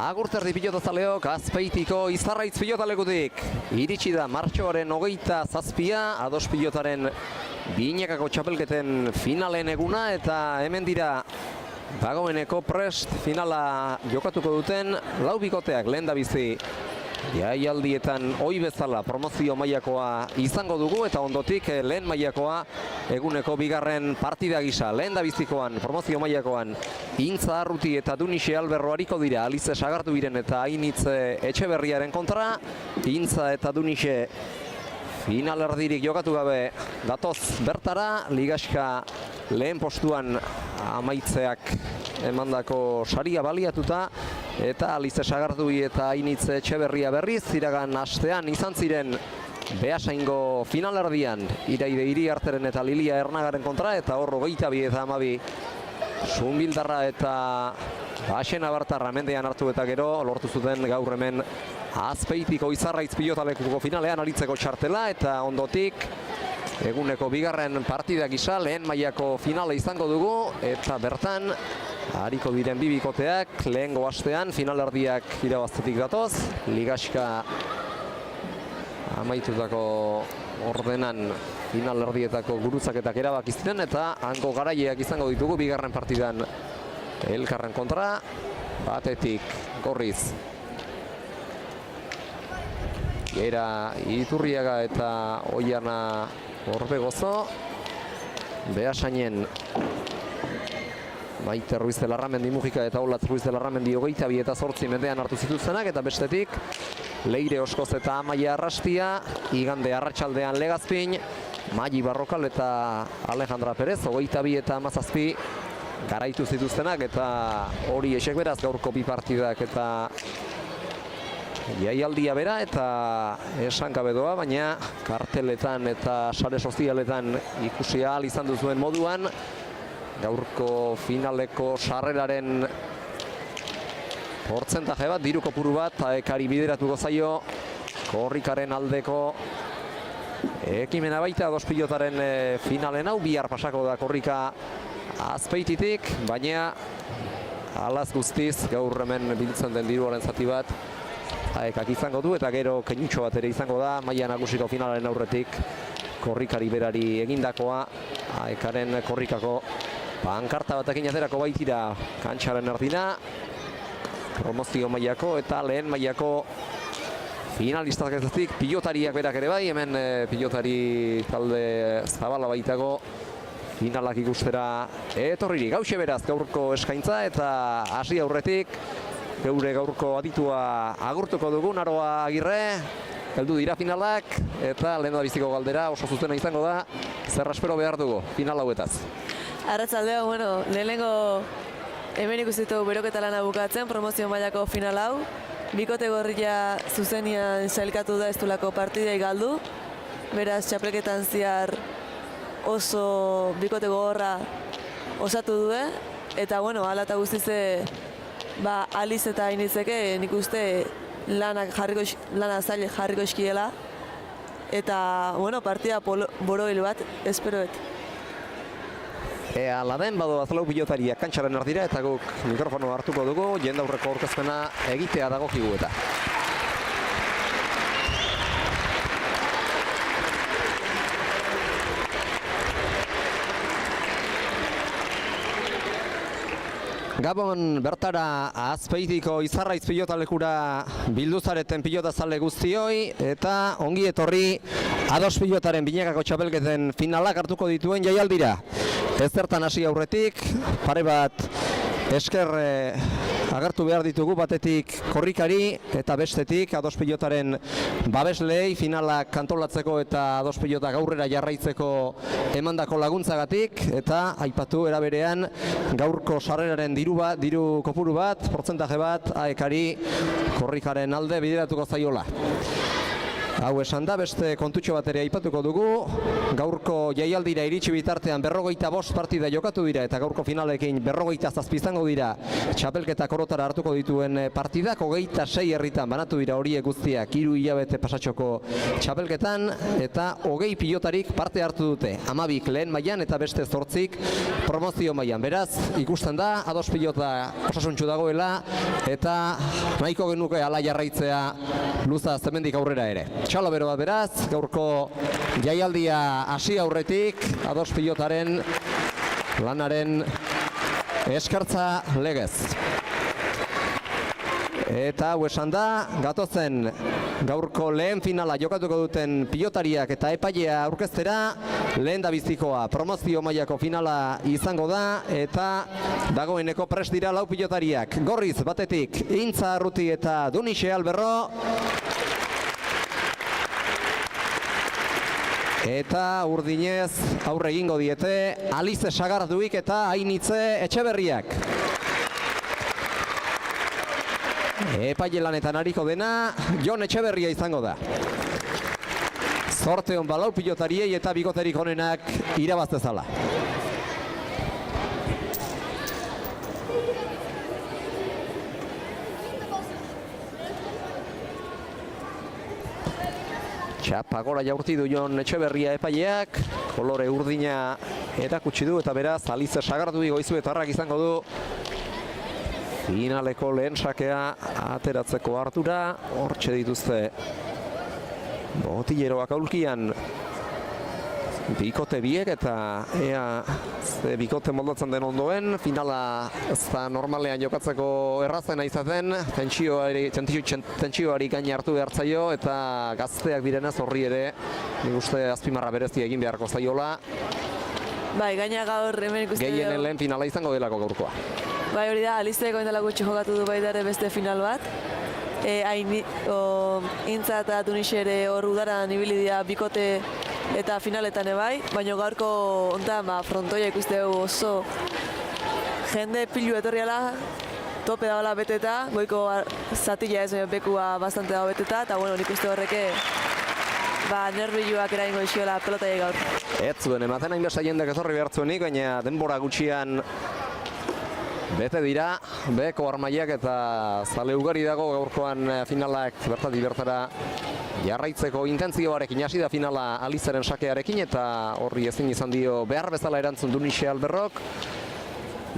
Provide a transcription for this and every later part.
Agurterdi pilotazaleok, Azpeitiko Izarraitz pilotalekutik. Iritsi da martxoaren 27 Ados pilotaren binekako txapelketen finalen eguna eta hemen dira dagoeneko prest finala jokatuko duten lau bikoteak lehendabizi. Jaialdietan ohi bezala promozio mailakoa izango dugu eta ondotik lehen mailakoa eguneko bigarren partida gisa. Lehendabizikoan promozio mailakoan Intza Arruti eta Dunixe Alberro ariko dira Alize Sagardubiren eta Ainitz Etxeberriaren kontra. Intza eta Dunixe final erdirik jokatu gabe datoz bertara, ligaxka lehen postuan amaitzeak emandako saria baliatuta eta Alize Sagardubi eta Ainitz Etxeberria berriz iragan astean izan ziren Beasaingo finalerdian Iraide Iriarteren eta Lilia Ernagaren kontra eta hor 22 eta 12 Zunbildarra eta Baxena Bartarra mendean hartu eta gero lortu zuten gaur hemen Azpeitiko Izarraitz pilotalekuko finalean aritzeko txartela eta ondotik eguneko bigarren partida gisa lehen mailako finala izango dugu eta bertan hariko diren bi bikoteak lehengo astean finalerdiak irabaztetik datoz, ligaxka amaitutako ordenan finalerdietako gurutzaketak erabaki ziren eta hango garaileak izango ditugu bigarren partidan elkarren kontra, batetik Gorriz Gera Iturriaga eta Oiana Orbegozo, Beasainen Maite Ruiz de Larramendi Mujika eta Olatz Ruiz de Larramendi 22 eta 8 mendean hartu zituztenak eta bestetik Leire Oskoz eta Amaia Arrastia, igande arratsaldean Legazpin, Magi Barrokal eta Alejandra Perez 22 eta 17 garaitu zituztenak eta hori esek beraz gaurko bi partidak eta jaialdia bera eta esankabe doa, baina karteletan eta sare sozialetan ikusi ahal izan duzuen moduan gaurko finaleko sarreraren portzentaje bat, diru kopuru bat AEKari bideratuko zaio korrikaren aldeko ekimena baita Ados pilotaren finalen hau bihar pasako da korrika Azpeititik, baina alaz guztiz gaur hemen biltzen den diruaren zati bat AEKak izango du eta gero keinutxo bat ere izango da maila nagusiko finalen aurretik korrikari berari egindakoa AEKaren korrikako pankarta batekin aterako baitira kantxaren erdina promozio mailako eta lehen mailako finalistak ezetik pilotariak berak ere bai, hemen pilotari talde zabala baitago finalak ikustera etorririk. Hauxe beraz gaurko eskaintza eta hasi aurretik geure gaurko aditua agurtuko dugu, Aroa Agirre, heldu dira finalak eta lehendabiziko galdera oso zuzena izango da, zer espero behar dugu final hauetaz? Arratsaldea, bueno, lehenengo hemen ikusitu beroketa lana bukatzen, promozio mailako final hau. Bikote Gorria zuzenian sailkatu da ez duelako partidai galdu. Beraz, txapelketan zehar oso bikote gogorra osatu du, eta bueno, hala eta guztize Aliz eta Ainitzeke nik uste lana zail jarriko eskiela eta bueno, partida boroil bat esperoet. Ea laden bado azlau pilotariak kantxaren erdira eta guk mikrofono hartuko dugu jendaurreko aurkezpena egitea dagokigu eta. Gabon bertara Azpeitiko Izarraitz pilotalekura bildu zareten pilotazale guztioi eta ongi etorri Ados pilotaren binekako txapelketen finalak hartuko dituen jaialdira. Ezertan hasi aurretik, pare bat esker agertu behar ditugu batetik korrikari eta bestetik Ados pilotaren babeslei finalak antolatzeko eta Ados pilotak aurrera jarraitzeko emandako laguntzagatik eta aipatu eraberean gaurko sarreraren diru kopuru bat, portzentaje bat AEKari korrikaren alde bideratuko zaiola. Hau esan da, beste kontutxo bat ere aipatuko dugu. Gaurko jaialdira iritsi bitartean 45 partida jokatu dira eta gaurko finalekin 47 izango dira txapelketa korotara hartuko dituen partidak. 26 herritan banatu dira horiek guztiak 3 hilabete pasatxoko txapelketan eta 20 pilotarik parte hartu dute. 12 lehen mailan eta beste 8 promozio mailan. Beraz, ikusten da, ados pilota osasuntxu dagoela eta nahiko genuke ala jarraitzea luza hemendik aurrera ere. Txalo bero bat beraz, gaurko jaialdia hasi aurretik, ados pilotaren lanaren eskartza legez. Eta hau esan da, gatozen gaurko lehen finala jokatuko duten pilotariak eta epailea aurkeztera, lehen da bizikoa promozio mailako finala izango da eta dagoeneko prest dira 4 pilotariak. Gorriz batetik Intza Arruti eta Dunixe Alberro. Eta urdinez aurre egingo diete Alize Sagarduik eta Ainitze Etxeberriak. Epaile lanetan ariko dena Jon Etxeberria izango da. Zorte hon balau pilotariei eta bigoterik onenak irabaztezala. Txapa gora jaurti du Jon Etxeberria epaileak, kolore urdina erakutsi du eta beraz Alize Sagardui Goizuetarrak izango du finaleko lehen sakea ateratzeko ardura. Hortxe dituzte botileroak aulkian bikote biek eta ea ze bikote moldatzen den ondoen. Finala ez da normalean jokatzeko errazena izaten, tentsioari gaine hartu behar zaio eta gazteak direnez horri ere nik uste azpimarra berezia egin beharko zaiola. Bai, gaina gaur hemen ikusten dugu. Gehienen lehen finala izango delako gaurkoa. Bai, hori da, Alizeko indela gutxi jokatu du baita ere beste final bat. Intza eta Dunixe ere hor udaran ibili dira bikote eta finaletan ebai, baina gaurko ontan frontoia ikuste dugu oso jende pilu etorriala, tope dagoela beteta, goiko zatila ez bekua bastante dago beteta, eta bueno, nik uste horreke nervioak eraingo isiola pelotai gaur. Ez zuen, ematen hainbesta jendek etorri behar zuenik, baina denbora gutxian bete dira, beko armaiak eta zale ugari dago gaurkoan finalak bertatik bertara jarraitzeko intentzioarekin hasi da finala Alizeren sakearekin eta horri ezin izan dio behar bezala erantzun Dunixe Alberrok.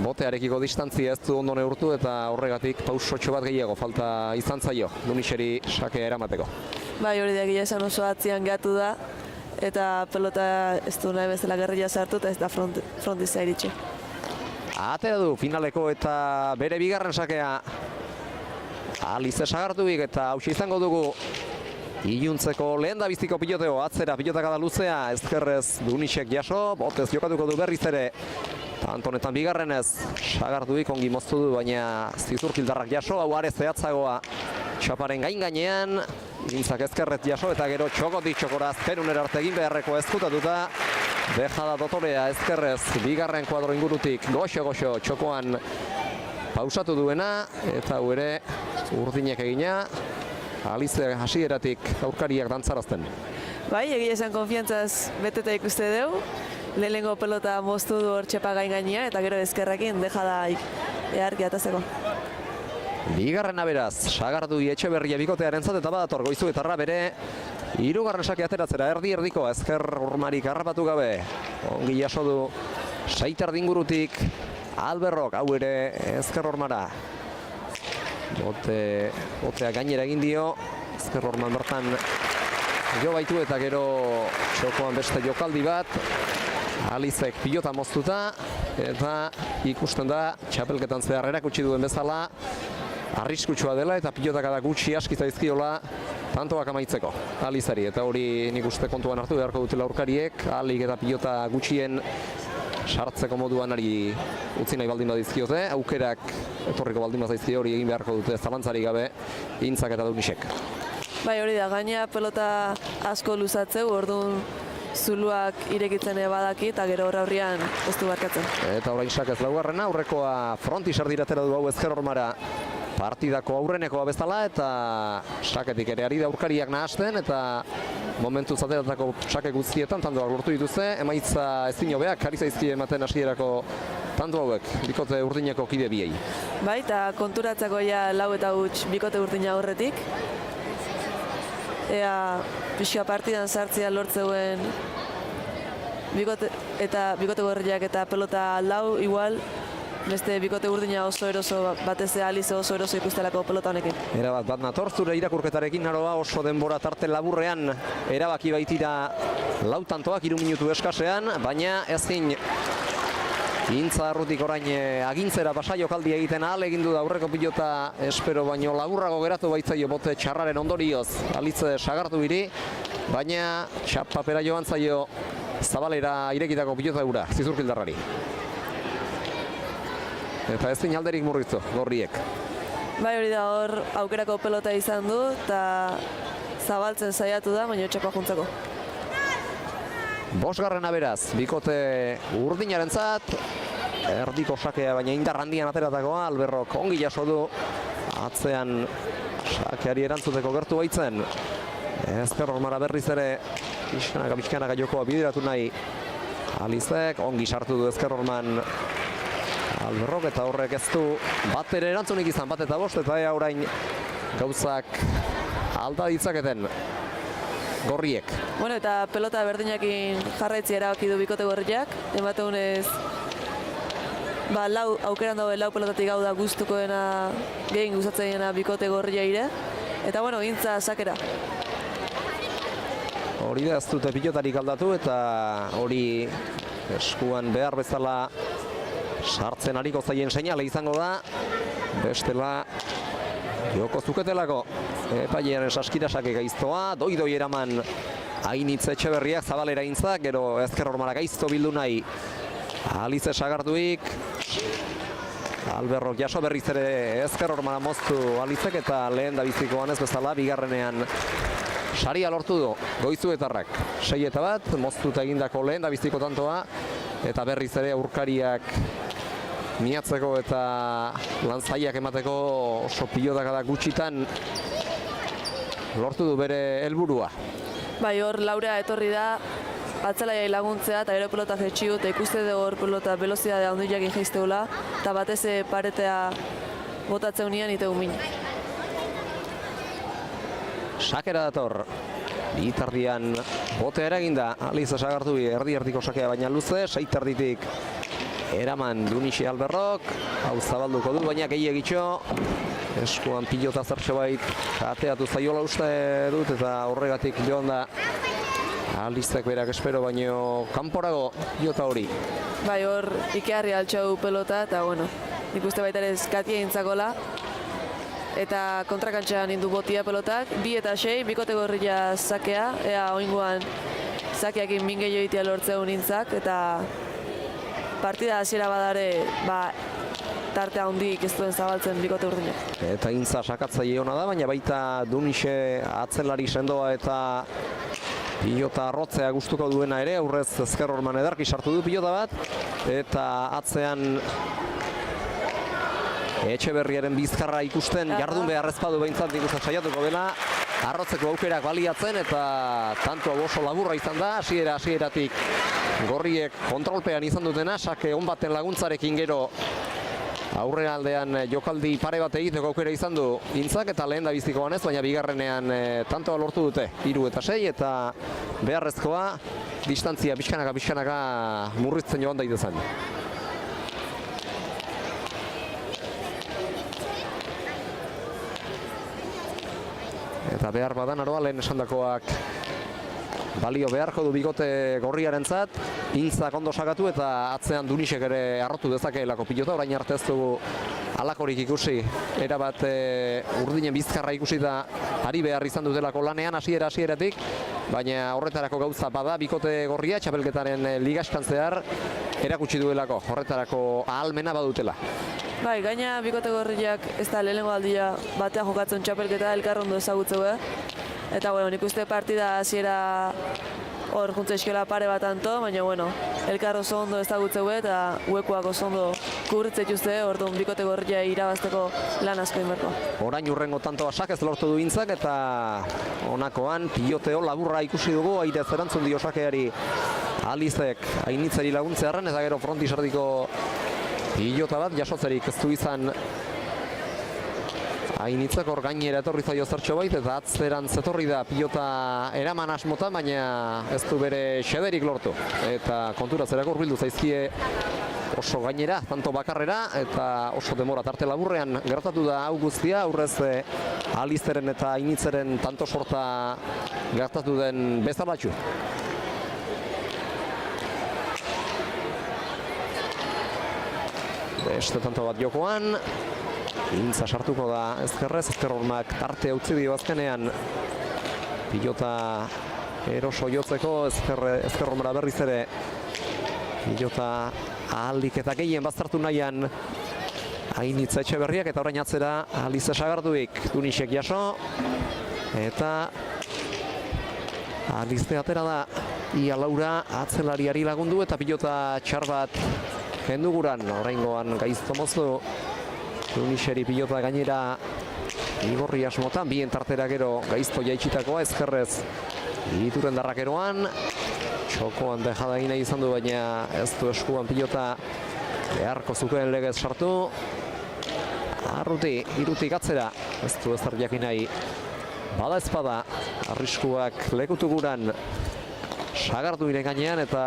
Botearekiko distantzia ez du ondo neurtu eta horregatik pausotxo bat gehiago falta izan zaio Dunixeri sakea eramateko. Bai, hori da egia esan oso atzian gehatu da eta pelota ez du nahi bezala gerrilla sartu eta ez da frontiza iritsi. Atera du finaleko eta bere bigarren sakea Alize Sagarduik eta hauxe izango dugu iluntzeko lehen da biziko piloteo. Atzera pilotaka da luzea, ezkerrez Dunixek jaso, botez jokatuko du berriz ere. Antonetan bigarrenez Sagarduik ongi moztu du, baina zizurkildarrak jaso, hau are zehatzagoa txaparen gainean. Intzak ezkerret jaso eta gero txokotik txokora azkenunera arte egin beharreko ezkutatuta. Dejada dotorea ezkerrez bigarren kuadro ingurutik goxo-goxo txokoan pausatu duena eta hau ere urdinek egina. Alize hasieratik aurkariak dantzarazten. Bai, egia esan konfiantzaz beteta ikuste dugu. Lehenengo pelota moztu du hor txepa gainean eta gero ezkerrakin dejada eharki atazeko. Bigarrena beraz, Sagardui Etxeberria bikotearentzat eta badator Goizuetarra bere hirugarren sake ateratzera erdi-erdiko ezker urmarik harrapatu gabe. Ongi jaso du 6 terdi ingurutik Alberrok, hau ere ezker urmara. Botea gainera egin dio, ezker urman bertan jo baitu eta gero txokoan beste jokaldi bat. Alizek pilota moztuta eta ikusten da txapelketan zehar erakutsi duen bezala arriskutsua dela eta pilotak da gutxi aski zaizkiola tantoak amaitzeko Alizari, eta hori nik uste kontuan hartu beharko dutela aurkariek. Alik eta pilota gutxien sartzeko moduan ari utzi nahi baldin badizkiote, aukerak etorriko baldin bazaizkio hori egin beharko dute zalantzari gabe Intzak eta Dunixek. Bai, hori da, gaina pelota asko luzatzeu, orduan zuluak irekitzen badaki eta gero aurrean ez du barkatzen. Eta orain sakez laugarrena, aurrekoa fronti sardiratera du hau ezker hormara partidako aurrenekoa bezala, eta saketik ere ari da aurkariak nahasten, eta momentu zateratako sake guztietan tantoak lortu dituzte, emaitza ezin hobeak, jarri zaizkie ematen hasierako tanto hauek, bikote urdineko kide biei. Bai, eta konturatzako ja 4 eta huts bikote urdina aurretik. Ea pixka partidan sartzea lortzeuen bikote gorriak eta pelota aldau, igual, beste bikote urdina oso eroso, batez Alize oso eroso ikustelako pelota honekin. Erabat bat nator zure irakurketarekin, Aroa, oso denbora tarte laburrean erabaki baitira 4 tantoak 3 minutu eskasean, baina ezin Intza Arrutik orain agintzera pasa jokaldi egiten ahal egin du da aurreko pilota, espero baino laburrago geratu baitzaio bote txarraren ondorioz Alize sagartu biri, baina txapapera joan zaio zabalera irekitako pilota ura Zizurkildarrari. Eta ezin alderik murriztu gorriek. Bai, hori da, hor aukerako pelota izan du eta zabaltzen saiatu da, baina txapa juntzako. 5. beraz, bikote urdinarentzat, erdiko sakea baina indar handian ateratakoa, Alberrok ongi jaso du, atzean sakeari erantzuteko gertu baitzen. Ezker hormara berriz ere pixkanaka jokoa bideratu nahi Alizek, ongi sartu du Ezker horman Alberrok, eta horrek ez du bat ere erantzunik izan, 1 eta 5, eta orain gauzak alda ditzaketen gorriek. Bueno, eta pelota berdinakin jarraitzi erabaki du bikote gorriak, emateunez aukeran daue 4 pelotatik hau da gustukoena, gehien gustatzaiena bikote gorria ire, eta bueno, Intza sakera. Hori da ez dute pilotarik aldatu, eta hori eskuan behar bezala sartzen ariko zaien seinale izango da, bestela joko zuketelako epailearen saskirasake gaiztoa, doi eraman Ainitz Etxeberriak zabalera intzak, gero Ezker hormara gaizto bildu nahi Alize sagartuik, Alberrok jaso berriz ere Ezker hormara moztu Alizek, eta lehen da bizikoan ez bezala bigarrenean saria lortu du Goizuetarrak. 6 eta 1, moztuta egindako lehen da biziko tantoa, eta berriz ere aurkariak miatzeko eta lanzaiak emateko oso pilotakada gutxitan lortu du bere helburua. Bai, hor Laurea etorri da, atzelaiai laguntzea eta gero pelota jetxiu, eta ikuste dugu hor pelota velozidade handiak ingeizteula, eta batez paretea botatzen unian ite umin. Sakera dator, bitardian botea eraginda, Alize sagartu erdi-erdiko sakea baina luze, 6 erditik eraman Dunixi Alberrok, hau zabalduko du, baina gehiagitxo, eskuan pilota zertxo bait ateatu zaiola uste dut, eta horregatik joan da Alizek berak espero baino kanporago pilota hori. Bai, hor Ikearri altxau pelota, eta bueno, nik uste baita ere eskatia intzakola, eta kontrakantxean indu botia pelotak, 2 eta 6, bikote gorria sakea, ea oinguan sakeakin min gehiagitea lortzeun intzak, eta partida hasiera badare, tarte handik ez duen zabaltzen bikote urdinak. Eta Intza sakatzaile ona da, baina baita Dunixe atzelari sendoa eta pilota arrotzea gustuko duena ere, aurrez Ezker horman edarki sartu du pilota bat, eta atzean Etxeberriaren bizkarra ikusten jardun beharrezpadu behintzat ikusten saiatuko dela, arrotzeko aukerak baliatzen, eta tanto oso laburra izan da, hasieratik gorriek kontrolpean izan dutena, sake on baten laguntzarekin gero aurrealdean jokaldi pare bat egiteko aukera izan du Intzak, eta lehen da bizikoan ez, baina bigarrenean tantoa lortu dute 3 eta 6, eta beharrezkoa distantzia pixkanaka murrizten joan daitezen. Eta behar badan Aroa lehen esandakoak balio beharko du bikote gorriarentzat, Intzak ondo sakatu eta atzean Dunixek ere arrotu dezakeelako pilota, orain arte ez dugu alakorik ikusi, erabat urdinen bizkarra ikusi da ari behar izan dutelako lanean hasieratik, baina horretarako gauza bada bikote gorria txapelketaren ligaskan zehar erakutsi duelako, horretarako ahalmena badutela. Bai, gaina bikote gorriak ez da lehenengo aldia batean jokatzen txapelketa elkarrondo ezagutzeu, eta bueno, nik uste partida hasiera hor juntza eskiola pare bat anto, baina bueno, elkar oso ondo ezagutzeu eta huekuak oso ondo kurritze dituzte, orduan bikote gorria irabazteko lan asko inberko. Orain urrengo tantoa Sakez lortu du Intzak eta honakoan piloteo laburra ikusi dugu, airez erantzun dio Sakeari Alizek Ainitzeri laguntzearen eta gero frontiserdiko pilota bat jasotzerik ez du izan Ainitzek hor gainera etorri zaio zertxo bait eta atzeran zetorri da pilota eraman asmota, baina ez du bere xederik lortu eta konturatzerako hurbildu zaizkie oso gainera, tanto bakarrera eta oso demora tarte laburrean gertatu da hau guztia, aurrez Alizeren eta Ainitzeren tanto sorta gertatu den bezalatxu. Beste tanto bat jokoan, Intza sartuko da ezkerrez, ezkerrormak tarte utzi dio azkenean pilota eroso jotzeko, ezkerromera berriz ere pilota ahalik eta gehien baztertu nahian Ainitza Etxeberriak eta orain atzera Alize Sagarduik Dunisek jaso eta Alize atera da ia Laura atzelariari lagundu eta pilota txar bat jenduguran oraingoan gaizto moztu Duniseri pilota gainera igorri asmotan, bien tartera gero gaizto jaitsitakoa ezkerrez Ituren darrakeroan txokoan dejada egin nahi izan du, baina ez du eskuan pilota beharko zukeen legez sartu. Arruti, irutik atzera, ez du ezer jakin nahi. Bada ezpada, arriskuak lekutu guran Sagardu ire gainean eta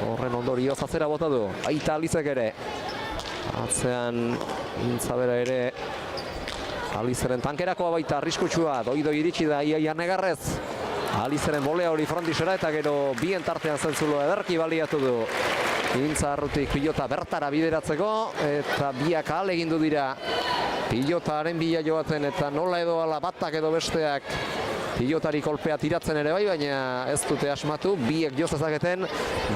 horren ondorioz atzera bota du. Aita Alizek ere. Atzean Intzabera ere Alizeren tankerakoa baita arriskutsua, doi iritsi da ia negarrez. Alizeren bolea hori frontisera eta gero bien tartean zentzulo ederki baliatu du. Intza Arrutik pilota bertara bideratzeko eta biak ahalegindu dira pilotaren bila joaten eta nola edo ala batak edo besteak pilotari kolpea tiratzen ere bai, baina ez dute asmatu, biek jo zezaketen,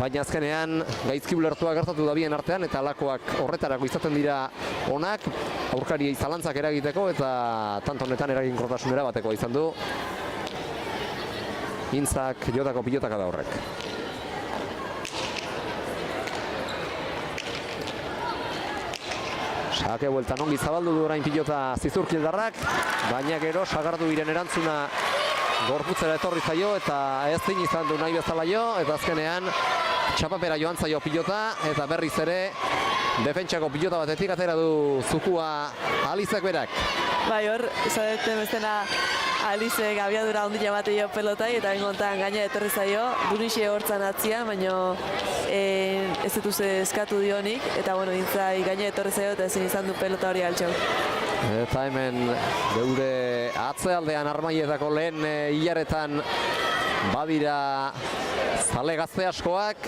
baina azkenean gaizki ulertua gertatu da bien artean eta alakoak horretarako izaten dira onak, aurkariei zalantzak eragiteko eta tanto honetan eraginkortasunera bateko izan du. Intzak jotako pilotaka da horrek. Sake bueltan ongi zabaldu du orain pilota Zizurkildarrak, baina gero Sagardu iren erantzuna gorputzera etorri zaio eta ezin izan du nahi bezala jo eta azkenean txapapera joan zaio pilota eta berriz ere defentsako pilota batetik atera du zukua Alizek berak. Bai, hor, esaten bestena Alizek abiadura ondila bate jo pelotai eta bengontan gaina etorri zaio, Dunixe hortzan atzian, baina ez dituz eskatu dionik eta bueno, Intzai gaina etorri zaio eta ezin izan du pelota hori altxau. Eta hemen geure atzealdean Armaietako lehen hilaretan badira zale gazte askoak,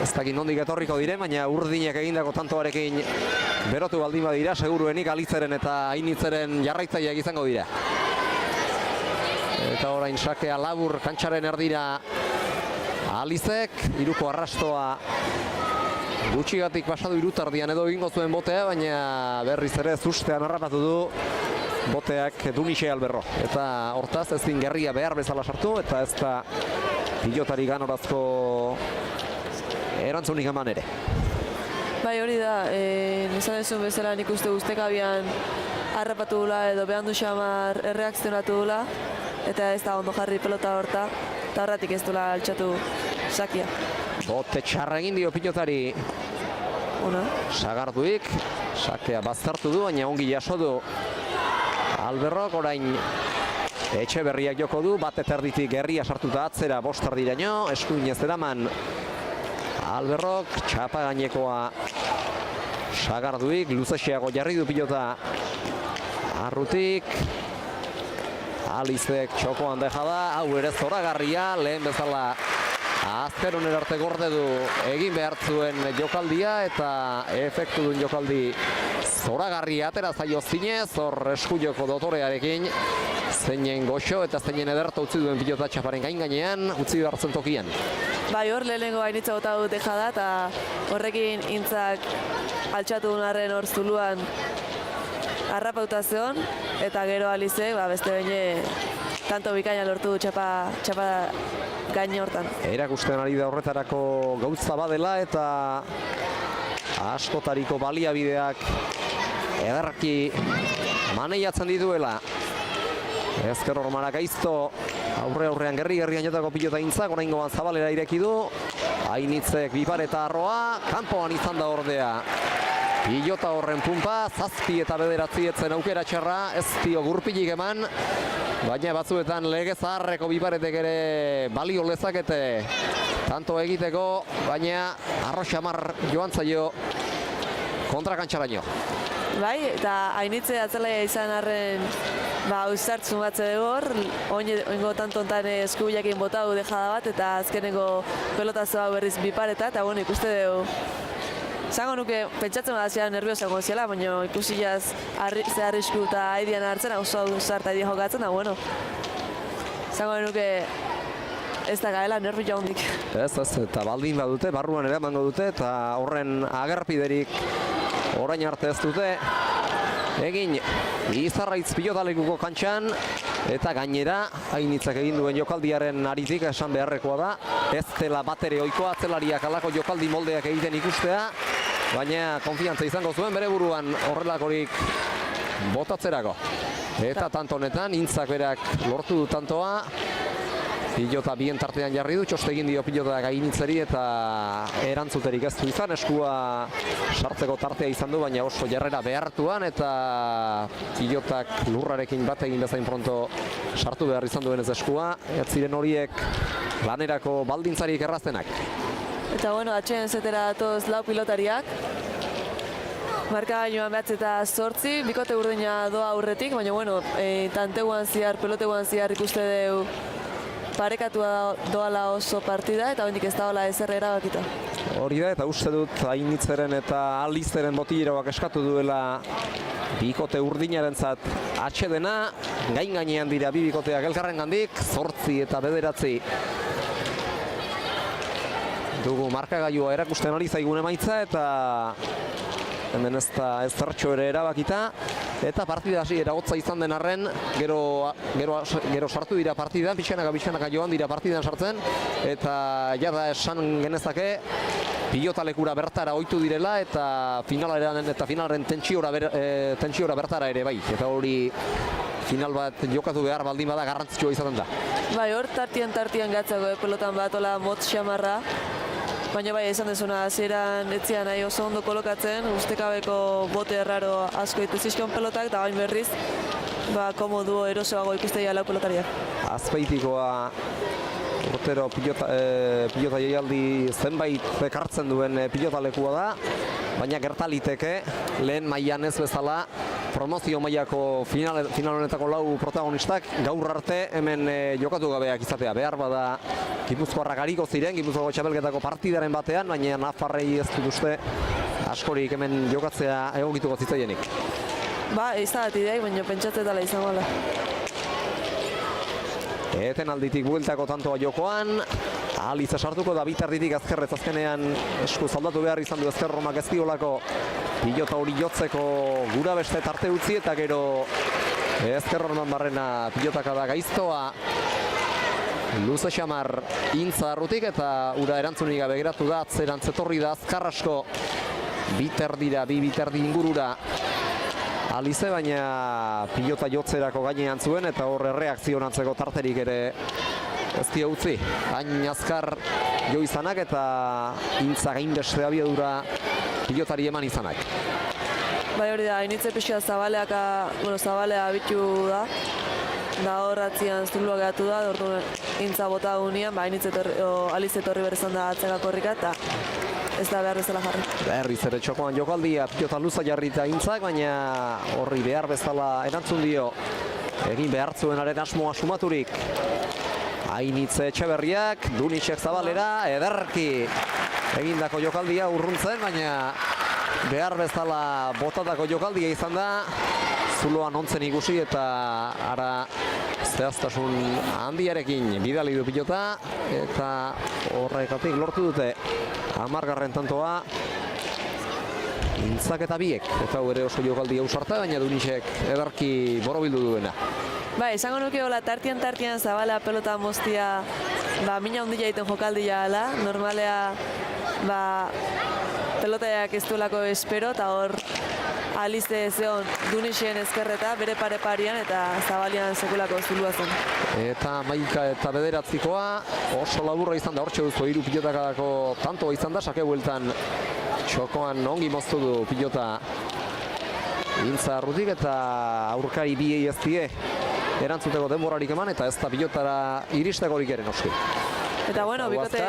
ez dakit nondik etorriko diren, baina urdinek egindako tantoarekin berotu baldin badira, seguruenik Alizeren eta Ainitzeren jarraitzaileak izango dira. Eta orain sakea labur kantxaren erdira Alizek, iruko arrastoa gutxigatik pasadu irutardian edo egingo zuen botea, baina berriz ere zustean harrapatu du boteak Dunixe Alberro. Eta hortaz ezin gerria behar bezala sartu eta ez da pilotari ganorazko erantzunik eman ere. Bai, hori da, esan duzun bezala nik uste guztekabian harrapatu dula edo behandu xamar erreakzionatu dula eta ez da ondo jarri pelota horta eta horretik ez dula altxatu Sakia. Bote txarra egin dio pilotari Sagarduik, Sakea baztertu du, baina ongi jaso du Alberrok, orain Etxeberriak joko du, bat eterditik gerria sartuta atzera bostardiraino, eskuinez eraman Alberrok, txapa gainekoa Sagarduik, luzexeago jarri du pilota Arrutik, Alizek txokoan deja da, hau ere zoragarria, lehen bezala azkeronen arte gorde du egin behar zuen jokaldia eta efektu duen jokaldi zoragarria atera zaio zinez, hor eskuiloko dotorearekin zeinen goxo eta zeinen ederto utzi duen pilota txaparen gainean, utzi behartzen tokian. Bai, hor lehenengo Ainitza bota dut deja da eta horrekin Intzak altxatu dunarren hor zuluan harrapauta zeon eta gero Alize, beste behin tanto bikaina lortu du txapa gaine hortan. Erakusten ari da horretarako gauza badela eta askotariko baliabideak ederki maneiatzen dituela. Ezker Ormara gaizto aurrean gerri-gerrian jotako pilota intzak, oraingoan Zabalera ireki du. Ainitzek bipar eta arroa, kanpoan izan da ordea. Pilota horren pumpa, 7 eta 9 etzen aukera txarra, ez dio gurpilik eman. Baina batzuetan lege zaharreko biparetek ere balio lezakete tanto egiteko, baina arro xamar joan zaio kontrakantxaraino. Bai, eta Ainitze atzelaia izan arren ausartzen batze egor, oingo tantontan eskubilakin bota du dejada bat, eta azkeneko pelotazoa berriz bipareta, eta bueno, ikuste dugu. Zango nuke, pentsatzen badazia nerviosago ziela, baina ikusi jaz ze arrisku eta aidian hartzen, oso ausart aidia jokatzen, da bueno. Zango nuke ez da gaela nervio hondik. Ez, eta baldin badute, barruan ere emango dute, eta horren agerpiderik orain arte ez dute egin. Izarraitz pilotalekuko kantxan, eta gainera Ainitzak egin duen jokaldiaren aritik esan beharrekoa da, ez dela batere ohikoa atzelariak alako jokaldi moldeak egiten ikustea, baina konfiantza izango zuen bere buruan horrelakorik botatzerako. Eta tanto honetan, Intzak berak lortu du tantoa, pilota bien tartean jarri du, txostegin dio pilota Ainitzeri eta erantzuterik ez du izan, eskua sartzeko tartea izan du, baina oso jarrera behartuan eta pilotak lurrarekin bat egin bezain pronto sartu behar izan duenez eskua, ez ziren horiek lanerako baldintzarik erraztenak. Eta bueno, atxeen zetera datoz lau pilotariak, markagailuan 9 eta 8, bikote urdina doa aurretik, baina bueno, tanteguan zihar, peloteguan zihar ikuste dugu parekatua doala oso partida eta hondik ez daola ezer erabakita. Hori da, eta uste dut Ainitzeren eta Alizeren botileroak eskatu duela bikote urdinarentzat atsedena, gain-gainean dira bi bikoteak elkarrengandik, 8 eta 9. Dugu markagailua erakusten ari zaigun emaitza eta hemen ez da ezertxo ere erabakita. Eta partida hasiera hotza izan den arren, gero sartu dira partidan, pixkanaka joan dira partidan sartzen, eta jada esan genezake pilotalekura bertara ohitu direla eta finalaren tentsiora bertara ere bai. Eta hori final bat jokatu behar baldin bada garrantzitsua izaten da. Bai, hor tartian gatzako pelotan bat ola motz xamarra. Baina bai, esan dezuna, hasieran etzian nahi oso ondo kolokatzen, ustekabeko bote erraro asko dituzizkion pelotak, eta bain berriz, komodu erosoago ikusteia lau pelotariak. Azpeitikoa urtero pilota jaialdi zenbait ekartzen duen pilotalekua da, baina gertaliteke lehen mailan ez bezala promozio mailako final honetako lau protagonistak gaur arte hemen jokatu gabeak izatea. Behar bada Gipuzkoarrak ariko ziren, Gipuzkoako txapelketako partidaren batean, baina Nafarrei ez dut uste askorik hemen jokatzea egokituko zitzaienik. Ba, ez da bat ideak, baina pentsatzen dela izan bala. Eten alditik bueltako tantoa jokoan, Aliza sartuko da bitarditik azkerrez azkenean esku zaldatu behar izan du Ezker Romak ezkiolako pilota hori jotzeko gura beste tarte utzi eta gero Ezker Roman barrena pilotaka da gaiztoa luze xamar Intza arrutik eta ura erantzunik gabe geratu da, atzerantz etorri da azkar asko bi biterdi ingurura Alize, baina pilota jotzerako gainean zuen eta hor erreakzionatzeko tarterik ere ez dio utzi. Hain azkar jo izanak eta Intza gainbeste abiadura pilotari eman izanak. Bai hori da, Ainitze pixka Zabalea bitu da. Da hor atzian zulua gehatu da, orduan Intza bota gunean, Alize etorri berrizan da atzegako horrika eta ez da behar bezala jarri. Berriz ere txokoan jokaldia pilota luza jarrita Intzak, baina horri behar bezala erantzun dio egin behartzuenaren asmoa sumaturik. Ainitze Etxeberriak, Dunitxek Zabalera, ederki egindako jokaldia urruntzen, baina behar bezala botatako jokaldia izan da, zuloan ontzen ikusi eta ara zehaztasun handiarekin bidali du pilota eta horrekatik lortu dute 10. tantoa Intzak eta biek, eta ere oso jokaldi ausarta, baina Dunitxek ederki borobildu duena. Bai, esango nuke hola tartian Zabala pelota moztia mina handia egiten jokaldia ala, normalea pelotaiak ez duelako espero, eta hor Alize zeon Dunixen ezkerreta, bere pare-parian eta Zabalian sekulako zulua zen. Eta 11 eta 9 oso laburra izan da, hortxe duzu 3 pilotakadako tantoa izan da, sake bueltan txokoan ongi moztu du pilota Intzarrutik eta aurkari biei ez die erantzuteko denborarik eman eta ez da pilotara iristekorik ere noski. Eta bueno, bikote...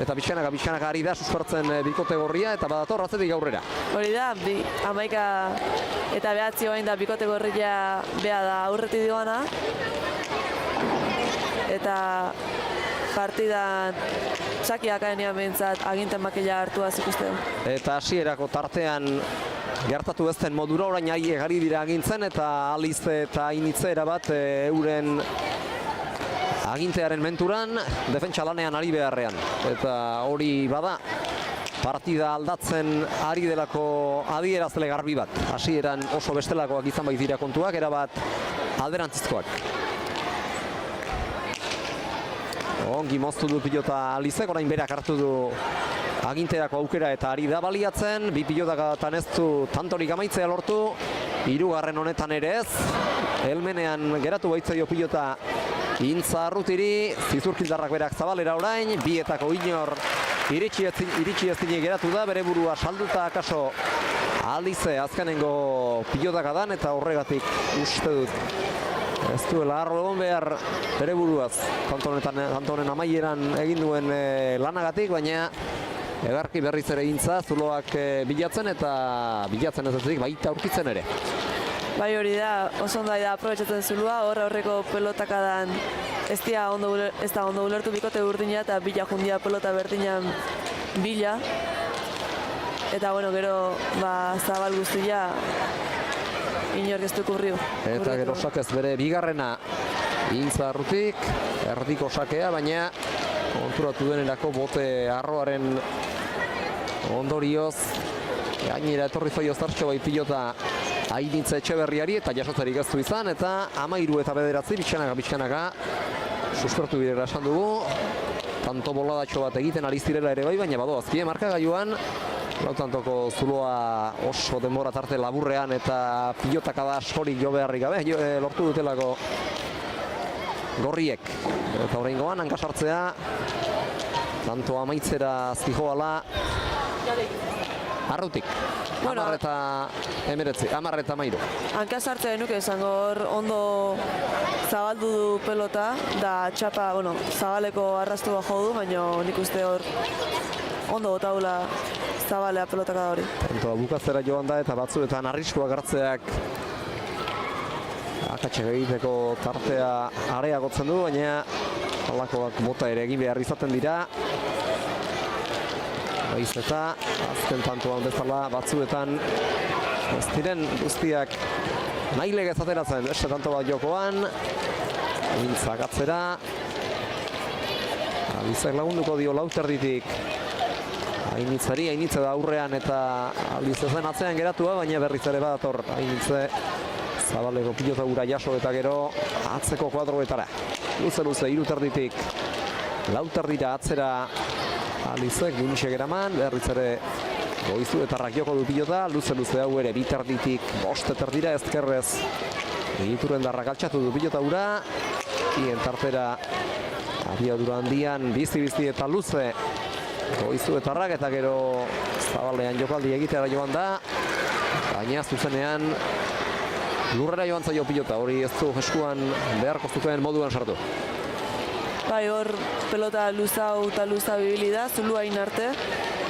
Eta pixkanaka ari da suspertzen bikote gorria eta badator atzetik aurrera. Hori da, 11 eta 9 bain da bikote gorria bea da aurretik doana. Eta partidan txakiak aenean behintzat aginten makila hartua zikuste du. Eta hasierako tartean gertatu ezten modura orain gari dira agintzen eta Alize eta Ainitze erabat euren agintearen menturan, defentsa lanean ari beharrean. Eta hori bada, partida aldatzen ari delako adierazle garbi bat. Hasieran oso bestelakoak izan baitira kontuak, erabat alderantzizkoak. Ongi moztu du pilota Alizek, orain berak hartu du aginterako aukera eta ari da baliatzen. 2 pilotakatan ez du tantorik amaitzea lortu, 3. honetan ere ez. Helmenean geratu baitzaio pilota Intzarrutiri, Zizurkildarrak berak Zabalera orain, bietako inor iritsi eztinik geratu da, bere burua salduta akaso Alize azkenengo pilotakadan eta horregatik uste dut ez duela harro egon behar bere buruaz, tanto honen amaieran egin duen lanagatik, baina egarki berriz ere Intza zuloak bilatzen eta bilatzen ez ezik baita aurkitzen ere. Bai hori da, oso ondo da aprobetxatzen zulua, horreko pelotakadan ez da ondo ulertu bikote burdina eta bila jundia pelota berdinan bila. Eta bueno, gero Zabal guztia inork ez du kurriu. Eta gero sakez bere bigarrena Intzarrutik, erdiko sakea, baina konturatu denerako bote arroaren ondorioz gainera etorri zaio zartxo bai pilota Ainitze Etxeberriari eta jasotzerik ez du izan, eta 13 eta 9 pixkanaka suspertu bidera esan dugu. Tanto boladatxo bat egiten ari zirela ere bai, baina badoazkie markagailuan. Lautantoko zuloa oso denbora tarte laburrean eta pilotakada askorik jo beharrik gabe lortu dutelako gorriek. Eta oraingoan hankasartzea tanto amaitzera zijoala Arrutik. 10 eta 19, 10 eta 13. Hankasartzea nuke esango hor ondo zabaldu du pelota, da txapa, Zabaleko arrastua jo du, baina nik uste hor ondo botaula Zabalea pelotakada hori. Tanto bukatzera joan da eta batzuetan arriskuak hartzeak akatsak egiteko tartea areagotzen du, baina halakoak bota ere egin behar izaten dira. Baiz eta azken tantoan bezala batzuetan ez diren guztiak nahi legez ateratzen, beste tanto bat jokoan. Intzak atzera. Alizek lagunduko dio lauterditik Ainitzari, Ainitze da aurrean eta Alize zen atzean geratua, baina berriz ere badator Ainitze Zabaleko pilota gura jaso eta gero atzeko kuadroetara. Luze, 3 terditik lauterdira atzera Alizek Dunixek eraman, berriz ere Goizu eta Rakioko du pilota, luze hau ere 2 terditik 5 terdira ezkerrez Iturren darrak altxatu du pilota gura, hien tartera abiadura handian bizi eta luze Goizu eta Rak eta gero Zabalean jokaldi egitera joan da, baina zuzenean lurrera joan zaio pilota, hori ez du eskuan beharko zuten moduan sartu. Bai, hor pelota luzau eta luzau ibili da, zulua arte,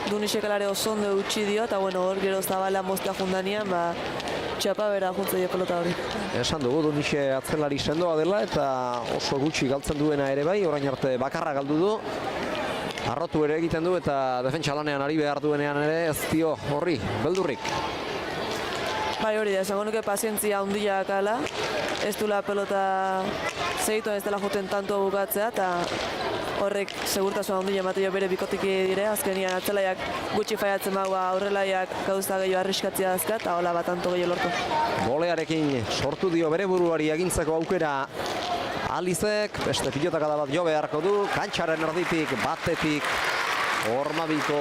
Dunixek alare oso ondo utzi dio, eta hor gero Zabala moztea jundanean, txapa bera juntze dio pelota hori. Esan dugu, Dunixe atzelari sendoa dela eta oso gutxi galtzen duena ere bai, orain arte bakarra galdu du. Arrotu ere egiten du eta defentsa lanean ari behar duenean ere ez dio horri, beldurrik. Bai hori da, esango nuke pazientzia handia akala, ez dula pelota segituan ez dela joten tanto bukatzea eta horrek segurtasun handia ematen bere bikotiki dire, azkenian atzelaiak gutxi faiatzen maua aurrelaiak gauza gehiago arriskatzea azka eta hola bat tanto gehiago lortu. Golearekin sortu dio bere buruari egintzeko aukera Alizek, beste pilotakada bat jo beharko du, kantxaren erditik, batetik Ormabiko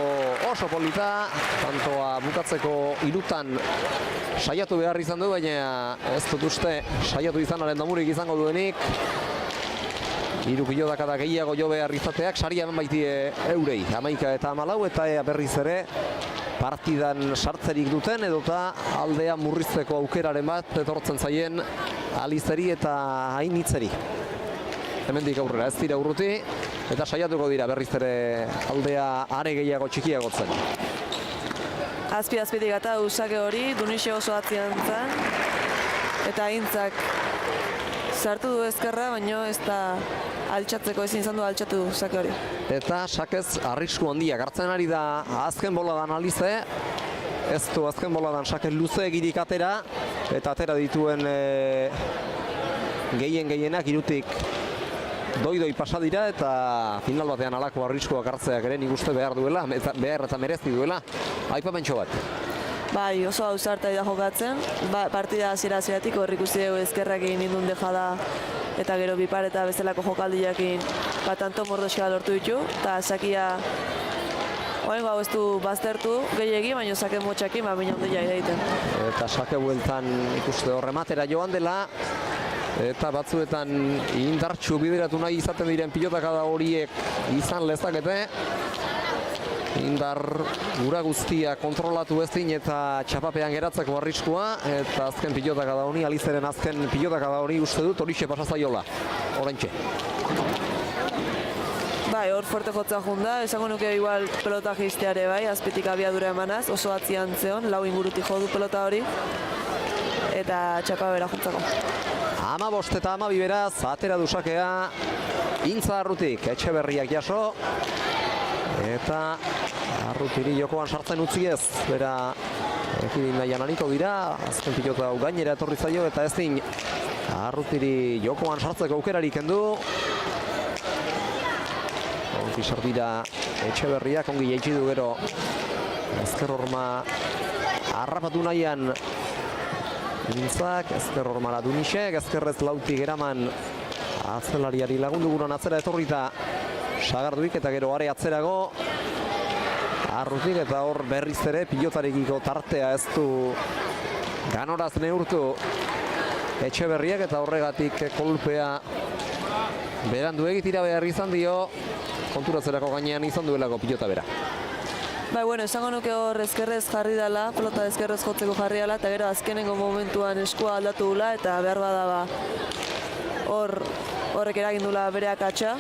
oso polita, tantoa bukatzeko 3 saiatu behar izan du, baina ez dut uste saiatu izanaren damurik izango duenik. 3 pilotakada gehiago jo behar izateak, saria hemen baitie eurei, 11 eta 14, eta ea berriz ere partidan sartzerik duten, edota aldea murrizteko aukeraren bat etortzen zaien Alizeri eta Ainitzeri. Hemendik aurrera ez dira urruti, eta saiatuko dira berriz ere aldea are gehiago txikiagotzen. Azpitik eta usake hori, Dunixe oso atzian zen, eta Aintzak sartu du ezkerra, baina ez da altxatzeko, ezin izan du altxatu usake hori. Eta sakez arrisku handia hartzen ari da azken boladan Alize, ez du azken boladan sakez luze egirik atera, eta atera dituen gehienak 3tik doi pasa dira, eta final batean halako arriskuak hartzeak ere nik uste behar duela, behar eta merezi duela, aipamentxo bat. Bai, oso ausarta da jokatzen, partida hasiera-hasieratik hor ikusi dugu ezkerrak egin indun dejada, eta gero bipar eta bezalako jokaldiakin tanto mordoxea lortu ditu, eta sakia oraingo hau ez du baztertu gehiegi, baina sake motxakin mina ondia egiten. Eta sake bueltan ikuste horrematera joan dela, eta batzuetan indartsu bideratu nahi izaten diren pilotakada horiek izan lezakete. Indar gura guztia kontrolatu ezin eta txapapean geratzeko arriskua, eta azken pilotakada honi, Alizeren azken pilotakada hori uste dut horixe pasazaiola, oraintxe. Bai, hor fuerte jotzea junda, esango nuke igual pelota jeisteare bai, azpitik abiadura emanaz, oso atzian zeon, 4 ingurutik jo du pelota hori, eta txapa bera juntzako. 15 eta 12 beraz, atera dusakea, Intza Arrutik, Etxeberriak jaso, eta Arrutiri jokoan sartzen utzi ez, bera ekidin nahian aniko dira, azken pilota hau gainera etorri zaio, eta ezin Arrutiri jokoan sartzeko aukerarik kendu. Ongi sardira Etxeberriak, ongi jaitsi du gero ezker horma harrapatu nahian Intzak, ezker hormara Dunixek, ezkerrez Lautik eraman atzelariari lagundu guran atzera etorrita Sagarduik, eta gero are atzerago Arrutik, eta hor berriz ere pilotarekiko tartea ez du ganoraz neurtu Etxeberriak, eta horregatik kolpea berandu egitira behar izan dio, konturatzerako gainean izan duelako pilota bera. Bai, bueno, esango nuke hor ezkerrez jarri dela, pelota ezkerrez jotzeko jarri dela, eta gero azkenengo momentuan eskua aldatu dula, eta behar bada horrek eragin dula bere akatsa.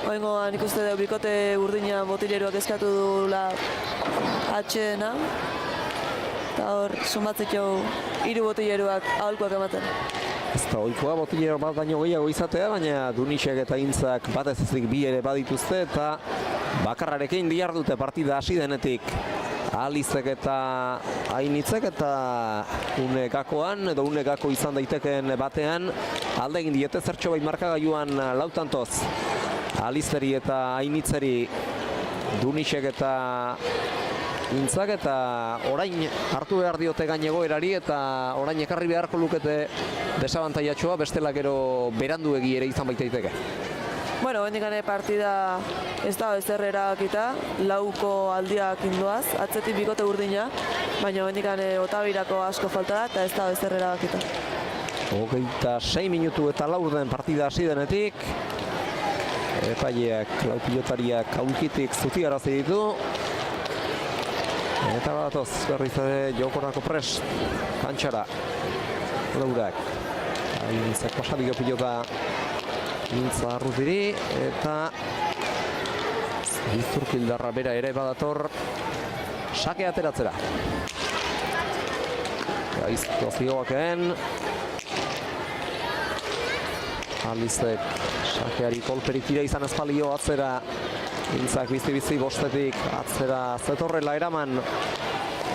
Oengoan ikuste dugu bikote urdina botileruak eskatu dula atxena, eta hor sumatzeko 3 botileruak aholkuak ematen. Ez da ohikoa botilero bat baino gehiago izatea, baina Dunixek eta Intzak batez ezik 2 ere badituzte, eta bakarrarekin dihardute partida hasi denetik. Alizek eta Ainitzek, eta unekakoan edo unekako izan daitekeen batean alde egin diete zertxo bai markagailuan lautantoz. Alizeri eta Ainitzeri Dunixek eta Intzak, eta orain hartu behar diote gainegoerari, eta orain ekarri beharko lukete desabantaiatxoa, bestela gero beranduegi ere izan baitaiteke. Bueno, hendikane partida ez da ezer erabakita, 4ko aldiak indoaz, atzetik bikote urdina, baina hendikane Otabirako asko falta da, eta ez da ezer erabakita. 26 minutu eta 4 den partida hasi denetik, epaileak, lau pilotariak aulkitik zutiarazi ditu, eta badatoz berriz ere jokorako prest kantxara Laurak. Aintzak pasadik pilota Intza Arrutiri, eta Izurkildarra bera ere badator sake ateratzera. Situazioakeen Alizek sakeari kolperik tira izan ezpalio atzera. Intzak bizi-bizi bostetik atzera zetorrela eraman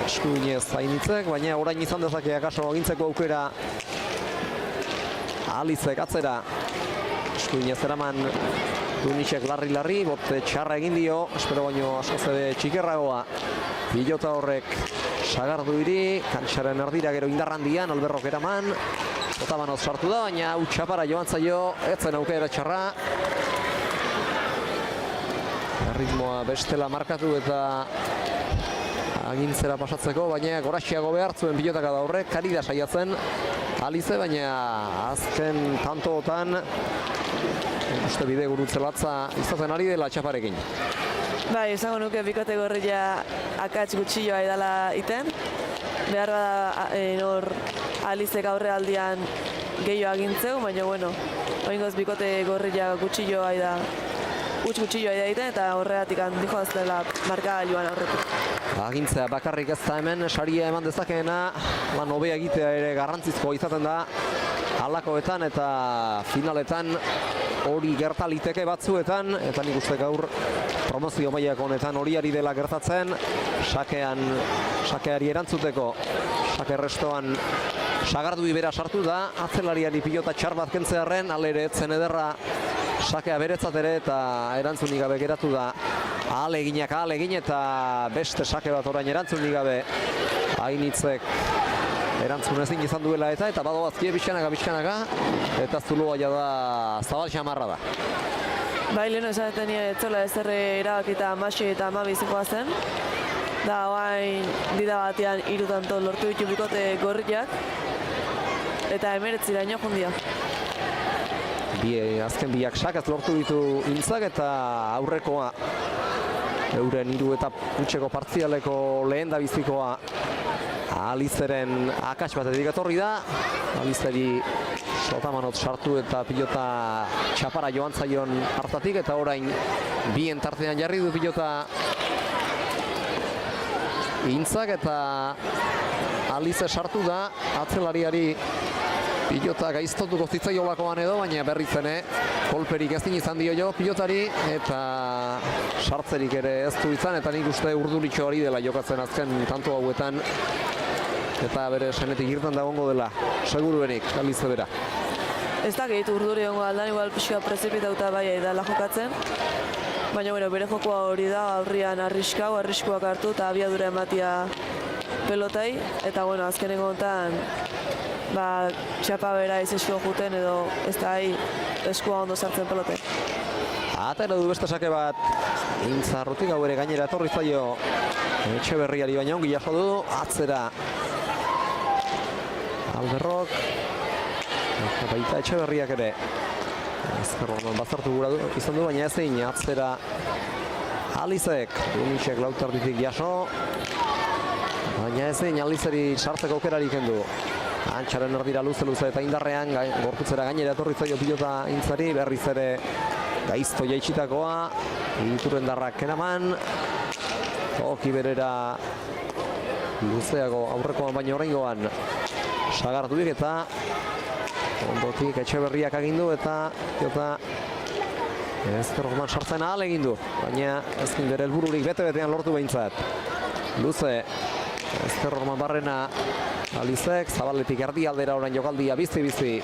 eskuinez Ainitzek, baina orain izan dezake akaso agintzeko aukera Alizek atzera eskuinez eraman Dunixek larri-larri, bote txarra egin dio, espero baino askoz ere txikerragoa pilota horrek Sagarduiri, kantxaren erdira gero indarrandian, Alberrok eraman, Otabanoz sartu da, baina utxapara joan zaio, etzen aukera txarra. ritmoa bestela markatu eta agintzera pasatzeko, baina goraxiago behar zuen pilotaka da horrek, kari da saiatzen Alize, baina azken tantootan uste bide gurutzelatza izaten ari dela txaparekin. Bai, esango nuke bikote gorria akats gutxilloa edala iten. Behar bada hor Alizek aurrealdian gehiago agintzeu, baina bueno, oingoz bikote gorria gutxilloa da, gutxilloa da iten, eta horregatik dijo aztela markagailuan aurretik. Agintzea bakarrik ez da hemen, saria eman dezakeena, lan hobea egitea ere garrantzizkoa izaten da halakoetan eta finaletan hori gerta liteke batzuetan, eta nik uste gaur promozio mailako honetan hori ari dela gertatzen, sakeari erantzuteko, sake restoan Sagardui bera sartu da, atzelariari pilota txar bat kentzearren, alere etzen ederra sakea beretzat ere eta erantzunik gabe geratu da ahaleginak ahalegin eta beste sake bat orain erantzunik gabe Ainitzek erantzun ezin izan duela eta badoazkie bizkanaka eta zuloa da zabal xamarra da. Bai, leheno esaten etzola ezerre erabakita Masi eta Amabi zikoa zen. Da, oain dida batean 3 tanto lortu ditu bikote gorriak eta 19 iraino jundia. Azken biak sakaz lortu ditu Intzak eta aurrekoa euren 3 eta utxeko partzialeko lehen da bizikoa Alizeren akats batetik etorri da. Alizeri sotamanot sartu eta pilota txapara joan zaion hartatik eta orain bien tartean jarri du pilota Intzak eta Alize sartu da atzelariari pilota gaiztotuko zitzaiolakoan edo, baina berriz ere kolperik ezin izan dio jo pilotari eta sartzerik ere ez du izan eta nik uste urduritxo hori dela jokatzen azken tanto hauetan eta bere senetik irten da gongo dela, seguruenik, Alize bera. Ez da gehitu urduri ongo aldan, igual pixua prezipitauta bai edala jokatzen. Baina bueno, bere jokoa hori da, aurrian arriskuak hartu eta abiadura ematia pelotai. Eta bueno, azkenengo honetan txapa bera izesio juten edo ez da eskua ondo sartzen pelotai. Atera du beste sake bat Intzarrutik, hau ere gainera etorri zaio Etxeberriari, baina ongi jaso du, atzera Alberrok, baita Etxeberriak ere ezkerroan bazartu gura izan du, baina ezin atzera Alizek, Dunitxek lautarditik jaso, baina ezin Alizeri sartzeko aukerarik kendu. Antxaren erdira luze eta indarrean, gorputzera gainera etorri zaio pilota Intzari, berriz ere gaizto jaitsitakoa, Iturrendarrak kenaman, toki berera luzeago aurrekoan baina oraingoan Sagarduik eta ondotik Etxeberriak agindu eta ezkerroman sartzen ahal egin du, baina ezkin bere helbururik bete-betean lortu behintzat. Luze, ezkerroman barrena Alizek, zabaletik erdialdera orain jokaldia bizi-bizi.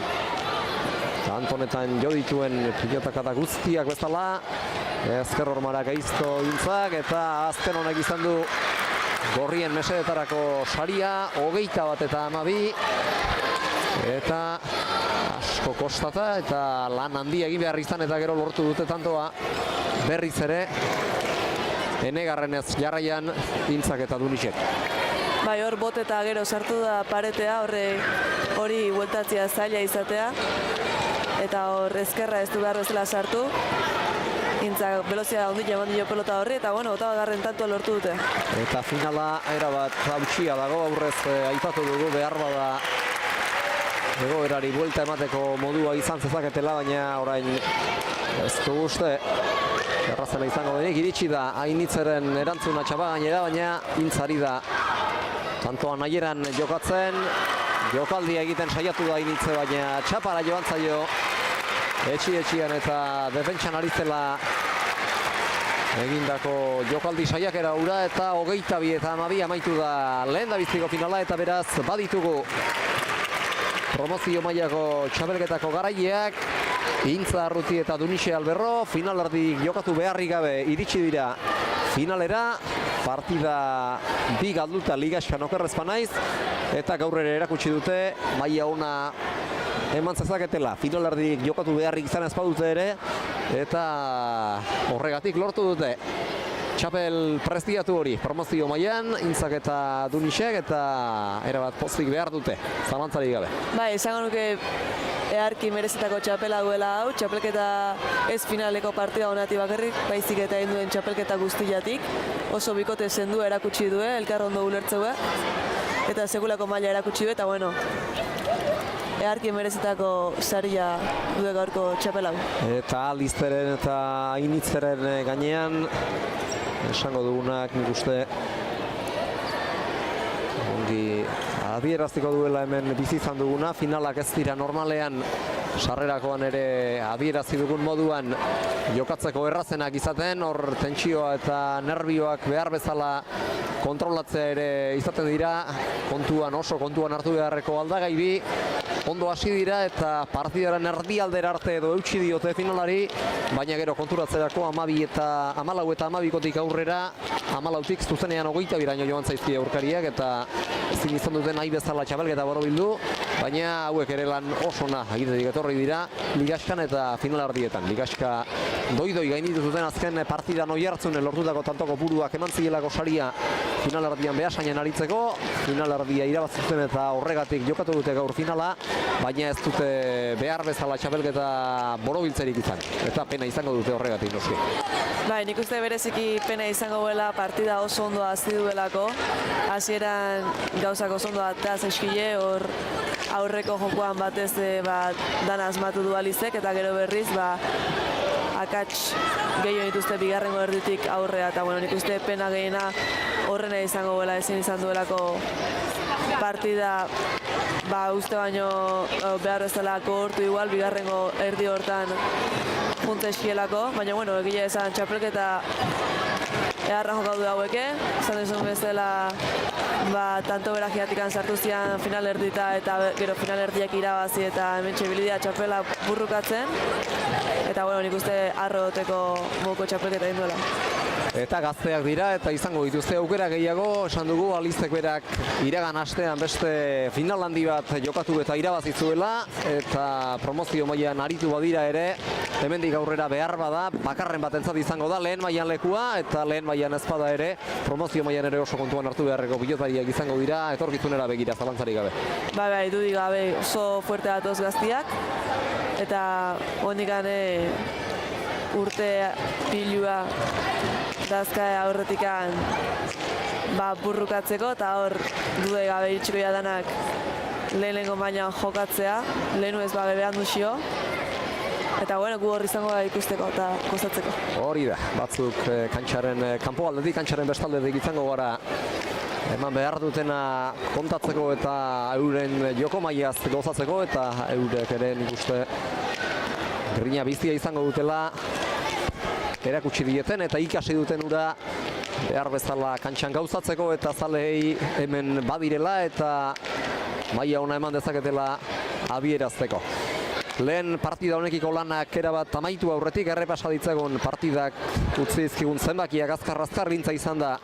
Antonetan jo dituen pilotakata guztiak bezala, ezkerromara gaizto Intzak eta azken honek izan du gorrien mesedetarako saria, 21 eta 12. Eta asko kostata eta lan handia egin behar izan eta gero lortu dute tantoa berriz ere enegarrenez jarraian Intzak eta Dunitxek. Bai, hor bot eta gero sartu da paretea, hori bueltatzea zaila izatea eta hor ezkerra ez du behar bezala sartu. Intzak velozia ondila eman dio pelota horri eta bueno, eta garren tantua lortu dute. Eta finala erabat hautsia dago, aurrez aipatu dugu behar bada egoerari buelta emateko modua izan zezaketela, baina orain ez du uste errazena izango denik. Iritsi da Ainitzeren erantzuna txapa gainera, baina Intzari da tantoan nahieran jokatzen, jokaldia egiten saiatu da Ainitze, baina txapara joan zaio etxian eta defentsan ari zela egindako jokaldi saiakera hura eta 22 eta 12 amaitu da lehen dabiztiko finala eta beraz baditugu promozio mailako txapelketako garaileak. Intzarruti eta Dunixe Alberro finalerdik jokatu beharrik gabe iritsi dira finalera. Partida bi galduta ligaskan okerrezpa naiz eta gaur ere erakutsi dute maila ona eman zezaketela. Finalerdik jokatu beharrik izan ez badute ere eta horregatik lortu dute txapel prestiatu hori promozio mailan, Intzak eta Dunisek, eta erabat pozik behar dute, zalantzarik gabe. Bai, esango nuke eharki merezitako txapela duela hau, txapelketa ez finaleko partida honati bakarrik, baizik eta egin duen txapelketa guztiatik, oso bikote sendua erakutsi du, elkar ondo ulertzeua, eta sekulako maila erakutsi du, eta bueno, eharki merezitako saria du gaurko txapela hau. Eta Alizteren eta Initzeren gainean, esango dugunak nik uste ongi adieraztiko duela hemen bizi izan duguna, finalak ez dira normalean sarrerakoan ere adierazi dugun moduan jokatzeko errazenak izaten, hor tentsioa eta nerbioak behar bezala kontrolatzea ere izaten dira, oso kontuan hartu beharreko aldagai bi, ondo hasi dira eta partidaren erdialdera arte edo eutsi diote finalari, baina gero konturatzerako 12 eta 14 eta 12kotik aurrera 14tik zuzenean 22raino joan zaizkie aurkariak eta ezin izan duten nahi bezala txapelketa borobildu, baina hauek ere lan oso ona egitetik etorri dira ligaskan eta finalardietan. Ligaska doi gainditu zuten azken partidan Oiartzunen lortutako tanto kopuruak eman zielako saria finalardian behasainen aritzeko, finalardia irabazten eta horregatik jokatu dute gaur finala, baina ez dute behar bezala txapelketa borobiltzerik izan, eta pena izango dute horregatik noski. Bai, nik uste bereziki pena izango duela partida oso ondo hasi duelako, hasieran gauzak oso ondo atera zaizkile, hor aurreko jokoan batez dana asmatu du Alizek, eta gero berriz akats gehiago dituzte bigarrengo erditik aurrea, eta bueno, nik uste pena gehiena horrena izango duela, ezin izan duelako partida uste baino behar bezala kohortu igual, bigarrengo erdi hortan junta eskielako, baina bueno, egile esan txapelketa eharra jokatu haueke, esan duzun bezala tanto beragiatik sartu zian final erdita eta gero final erdiak irabazi eta hementxe bilidea txapela burrukatzen, eta bueno, nik uste arroteko moko txapelketa egin duela. Eta gazteak dira eta izango dituzte aukera gehiago, esan dugu Alizek berak iragan astean beste final handi bat jokatu eta irabazi zuela, eta promozio mailan aritu badira ere, hemendik aurrera behar bada, bakarren batentzat izango da lehen mailan lekua, eta lehen mailan ez bada ere, promozio mailan ere oso kontuan hartu beharreko pilotariak izango dira, etorkizunera begira, zalantzarik gabe. Bai, dudik gabe oso fuerte datoz gaztiak, eta hondikan urte pilua dazka aurretikan burrukatzeko, eta hor dude gabe iritsiko jadanak lehenengo mailan jokatzea, lehenu ez behan duzio, eta bueno, gu horri izango da ikusteko eta kostatzeko. Hori da, batzuk kantxaren kanpo aldetik, kantxaren bestaldetik izango gara eman behar dutena kontatzeko eta euren joko mailaz gozatzeko, eta eurek ere nik uste grina bizia izango dutela erakutsi dieten eta ikasi duten ura behar bezala kantxan gauzatzeko, eta zalei hemen badirela eta maila ona eman dezaketela abierazteko. Lehen partida honekiko lanak erabat amaitu aurretik, errepasa ditzagun partidak utzi dizkigun zenbakiak azkar gintza izan da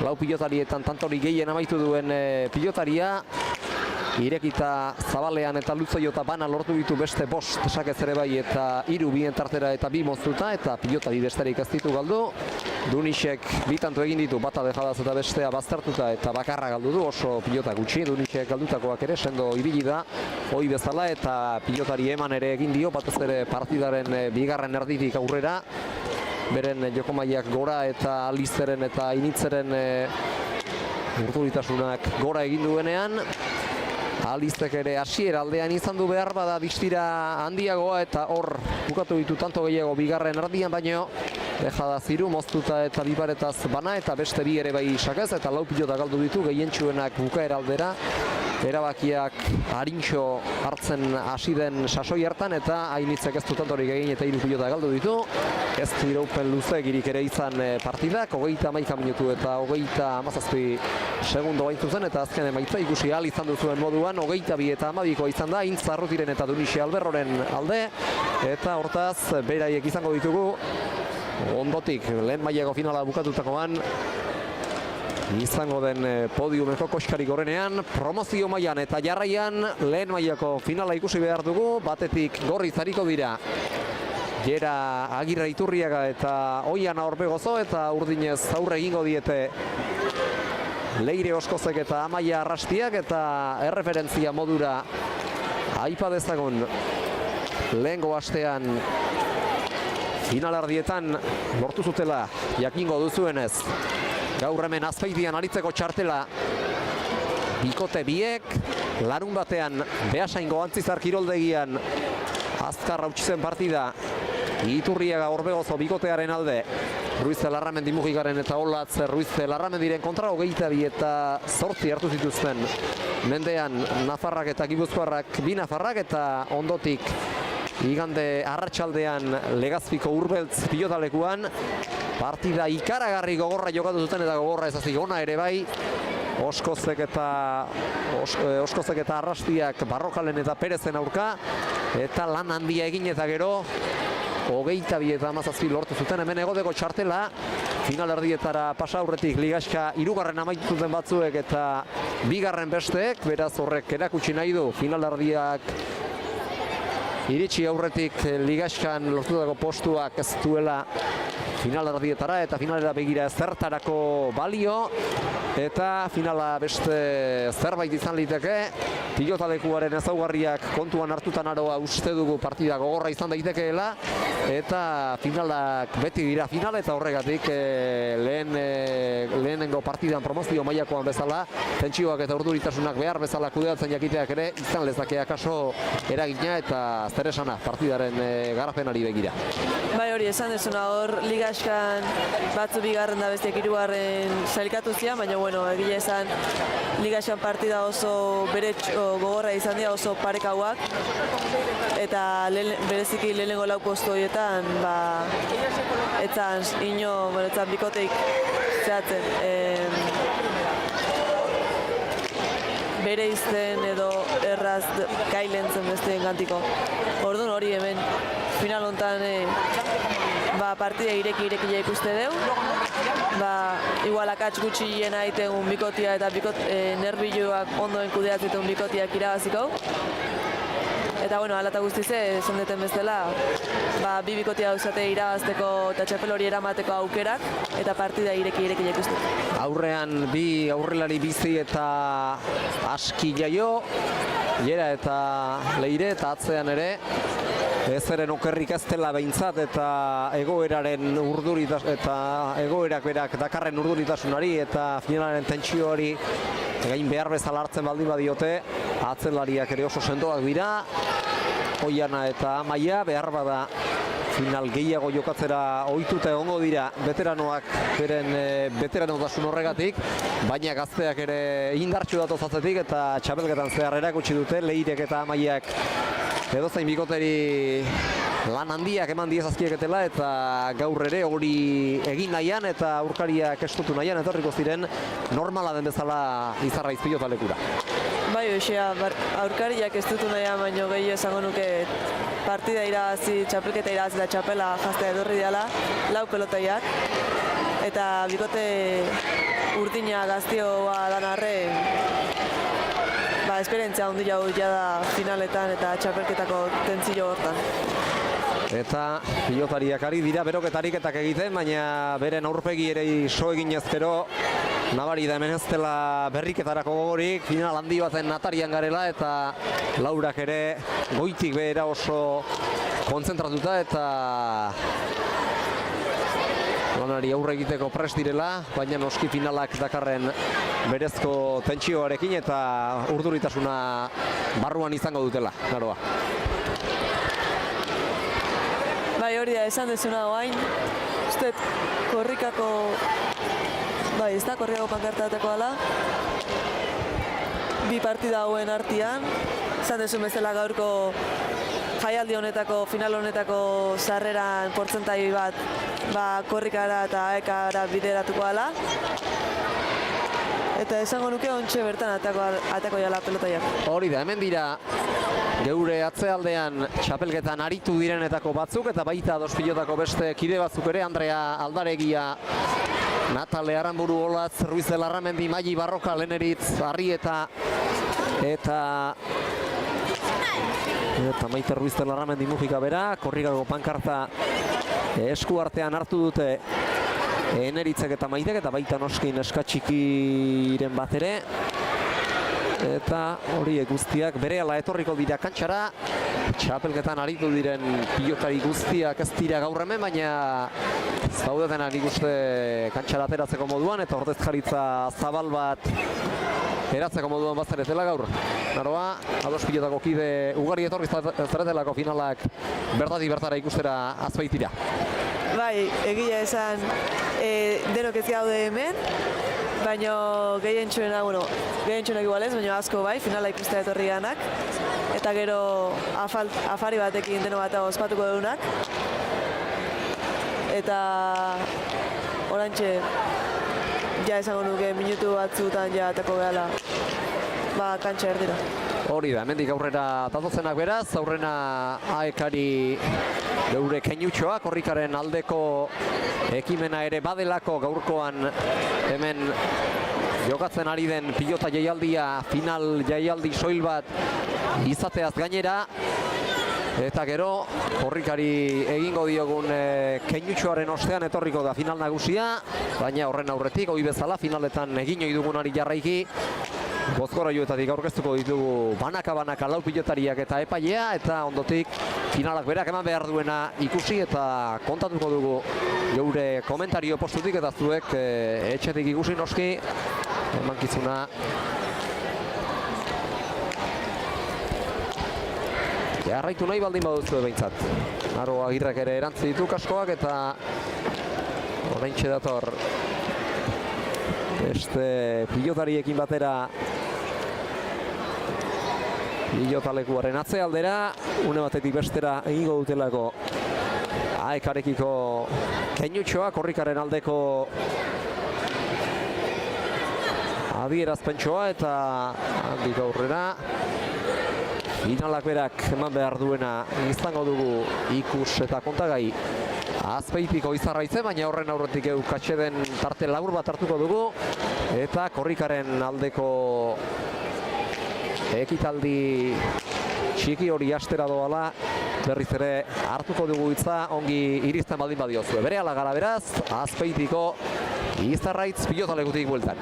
lau pilotarietan tantori gehien amaitu duen pilotaria. Irekita zabalean eta luzaiota bana lortu ditu beste 5 sakez ere bai, eta 3 bien tartera eta 2 moztuta, eta pilotari besterik ez ditu galdu. Dunisek 2 tanto egin ditu, bata dejadaz eta bestea baztertuta, eta bakarra galdu du, oso pilota gutxi. Dunisek galdutakoak ere sendo ibili da, hoi bezala, eta pilotari eman ere egin dio, batez ere partidaren bigarren erditik aurrera. Beren jokomaiak gora eta Alizeren eta Initzeren urturitasunak gora egin duenean. Alizek ere hasiera aldean izan du behar bada distira handiagoa, eta hor bukatu ditu tanto gehiago bigarren erdian, baino dejada 3 moztuta eta biparetaz bana, eta beste 2 ere bai sakez, eta 4 pilota galdu ditu, gehientsuenak bukaera aldera. Erabakiak harintxo hartzen hasi den sasoi hartan, eta Initzek ez du tantorik egin eta 3 pilota galdu ditu. Ez du iraupen luzegirik ere izan partidak, 31 minutu eta 37 segundo bain zuzen, eta azken emaitza ikusi ahal izan duzuen moduan 22 eta 12koa izan da, Intza Arrutiren eta Dunixi Alberroren alde, eta hortaz beraiek izango ditugu ondotik lehen mailako finala bukatutakoan izango den podiumeko koskari gorenean, promozio mailan eta jarraian lehen mailako finala ikusi behar dugu, batetik Gorriz ariko dira Jera Agirre Iturriaga eta Oiana Orbegozo, eta urdinez aurre egingo diete Leire Oskozek eta Amaia Arrastiak, eta erreferentzia modura aipa dezagun lehengo astean finalerdietan lortu zutela jakingo duzuenez. Gaur hemen Azpeitian aritzeko txartela bikote biek, larun batean Beasaingo Antzizar kiroldegian azkar hautsi zen partida Iturriaga Orbegozo bikotearen alde, Ruiz Larramendi Mujigaren eta Olatz Ruiz Larramendiren kontra 22 eta 8 hartu zituzten mendean Nafarrak eta Gipuzkoarrak, bi Nafarrak, eta ondotik igande arratsaldean Legazpiko Urbeltz pilotalekuan partida ikaragarri gogorra jokatu zuten, eta gogorra ezazik ona ere bai. Oskozek eta Arrastiak Barrokalen eta Perezen aurka, eta lan handia egin eta gero 22 eta 17 lortu zuten. Hemen egoteko txartela finalerdietara pasa aurretik ligaxka 3. amaitu zuten batzuek eta 2. besteek, beraz horrek erakutsi nahi du finalerdiak iritsi aurretik ligaxkan lortutako postuak ez duela finalerdietara eta finalera begira zertarako balio, eta finala beste zerbait izan liteke. Pilotalekuaren ezaugarriak kontuan hartutan aroa uste dugu partida gogorra izan daitekeela, eta finalak beti dira final, eta horregatik lehenengo partidan promozio mailakoan bezala tentsioak eta urduritasunak behar bezala kudeatzen jakiteak ere izan lezakeak kaso eragina eta zeresana partidaren garapenari begira. Bai, hori esan dezuna, hor ligaxkan batzu 2. da bestiak 3. sailkatu zian, baina bueno, egia esan ligaxkan partida oso gogorra izan dira, oso parekauak, eta bereziki lehenengo 4 postu horietan etzan bikoteik zehatzen bere izten edo erraz gailentzen besteen gantiko. Orduan hori hemen final hontan partida ireki ikuste deu. Igual akats gutxien aitegun bikotia eta nerbiluak ondoen kudeatzitun bikotiak irabaziko. Eta bueno, alata guztize, esan deten bezala, bi bikotia dauzate irabazteko eta txapel hori eramateko aukerak, eta partida ireki ikuste. Aurrean bi aurrelari bizi eta aski jaio, Jera eta Leire, eta atzean ere ezeren okerrik ez dela behintzat, eta egoeraren eta egoerak berak dakarren urduritasunari eta finalaren tentsioari gain behar bezala hartzen baldin badiote, atzelariak ere oso sendoak dira. Oiana eta Amaia behar bada final gehiago jokatzera ohituta egongo dira veteranoak beren veteranotasun horregatik, baina gazteak ere indartsu datoz atzetik, eta txapelketan zehar erakutsi dute Leirek eta Amaiak edozein bikoteri lan handiak eman diezazkieketela, eta gaur ere hori egin nahian eta aurkariak estutu nahian etorriko ziren normala den bezala Izarraiz pilotalekura. Bai, hoxea, aurkariak estutu nahian, baino gehiago esango nuke partida irabazi, txapelketa irabazi eta txapela jaztea edurri dela, 4 pelotaiak, eta bikote urdina gaztioa dan arren, esperientzia handia da finaletan eta txapelketako tentzio hortan. Eta pilotariak ari dira beroketariketak egiten, baina beren aurpegi ere so egin ezkero nabari da hemen ez dela berriketarako gogorik, final handi baten atarian garela, eta Laurak ere goitik behera oso kontzentratuta eta lanari aurre egiteko prest direla, baina noski finalak dakarren berezko tentsioarekin eta urduritasuna barruan izango dutela, naroa. Bai, hori da, esan dezuna oain, uste korrikako, ez da korrikako pankartateko ala, bi partida hauen artian, esan dezun bezala gaurko jaialdi honetako, final honetako sarreran portzentai bat korrikara eta aekara bideratuko ala. Eta esango nuke ontxe bertan atako jala pelotaiak. Hori da, hemen dira geure atzealdean txapelketan aritu direnetako batzuk, eta baita dos pilotako beste kide batzuk ere, Andrea Aldaregia, Natale Aramburu Olatz, Ruiz de Larramendi, Maili Barroka, Leneritz, Arrieta eta Eta Maite Ruiz de Larramendi Mujika bera, korrikako pankarta esku artean hartu dute Eneritzek eta Maitek, eta baita noskin eskatxikiren bat ere. Eta horiek guztiak berehala etorriko dira kantxara. Txapelketan aritu diren pilotari guztiak ez dira gaur hemen, baina zaudeten nik uste kantxara ateratzeko moduan, eta ordezkaritza zabal bat eratzeko moduan bazaretela gaur. Naroa, ados pilotako kide ugari etorri zaretelako finalak bertati bertara ikustera Azpeitira. Bai, egia esan denok ez gaude hemen, baina gehientsuenak igual ez, baina asko bai, finala ikustea etorri ganak. Eta gero afari batekin deno bat ospatuko deunak. Eta orantxe, ja esango nuke minutu batzutan ja atako gehala kantxa erdira. Hori da, hemendik aurrera datozenak beraz, aurrena AEK-ari geure keinutxoa, korrikaren aldeko ekimena ere badelako gaurkoan hemen jokatzen ari den pilota jaialdia, final jaialdi soil bat izateaz gainera. Eta gero, korrikari egingo diogun keinutxoaren ostean etorriko da final nagusia, baina horren aurretik, hori bezala, finaletan egin ohi dugunari jarraiki, bozgorailuetatik aurkeztuko ditugu banaka-banaka lau pilotariak eta epailea, eta ondotik finalak berak eman behar duena ikusi eta kontatuko dugu geure komentario postutik, eta zuek etxetik ikusi noski emankizuna jarraitu nahi baldin baduzue behintzat. Aro Agirrek ere erantzi ditu kaskoak, eta oraintxe dator beste pilotariekin batera pilotalekuaren atzealdera, une batetik bestera egingo dutelako AEK-arekiko keinutxoa, korrikaren aldeko adierazpentsoa, eta handik aurrera finalak berak eman behar duena izango dugu ikus eta kontagai Azpeitiko Izarraitze, baina horren aurretik eukatxe den tarte labur bat hartuko dugu, eta korrikaren aldeko ekitaldi txiki hori astera doala berriz ere hartuko dugu hitza, ongi irizten baldin badiozue. Berehala gara beraz, Azpeitiko Izarraitz pilotalekutik bueltan.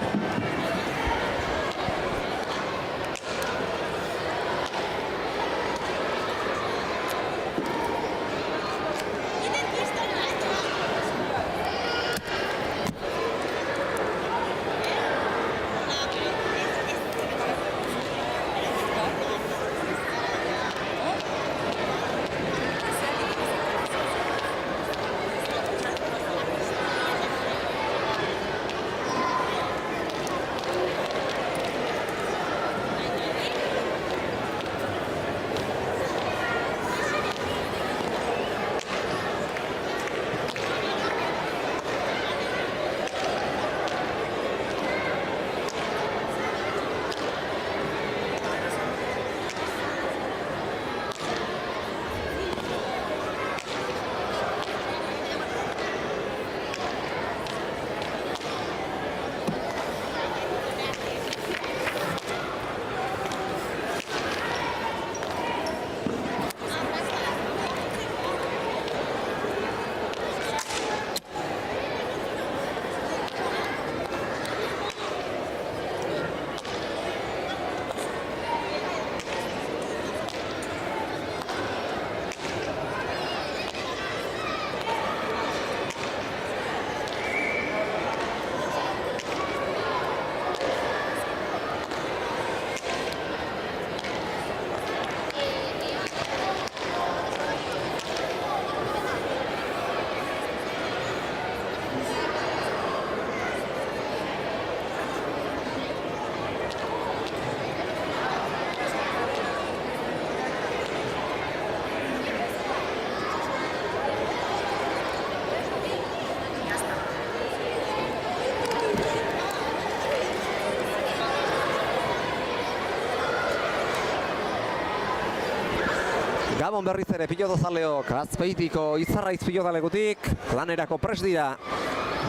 Gabon berriz ere pilotozaleok Azpeitiko Izarraitz pilotalekutik lanerako prest dira.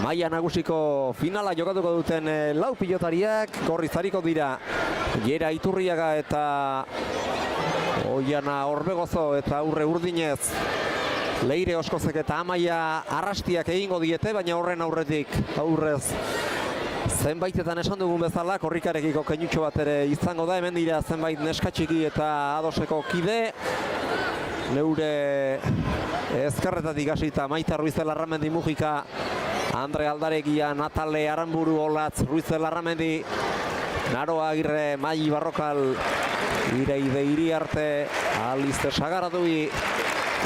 Maila nagusiko finala jokatuko duten lau pilotariak gorriz hariko dira. Jera Iturriaga eta Oiana Orbegozo eta Aurre Urdinez Leire Oskozek eta Amaia Arrastiak egingo diete, baina horren aurretik aurrez zenbaitetan esan dugun bezala korrikarekiko keinutxo bat ere izango da. Hemen dira zenbait neskatxiki eta adoseko kide. Neure ezkerretatik hasita Maita Ruiz de Larramendi Mujika, Andre Aldaregia, Natale Aramburu Olatz, Ruiz de Larramendi, Naroa Agirre, Mai Barrokal, Ireide Iriarte, Aliste Sagaradui,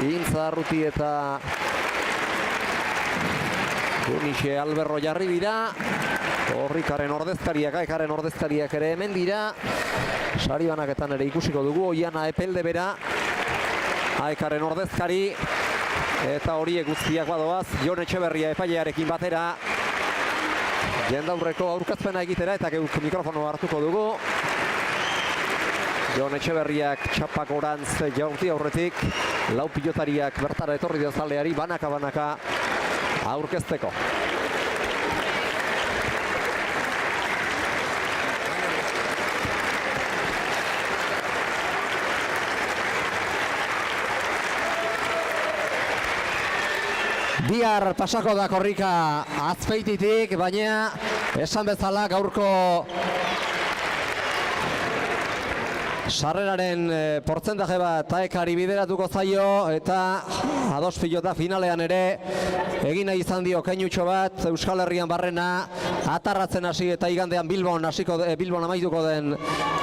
Intza Arruti eta Dunixe Alberro jarri dira. Korrikaren ordezkariak, Aekaren ordezkariak ere hemen dira. Sari banaketan ere ikusiko dugu. Oiana Epelde bera, Aekaren ordezkari, eta horiek guztiak badoaz Jon Etxeberria epailearekin batera jendaurreko aurkazpena egitera, eta geuk mikrofono hartuko dugu. Jon Etxeberriak txapak orantz jaurti aurretik, lau pilotariak bertara etorri dio zaleari banaka-banaka aurkezteko. Bihar pasako da korrika Azpeititik, baina esan bezala gaurko sarreraren portzentaje bat Aekari bideratuko zaio, eta ados pilota finalean ere egin nahi izan dio keinutxo bat Euskal Herrian barrena atarratzen hasi, eta igandean Bilbon amaituko den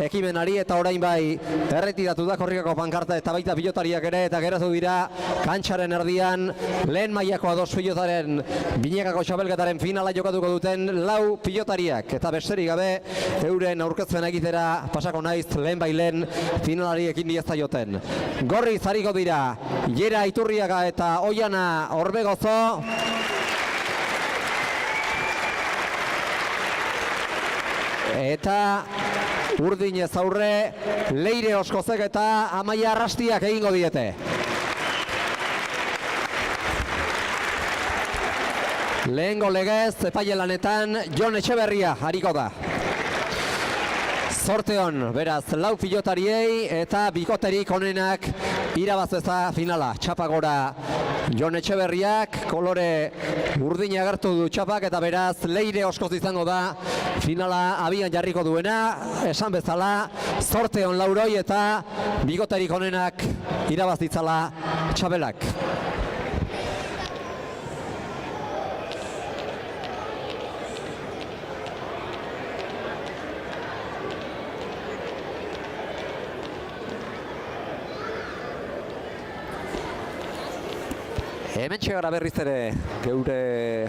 ekimenari, eta orain bai erretiratu da korrikako pankarta eta baita pilotariak ere, eta geratu dira kantxaren erdian lehen mailako ados pilotaren binekako txapelketaren finala jokatuko duten lau pilotariak, eta besterik gabe euren aurkezpen egitera pasako naiz lehen bai lehen finalari ekin dieztaioten. Gorri zariko dira Jera Iturriaga eta Oiana Orbegozo. Eta Urdinez aurre Leire Oskozek eta Amaia Arrastiak egingo diete. Lehengo legez epaile lanetan Jon Etxeberria hariko da. Zorteon, beraz, lau pilotariei eta bikoterik onenak irabazeza finala. Txapagora Jon Etxeberriak, kolore urdina agertu du txapak, eta beraz Leire Oskoz izango da finala abian jarriko duena. Esan bezala, zorteon lauroi eta bikoterik onenak irabazitzala txabelak. Hemen txegara berriz ere geure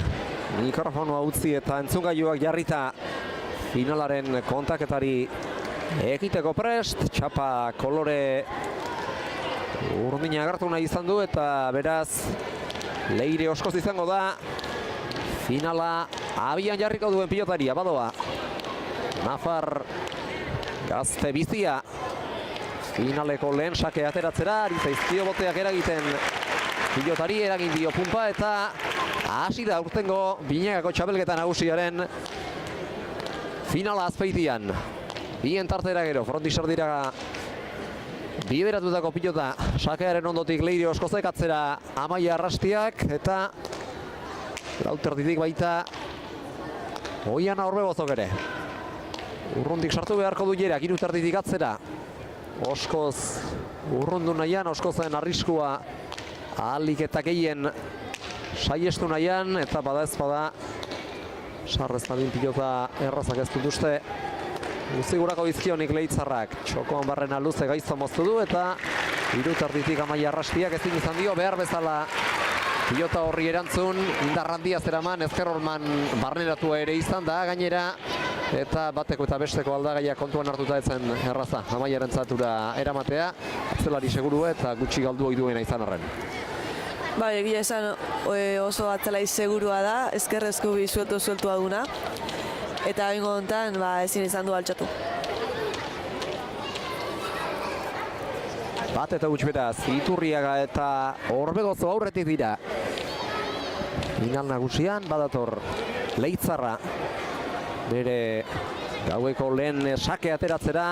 mikrofonoa utzi eta entzungailuak jarrita finalaren kontaketari egiteko prest. Txapa kolore urdina agertu nahi izan du, eta beraz Leire Oskoz izango da finala abian jarriko duen pilotaria. Badoa Nafar gazte bizia finaleko lehen sake ateratzera, ari zaizkio boteak eragiten pilotari, eragin dio punpa, eta hasi da urtengo binekako txapelketa nagusiaren finala Azpeitian. Bien tartera gero, frontisar dira bideratutako pilota, sakearen ondotik Leire Oskozek, atzera Amaia Arrastiak, eta lauterditik baita Oiana Orbegozok ere. Urrundik sartu beharko du Jerak, iruterditik atzera. Oskoz urrundu nahian, Oskozen arriskua ahalik eta gehien saiestu nahian, eta bada ez bada sarrez nadin pilota errazak ez dutuzte guzigurako bizkionik Leitzarrak. Txokoan barrena luze gaizto moztu du, eta iruterditik Amaia Arrastiak ezin izan dio behar bezala pilota horri erantzun. Indarrandia zeraman, ezker horman barneratua ere izan da gainera, eta bateko eta besteko aldagaia kontuan hartuta etzen erraza Amaiaren zatura eramatea, zelari seguru eta gutxi galdu ohi duena izan horren. Bai, egia esan oso atzelai segurua da, ezkerrezko bi sueltu aduna, eta bingo honetan ezin izan du altxatu. Bat eta gutxi beraz, Iturriaga eta Orbegozo aurretik dira. Final nagusian badator Leitzarra bere gaueko lehen sake ateratzera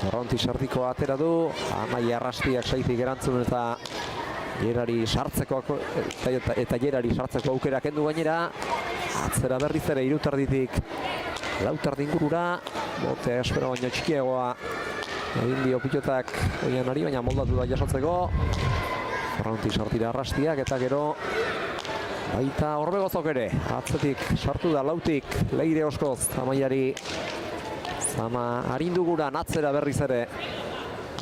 Fronti sartiko atera du, Amaia Arrastiak saitik erantzun eta Gerari sartzeko eta Gerari sartzeko aukera kendu gainera. Atzera berriz ere irutarditik lautardi ingurura, botea espero baino txikiagoa egin dio pilotak Oianari, baina moldatu da jasotzeko. Fronti sartira Arrastiak eta gero baita Orbegozok ere, atzetik sartu da lautik Leire Oskoz, Amaiari Zama arinduguran atzera berriz ere.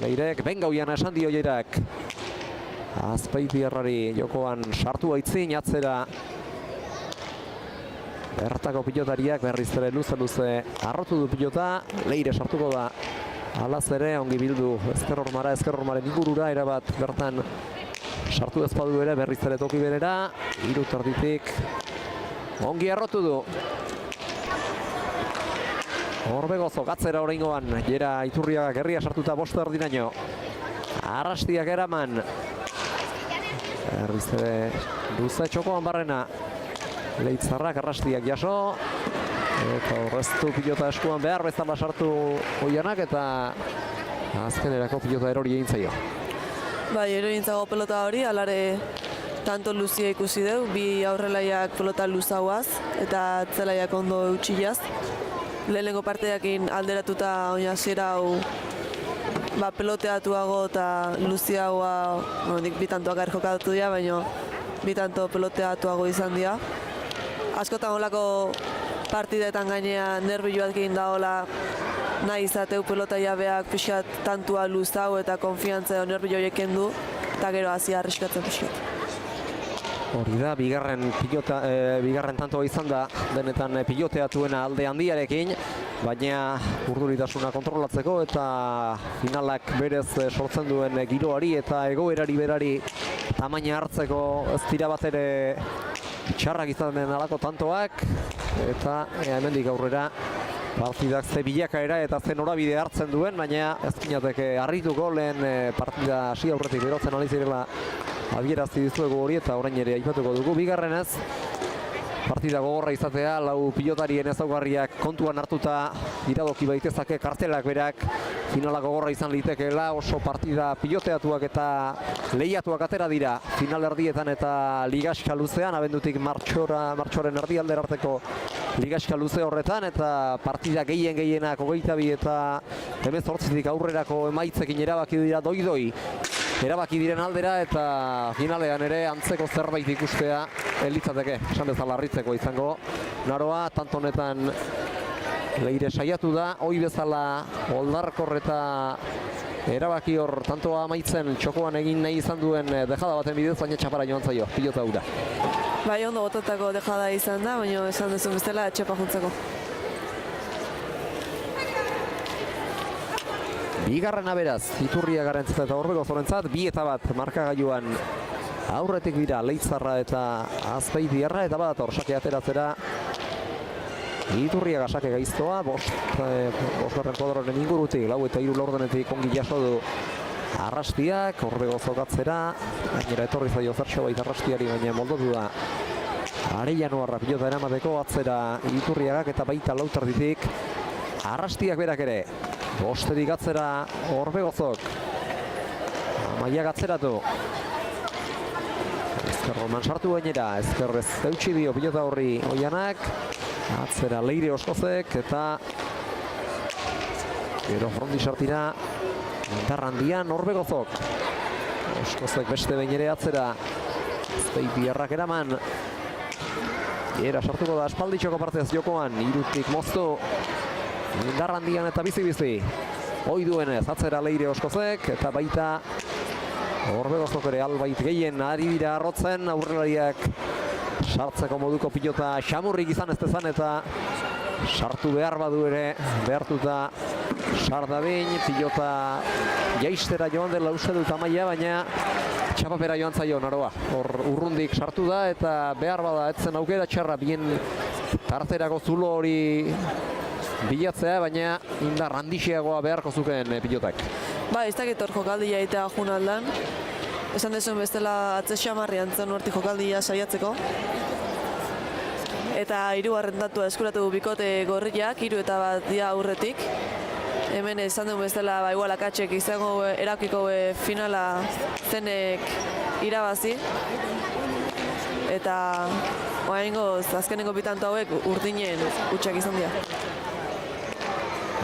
Leirek benga Oiana esan dio Gerak. Azpeitiarrari jokoan sartu aitzin atzera. Bertako pilotariak berriz ere luze arrotu du pilota. Leire sartuko da. Alaz ere ongi bildu ezkerrormaren ingurura erabat bertan sartu ezpadu ere berriz ere toki berera. Irutarditik ongi arrotu du. Orbegozok atzera oraingoan, Gera Iturriaga gerria sartuta 5 erdinaino. Arrastiak eraman. Berriz ere luze txokoan barrena. Leitzarrak Arrastiak jaso. Eta horreztu pilota eskuan behar bezala sartu Oianak eta azkenerako pilota erori egin zaio. Bai, erori egin pelota hori, alare tanto luzia ikusi dugu, bi aurrelaiak pelota luzagoaz eta atzelaiak ondo eutxilaz. Lehenengo parteakin alderatuta oina hasiera hau peloteatuago eta luziagoa, bitantoak jokatu dira, baina bitanto peloteatuago izan dira. Askotan olako partidetan gainea nervioak egin da hola nahi izateu pelota jabeak pixat tantua luzau eta konfiantza nerbio horiek du eta gero hasi arriskatzen pixat. Hori da, bigarren tantoa izan da, denetan piloteatuena alde handiarekin, baina urduritasuna kontrolatzeko eta finalak berez sortzen duen giroari eta egoerari berari tamaina hartzeko ez dira bat ere txarrak izan den alako tantoak, eta hemendik aurrera partidak ze bilakaera eta ze norabide hartzen duen, baina ez ginateke harrituko lehen partida hasi aurretik berotzen ari zirela adierazti dizuegu hori eta orain ere aipatuko dugu. Bigarrenez, partida gogorra izatea, 4 pilotarien ezaugarriak kontuan hartuta iradoki baitezake kartelak berak finala gogorra izan litekeela, oso partida piloteatuak eta lehiatuak atera dira final erdietan eta ligaxka luzean, abendutik martxoren erdialdera arteko ligaxka luze horretan, eta partida gehienak 22 eta 18tik aurrerako emaitzekin erabaki dira doi-doi. Erabaki diren aldera eta finalean ere antzeko zerbait ikustea elitzateke, esan bezala harritzeko izango. Naroa, tanto honetan Leire saiatu da, hoi bezala oldarkor eta erabaki hor tantoa amaitzen txokoan egin nahi izan duen dejada baten bidez, baina txapara joan zaio, pilota hura. Bai, ondo botatako dejada izan da, baina esan duzun bezala txapa juntzeko. Bigarrena beraz, Iturriagarentzat eta Orbegozorentzat, 2-1 markagailuan aurretik dira Leitzarra eta Azpeitiarra, eta badator sake ateratzera Iturriaga sake gaiztoa, bosgarren kuadroren ingurutik, 4 eta 3 laurdenetik ongi jaso du Arrastiak, Orbegozok atzera, gainera etorri zaio zertxo baita Arrastiari, baina moldatu da Arellanoarra pilota eramateko atzera Iturriagak eta baita lautarditik Arrastiak berak ere. Bosterik atzera Orbegozok. Amaiak atzeratu. Ezkerroman sartu gainera, ezkerrez eutxi dio pilota horri Oianak. Atzera Leire Oskozek eta gero fronti sartira indarrandian Orbegozok. Oskozek beste behin ere atzera. Azpeitiarrak eraman. Era sartuko da aspalditxoko partez jokoan, irutik moztu. Indarrandian eta bizi-bizi. Hoi duenez, atzera Leire Oskozek eta baita Orbegozok ere albait gehien ari dira arrotzen, aurrelariak sartzeko moduko pilota xamurrik izan ez dezan eta sartu behar badu ere behartuta sardabin, pilota jaistera joan dela uste dut Amaia, baina txapapera joan zaio Naroa. Hor urrundik sartu da eta behar bada etzen aukera txarra bien tarterako zulo hori bilatzea, baina indar handixiagoa beharko zuken pilotak. Ba, ez dakit hor jokaldia eta jun aldan. Esan desun bestela atze xamarri antzen hortik jokaldia saiatzeko. Eta 3. datua eskuratu bikote gorriak, 3 eta 1 dia aurretik. hemen esan duen bezala igual akatsek izango erakiko finala zenek irabazi. Eta oraingoz azkenengo bi tanto hauek urdinen hutsak izan dira.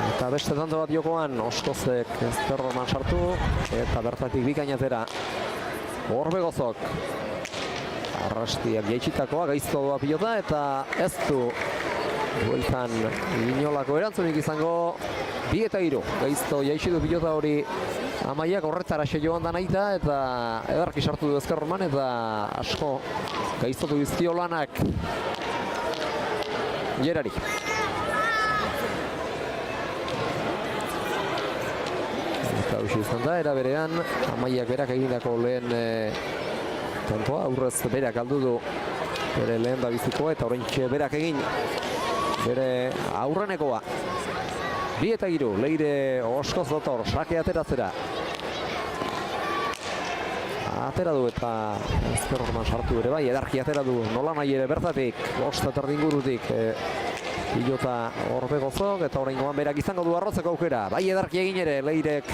Eta beste tanto bat jokoan Oskozek ezkerroman sartu eta bertatik bikainatera Orbegozok arrastiak jaitsitakoa gaizto doa pilota eta ez du bueltan inolako erantzunik izango 2-3 gaizto jaitsi du pilota hori Amaiak horretara joan da nahita eta ederki sartu du ezkerroman eta asko gaiztotu bizkio lanak Gerari. Eta hausi izan da, era berean Amaiak berak egindako lehen tantoa, aurrez berak galdu du bere lehen da bizikoa eta oraintxe berak egin bere aurrenekoa. 2-3, Leire Oskoz dotor, sake ateratzera. Atera du eta ezkerroman sartu ere bai, edarki atera du nola nahi ere bertatik, 5 ingurutik pilota Orbegozok eta oraingoan berak izango du arrotzeko aukera. Bai edarki egin ere, Leirek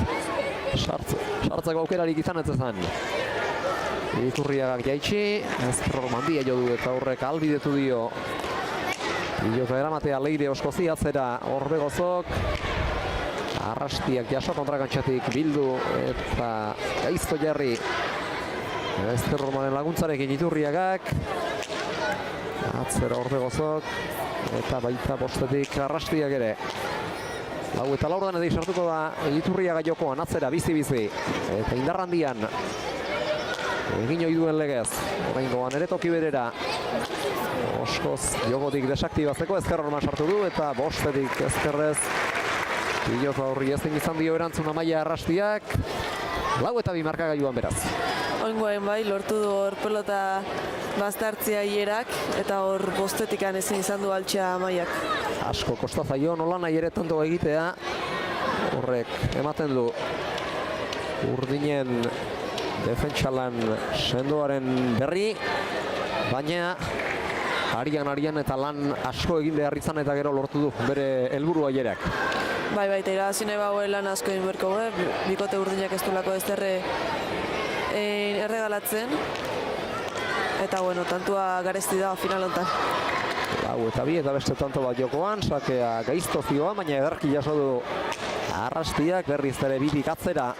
sartzeko aukerarik izan ez ezan. Iturriagak jaitsi, ezkerroman handia jo du eta horrek albidetu dio. Pilota eramatea Leire Oskozi atzera Orbegozok. Arrastiak jaso kontrakantxatik bildu eta gaizto jarri. Ezkerromanen laguntzarekin Iturriagak. Atzera Orbegozok. Eta baita bostetik arrastiak ere. 4 eta 4 edik sartuko da Iturriaga jokoan, atzera, bizi-bizi. Eta indarrandian. Egin ohi duen legez. Oraingoan ere toki berera. Oskoz jokotik desaktibatzeko ezkerroman sartu du eta bostetik ezkerrez. Pilota horri ezin izan dio erantzun Amaia arrastiak. 4 eta 2 markagailuan beraz. Oingoen bai, lortu du hor pelota baztartzea hierak eta hor bostetikan ezin izan du altxa Amaiak. Asko kostazaio nola nahi ere tanto egitea. Horrek ematen du urdinen defentsalan sendoaren berri, baina arian eta lan asko egin behar izan eta gero lortu du bere helburua hierak. Bai, eta irabazi nahi bagoen lan asko egin berko, bikote urdinak ez duelako ez erregalatzen. Eta bueno, tantua garesti da final honetan. 4 eta 2 eta beste tanto bat jokoan, sakea gaizto zioa, baina ederki jaso du arrastiak berriz ere bitik atzera.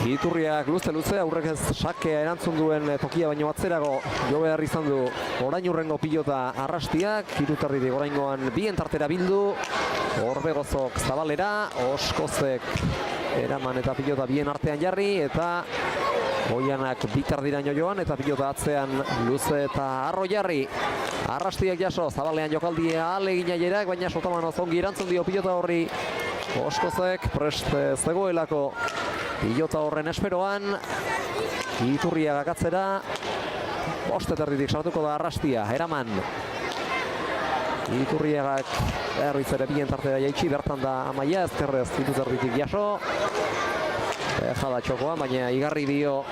Iturriak luze, aurrek ez sakea erantzun duen tokia baino atzerago jo behar izan du orain urrengo pilota arrastiak, Irutarritik oraingoan bien tartera bildu, Orbegozok zabalera, Oskozek eraman eta pilota bien artean jarri eta Oianak bitardiraino joan eta pilota atzean luze eta arro jarri. Arrastiak jaso, zabalean jokaldia alegin aierak, baina Sotamanoz ongi erantzun dio pilota horri. Oskozek prest zegoelako pilota horren esperoan. Iturriagak atzera. 5 sartuko da arrastia, eraman. Iturriagak berriz ere bien tartera jaitsi, bertan da Amaia, ezkerrez Irutarritik jaso. Jada txokoa, baina igarri dio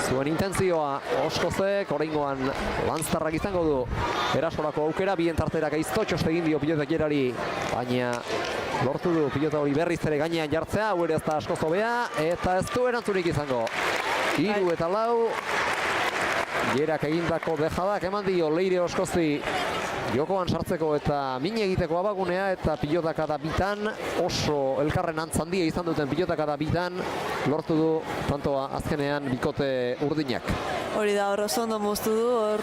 zuen intentzioa Oskozek, oraingoan lanztarrak izango du erasorako aukera, bien tartera gaizto txoste egin dio pilota Gerari, baina lortu du pilota hori berriz ere gainean jartzea, hau ere ez da asko zobea, eta ez du erantzunik izango. 3 eta 4, Gerak egindako dejadak eman dio Leire Oskozi jokoan sartzeko eta min egiteko abagunea eta pilotaka da bitan oso elkarren antzandia izan duten pilotaka da bitan lortu du tantoa azkenean bikote urdinak. Hori da, hor oso ondo moztu du, hor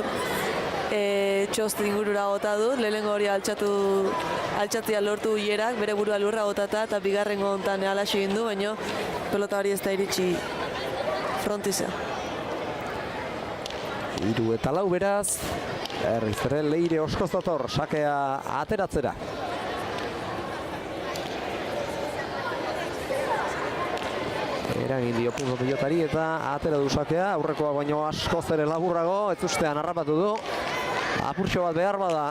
txost ingurura gota du, lehenengo hori altxatia lortu hierak, bere burua lurra gotata eta bigarrengo hontan alaxo egin du, baina pelota hori ez da iritsi frontizea. 3 eta 4 beraz. Berriz ere Leire Oskoz dator, sakea ateratzera. Eragin dio punto pilotari eta atera du sakea, aurrekoa baino askoz ere laburrago, ez ustean harrapatu du. Apurtxo bat behar bada,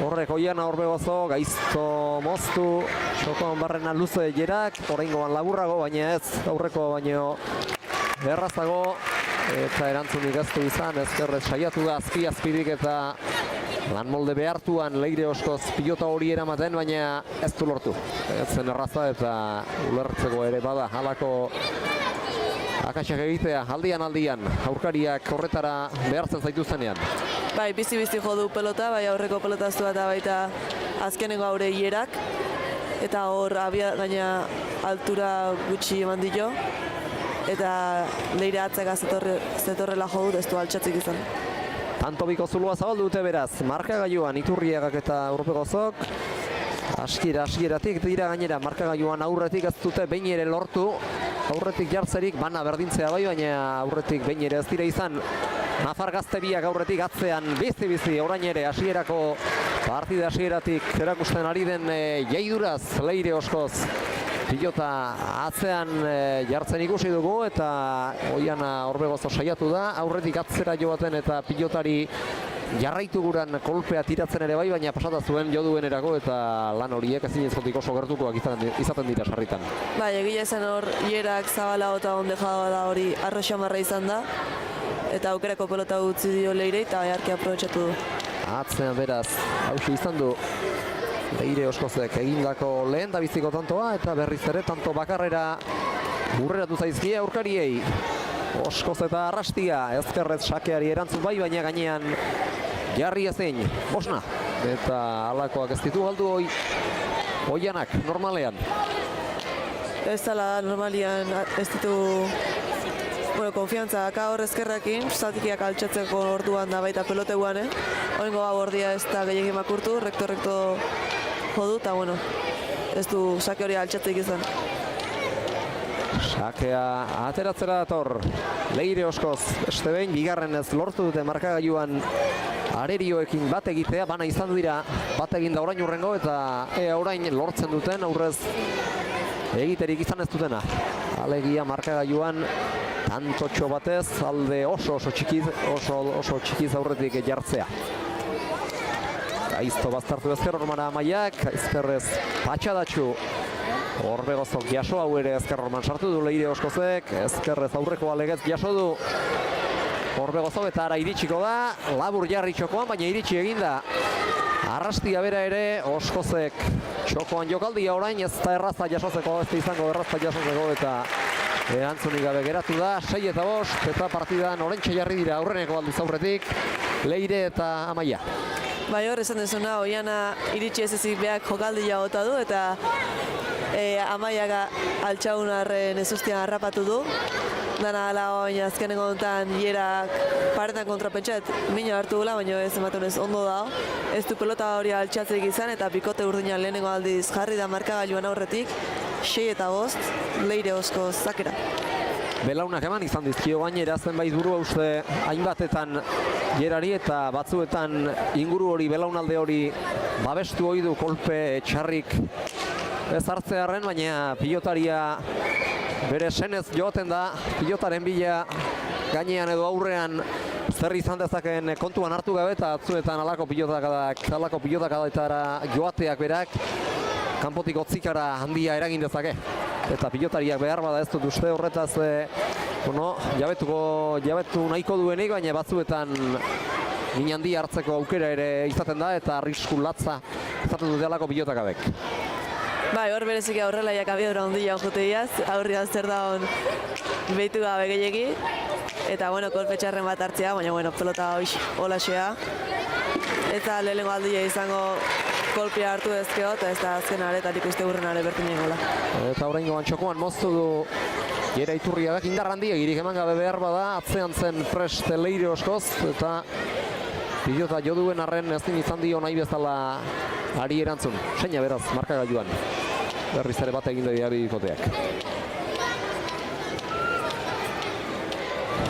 horrek Oiana Orbegozo, gaizto moztu, txokoan barrena luze Gerak, oraingoan laburrago, baina ez, aurrekoa baino errazago. Eta erantzunik ez du izan, ezkerrez saiatu da azpidik eta lan molde behartuan Leire Oskoz pilota hori eramaten, baina ez du lortu. Ez zen erraza eta ulertzeko ere bada halako akatsak egitea aldian aurkariak horretara behartzen zaituztenean. Bai, bizi-bizi jo du pelota, bai aurreko pelotaztua eta baita azkeneko aurre hierak. Eta hor gaina altura gutxi eman dio. Eta Leire atzeka zetorrela jo dut, ez du altxatzik izan. Tanto biko zulua zabaldu dute beraz, markagailuan Iturriagak eta Urpegozok. Hasieratik dira gainera markagailuan aurretik ez dute behin ere lortu. Aurretik jartzerik bana berdintzea bai, baina aurretik behin ere ez dira izan. Nafar gazte biak aurretik atzean bizi orain ere partida hasieratik erakusten ari den jaiduraz Leire Oskoz. Pilota atzean jartzen ikusi dugu eta Oiana Orbegozo saiatu da. Aurretik atzera joaten eta pilotari jarraitu guran kolpea tiratzen ere bai, baina pasata zuen joduenerako eta lan horiek ezinezkotik oso gertukoak izaten dira sarritan. Bai, egia esan hor hierak zabala eta ondejada da hori arroxamarra izan da. Eta aukerako pelota utzi dio Leire eta jarki aprobetxatu du. Atzean beraz, hauxe izan du Leire Oskozek egindako lehen da biziko tantoa eta berriz ere tanto bakarrera burreratu zaizkie aurkariei. Oskoz eta Arrastia ezkerrez sakeari erantzun bai, baina gainean jarri ezin, Bosna. Eta halakoak ez ditu galdu Oianak normalean. Ez dela normalian ez ditu konfiantza daka hor ezkerrakin, zatikiak altxatzeko orduan da baita peloteguan, Oingo bordia ez da gehiagin makurtu, rekto jodu, eta ez du sake hori altxatzeik izan. Sakea ateratzera dator Leire Oskoz, beste behin, bigarren ez lortu dute markagailuan arerioekin bat egitea, bana izan dira bat eginda orain urrengo, eta orain lortzen duten aurrez egiterik izan ez dutena. Alegia markagailuan tantotxo batez alde oso txikiz aurretik jartzea. Gaizto baztertu ezker ormana Amaiak, ezkerrez patxadatxu. Orbegozok jaso hau ere ezker orman sartu du Leire Oskozek, ezkerrez aurreko alegez jaso du Orbegozok eta ara iritsiko da, labur jarri txokoan, baina iritsi eginda. Arrastia bera ere Oskozek txokoan jokaldia orain, ez da erraza jasotzeko, ez da izango erraza jasotzeko eta erantzunik gabe geratu da, 6-5 eta partidan orentxe jarri dira aurreneko alduz aurretik Leire eta Amaia. Bai, hor esan dezuna, Oiana iritsi ez ezik beak jokaldia gota du eta Amaiaga altxaunarren ezustian harrapatu du. Dana ala oin azkenengo honetan hierak paretan kontrapentsa, mina hartu gula, baina ez ematen ondo da. Ez du pelota hori altxatzeik izan eta bikote urdina lehenengo aldiz jarri da markagailuan aurretik. 6-5, Leire Oskoz zakera. Belaunak eman izan dizkio gainera zenbait burua uste hainbatetan gerari eta batzuetan inguru hori belaunalde hori babestu ohi du kolpe txarrik ez hartzearren, baina pilotaria bere senez joaten da, pilotaren bila gainean edo aurrean zer izan dezakeen kontuan hartu gabe eta atzuetan halako pilotakadaetara joateak berak kanpotik otzikara handia eragin dezake. Eta pilotariak behar bada ez dut uste horretaz jabetu nahiko duenik, baina batzuetan min handia hartzeko aukera ere izaten da eta arrisku latza izaten dute alako pilotakabek. Bai, hor berezik aurrelaiak abiadura handia joteiaz, aurrian zer da hon behitu gabe gehiagi. Eta kolpe txarren bat hartzea, baina pelota holaxea. Eta lehenengo aldia izango kolpia hartu ezkeo, eta ez da azken aretarik uste hurrenare bertinen gola. Eta oraingoan txokoan moztu du Jera Iturriagak indar handia girik eman gabe behar bada, atzean zen prest Leire Oskoz, eta pilota jo duen arren ezin izan dio nahi bezala ari erantzun. Seina beraz, markagailuan. Berriz ere bat egin diari dikoteak.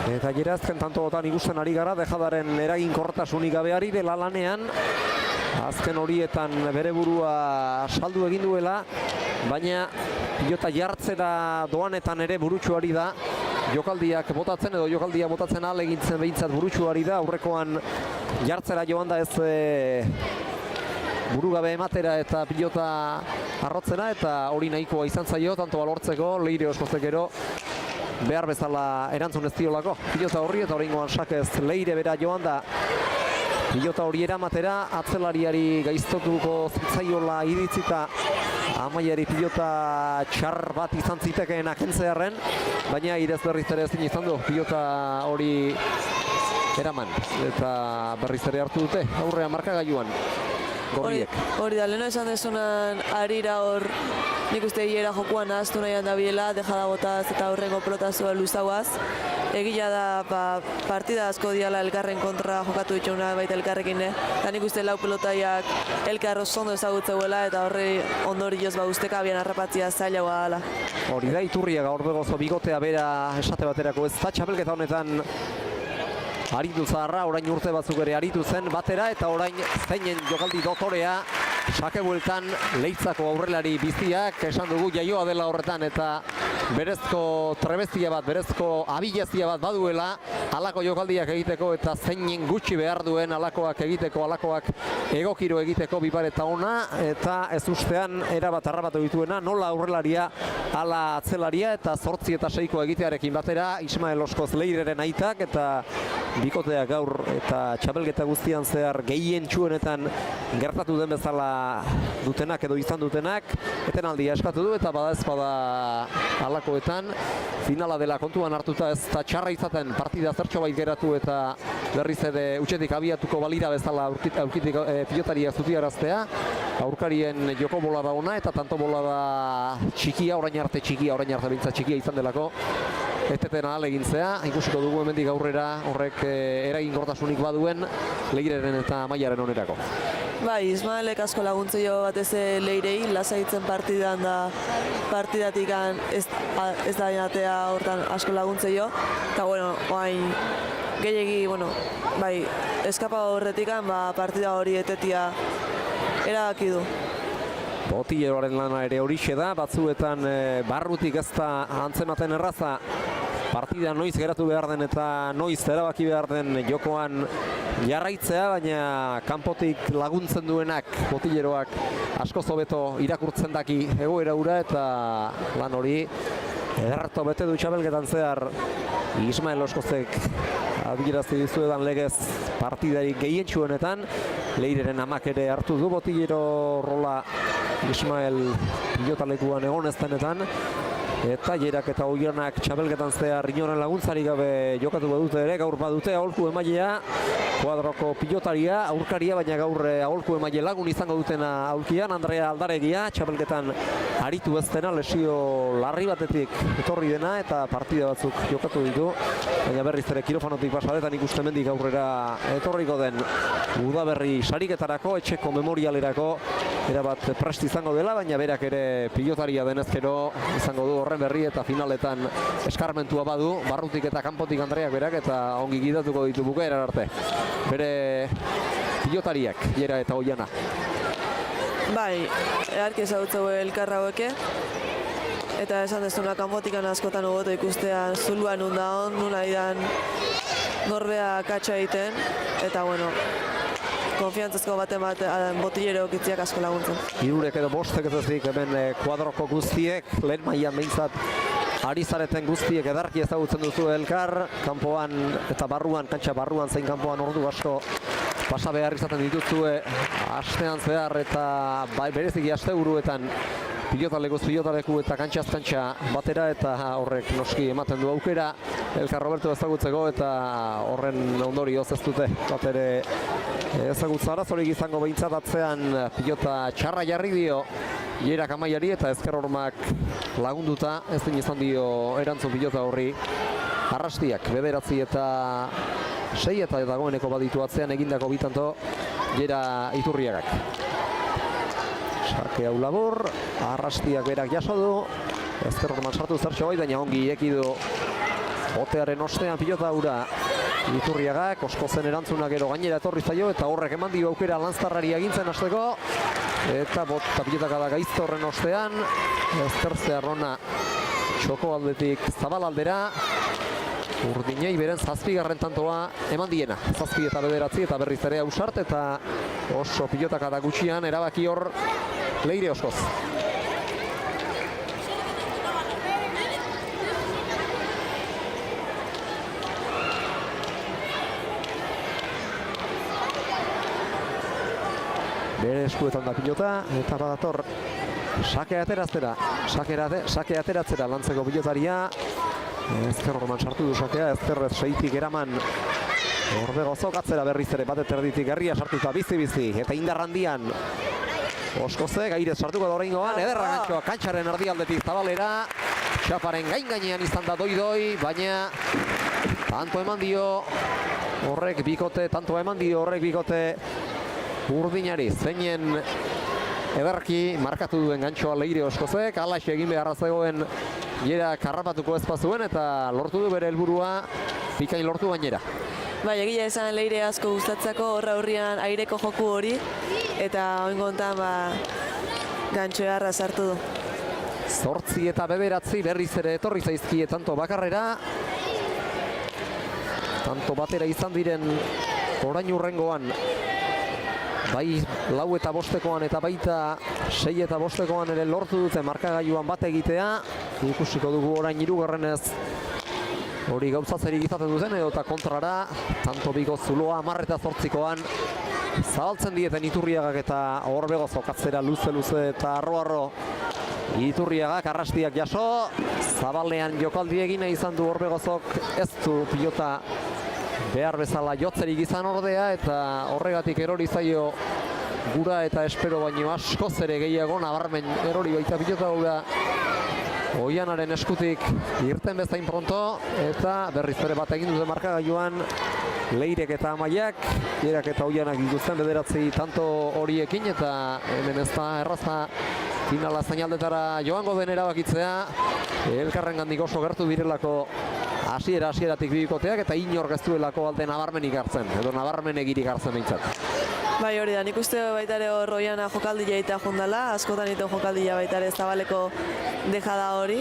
Eta Jera azken tantotan ikusten ari gara, dejadaren eraginkortasunik gabeari dela lanean. Azken horietan bere burua saldu egin duela, baina pilota jartzera doanetan ere burutsuari da. Jokaldiak botatzen edo jokaldia botatzen ahalegintzen behintzat burutsuari da. Aurrekoan jartzera joan da ez burugabe ematera eta pilota arrotzera, eta hori nahikoa izan zaio, tanto balortzeko Leire Oskozek gero behar bezala erantzun ez diolako pilota horri, eta horrengoan sakez Leire bera joan da pilota hori eramatera, atzelariari gaiztotuko zitzaiola iritzita Amaiari pilota txar bat izan zitekeen agentzearen, baina irez berriz ere ezin izan du pilota hori eraman eta berriz ere hartu dute aurrean markagailuan gorriek. Hori da, leheno esan desunan arira hor nik uste hiera jokuan ahaztu nahian da biela, dejada botaz eta horrengo pelotazua luzaguaz. Egia da partida asko diala elkarren kontra jokatu dituna baita elkarrekin, eta nik uste lau pelotaiak elkar osondo ezagutzeuela eta horri ondorioz usteka abian harrapatzia zailagoa dela. Hori da, Iturriaga Orbegozo bigotea bera esate baterako ez da txapelketa honetan aritu zaharra, orain urte batzuk ere aritu zen batera eta orain zeinen jokaldi dotorea sake bueltan Leitzako aurrelari biziak esan dugu jaioa dela horretan eta berezko trebezia bat, berezko abilezia bat baduela halako jokaldiak egiteko eta zeinen gutxi behar duen halakoak egiteko, halakoak egokiro egiteko bipareta ona eta ez ustean erabat harrapatu dituena nola aurrelaria hala atzelaria eta 8 eta 6ko egitearekin batera Ismael Oskoz Leireren aitak eta bikotea gaur eta txapelketa guztian zehar gehien txuenetan gertatu den bezala dutenak edo izan dutenak etenaldia eskatu du eta bada ezpada halakoetan finala dela kontuan hartuta ez da txarra izaten partida zertxo bait geratu eta berriz ere utxetik abiatuko balira bezala aurkitik pilotariak zutiaraztea aurkarien joko bolada ona eta tanto bolada txikia, orain arte bintza txikia izan delako etetena alegintzea, ikusiko dugu hemendik aurrera horrek eraginkortasunik baduen Leireren eta Amaiaren onerako. Bai, Ismaelek asko laguntzeio batez Leirei, lasaitzen partidan da partidatik ez da binatea hortan asko laguntzeio eta bueno, oain gehiagi, bai, eskapa horretik partida hori etetia erabaki du. Botilleroaren lana ere horixe da, batzuetan barrutik ez da antzematen erraza partida noiz geratu behar den eta noiz erabaki behar den jokoan jarraitzea, baina kanpotik laguntzen duenak Botilleroak asko hobeto irakurtzen daki egoera hura eta lan hori ederto bete du txapelketan zehar Ismael Oskozek adierazten dizuedan legez partidarik gehientsuenetan Leireren amak ere hartu du Botillero rola Ismael pilotalekuan egon eztenetan eta Jerak eta Oianak txapelketan zehar inoren laguntzari gabe jokatu badute ere, gaur badute aholku emailea kuadroko pilotaria, aurkaria, baina gaur aholku emaile lagun izango dutena aulkian, Andrea Aldaregia txapelketan aritu ez dena, lesio larri batetik etorri dena eta partida batzuk jokatu ditu, baina berriz ere kirofanotik pasadetan ikusten mendik aurrera etorriko den udaberri sariketarako, etxeko memorialerako erabat prest izango dela, baina berak ere pilotaria denezkero izango du horren berri eta finaletan eskarmentua badu, barrutik eta kanpotik Andreak berak eta ongi gidatuko ditu bukaeran arte. Bere pilotariak, Jera eta Oiana. Bai, eharki ezagutzeu elkarra haueke. Eta esan dezuna kanpotikan askotan ugoto ikustean zuluan undaon, nula idan norbea katxa egiten. Eta konfiantzazko baten Botillero kitziak asko laguntzen. Hirurek edo bostek ez ezik hemen kuadroko guztiek, lehen mailan behintzat ari zareten guztiek edarki ezagutzen duzu elkar, kanpoan eta barruan, kantxa barruan zein kanpoan ordu asko pasa behar izaten dituzue astean zehar eta bai bereziki asteburuetan pilotaleku eta kantxaz kantxa batera eta horrek noski ematen du aukera elkar Roberto ezagutzeko eta horren ondorioz ez dute bat ere ezagutza arazorik izango behintzat atzean pilota txarra jarri dio Jerak Amaiari eta ezker hormak lagunduta ez den izan dio erantzun pilota horri Arrastiak bederatzi eta 6 eta dagoeneko baditu atzean egindako bitanto Jera Iturriagak. Sarke hau labur, Arrastiak berak jaso du, ezker horman sartu zertxo bai, baina ongi ekidu botearen ostean pilota hura Iturriagak, Oskozen erantzuna gero gainera etorri zaio eta horrek eman dio aukera Lanztarrari agintzen hasteko eta pilotaka da gaizto horren ostean ezkertze arrona txoko aldetik zabal aldera Urdinei beren 7. tantoa eman diena 7 eta 9 eta berriz ere ausart eta oso pilotaka da gutxian erabaki hor Leire Oskoz. bere eskuetan da pilota, eta badator sake ateratzera lantzeko pilotaria. Ezker orman sartu du sakea, ezkerrez seitik eraman Orbegozok atzera berriz ere bat erditik gerria sartuta bizi-bizi, eta indar handian Oskozek airez sartuko da oraingoan, ederra gantxoa kantxaren erdialdetik zabalera, txaparen gainean izan da doi-doi, baina tanto eman dio horrek bikote urdinari, zeinen ederki markatu duen gantxoa Leire Oskozek, alaxe egin beharra zegoen jera karrapatuko ezpazuen eta lortu du bere helburua, bikain lortu gainera. Bai, egia esan Leire asko gustatzeko horra hurrian aireko joku hori, eta oingontan gantxoa sartu du. 8 eta 9 berriz ere etorri zaizkie tanto bakarrera. Tanto batera izan diren orain hurrengoan. Bai 4 eta 5 eta baita 6 eta 5 ere lortu dute markagailuan bat egitea. Ikusiko dugu orain 3. Hori gauzatzerik izaten duten edo eta kontrara. Tanto Bigo zuloa 10 eta 8 zabaltzen dieten Iturriagak eta Orbegozok atzera luze eta arro. Iturriagak arrastiak jaso. Zabalean jokaldi egina izan du Orbegozok, ez du pilota behar bezala jotzerik izan ordea, eta horregatik erori zaio gura eta espero baino askoz ere gehiago, nabarmen erori baita pilota gura Oianaren eskutik irten bezain pronto, eta berriz ere bat egin dute markagailuan Leirek eta Amaiak, Jerak eta Oianak dituzten 9 tanto horiekin, eta hemen ez da erraza finala zainaldetara joango den erabakitzea, elkarren gandik oso gertu direlako hasieratik bikoteak, eta inor ez duelako alde nabarmenik hartzen, edo nabarmenegirik hartzen behintzat. Bai, hori da, nik uste baita ere hor Oiana jokaldia eta jondala, askotan ito jokaldia baita ere Zabaleko dejada hori,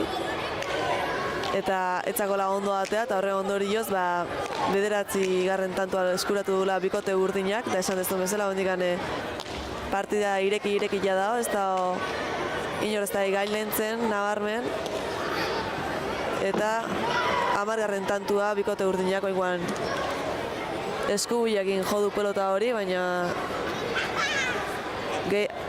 eta etzako lagondo datea, eta horre ondorioz, 9. tantua eskuratu dula bikote urdinak, eta esan ez du bezala, ondikane partida ireki dago, ez da inor ez da gailentzen, nabarmen, eta 10. tantua bikote urdinak oingoan eskubiakin jodu pelota hori, baina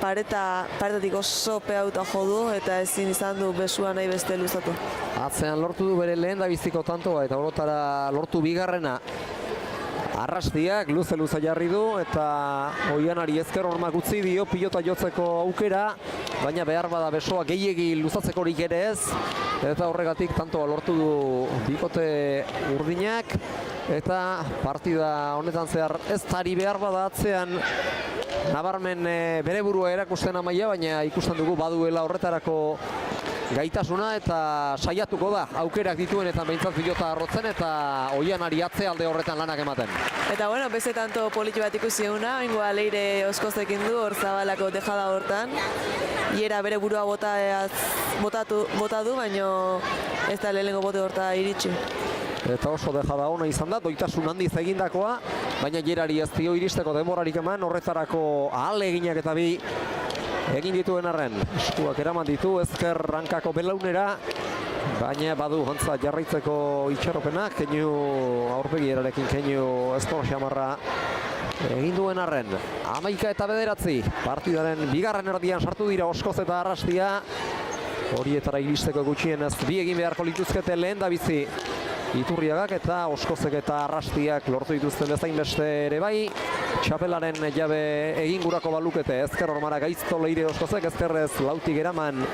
paretatik oso peauta jodu eta ezin izan du besua nahi beste luzatu. Atzean lortu du bere lehen da biziko tantoa eta orotara lortu bigarrena. Arrastiak luze jarri du eta Oianari ezker hormak utzi dio pilota jotzeko aukera, baina behar bada besoa gehiegi luzatzekorik ere ez, eta horregatik tantoa lortu du bikote urdinak, eta partida honetan zehar ez tari behar bada atzean nabarmen bere burua erakusten Amaia, baina ikusten dugu baduela horretarako gaitasuna eta saiatuko da aukerak dituenetan behintzat pilota arrotzen eta Oianari atzealde horretan lanak ematen. Eta bueno, beste tanto politi bat ikusi eguna, oingoa Leire Oskozekin du hor Zabalako dejada hortan. Iera bere burua bota du, baino ez da lehenengo bote horta iritsi. Eta oso dejada ona izan da, doitasun handiz egindakoa, baina Jerari ez dio iristeko denborarik eman, horretarako ahaleginak eta bi egin dituen arren. Eskuak eraman ditu ezker hankako belaunera, baina badu jantza jarraitzeko itxaropenak, keinu aurpegi erarekin keinu estor xamarra egin duen arren. 11 eta 9, partidaren bigarren erdian sartu dira Oskoz eta Arrastia. Horietara iristeko gutxienez bi egin beharko lituzkete lehen da bizi Iturriagak eta Oskozek eta Arrastiak lortu dituzten bezain beste ere bai. Txapelaren jabe egin gurako balukete ezker hormara gaizto Leire Oskozek, ezkerrez lautik eraman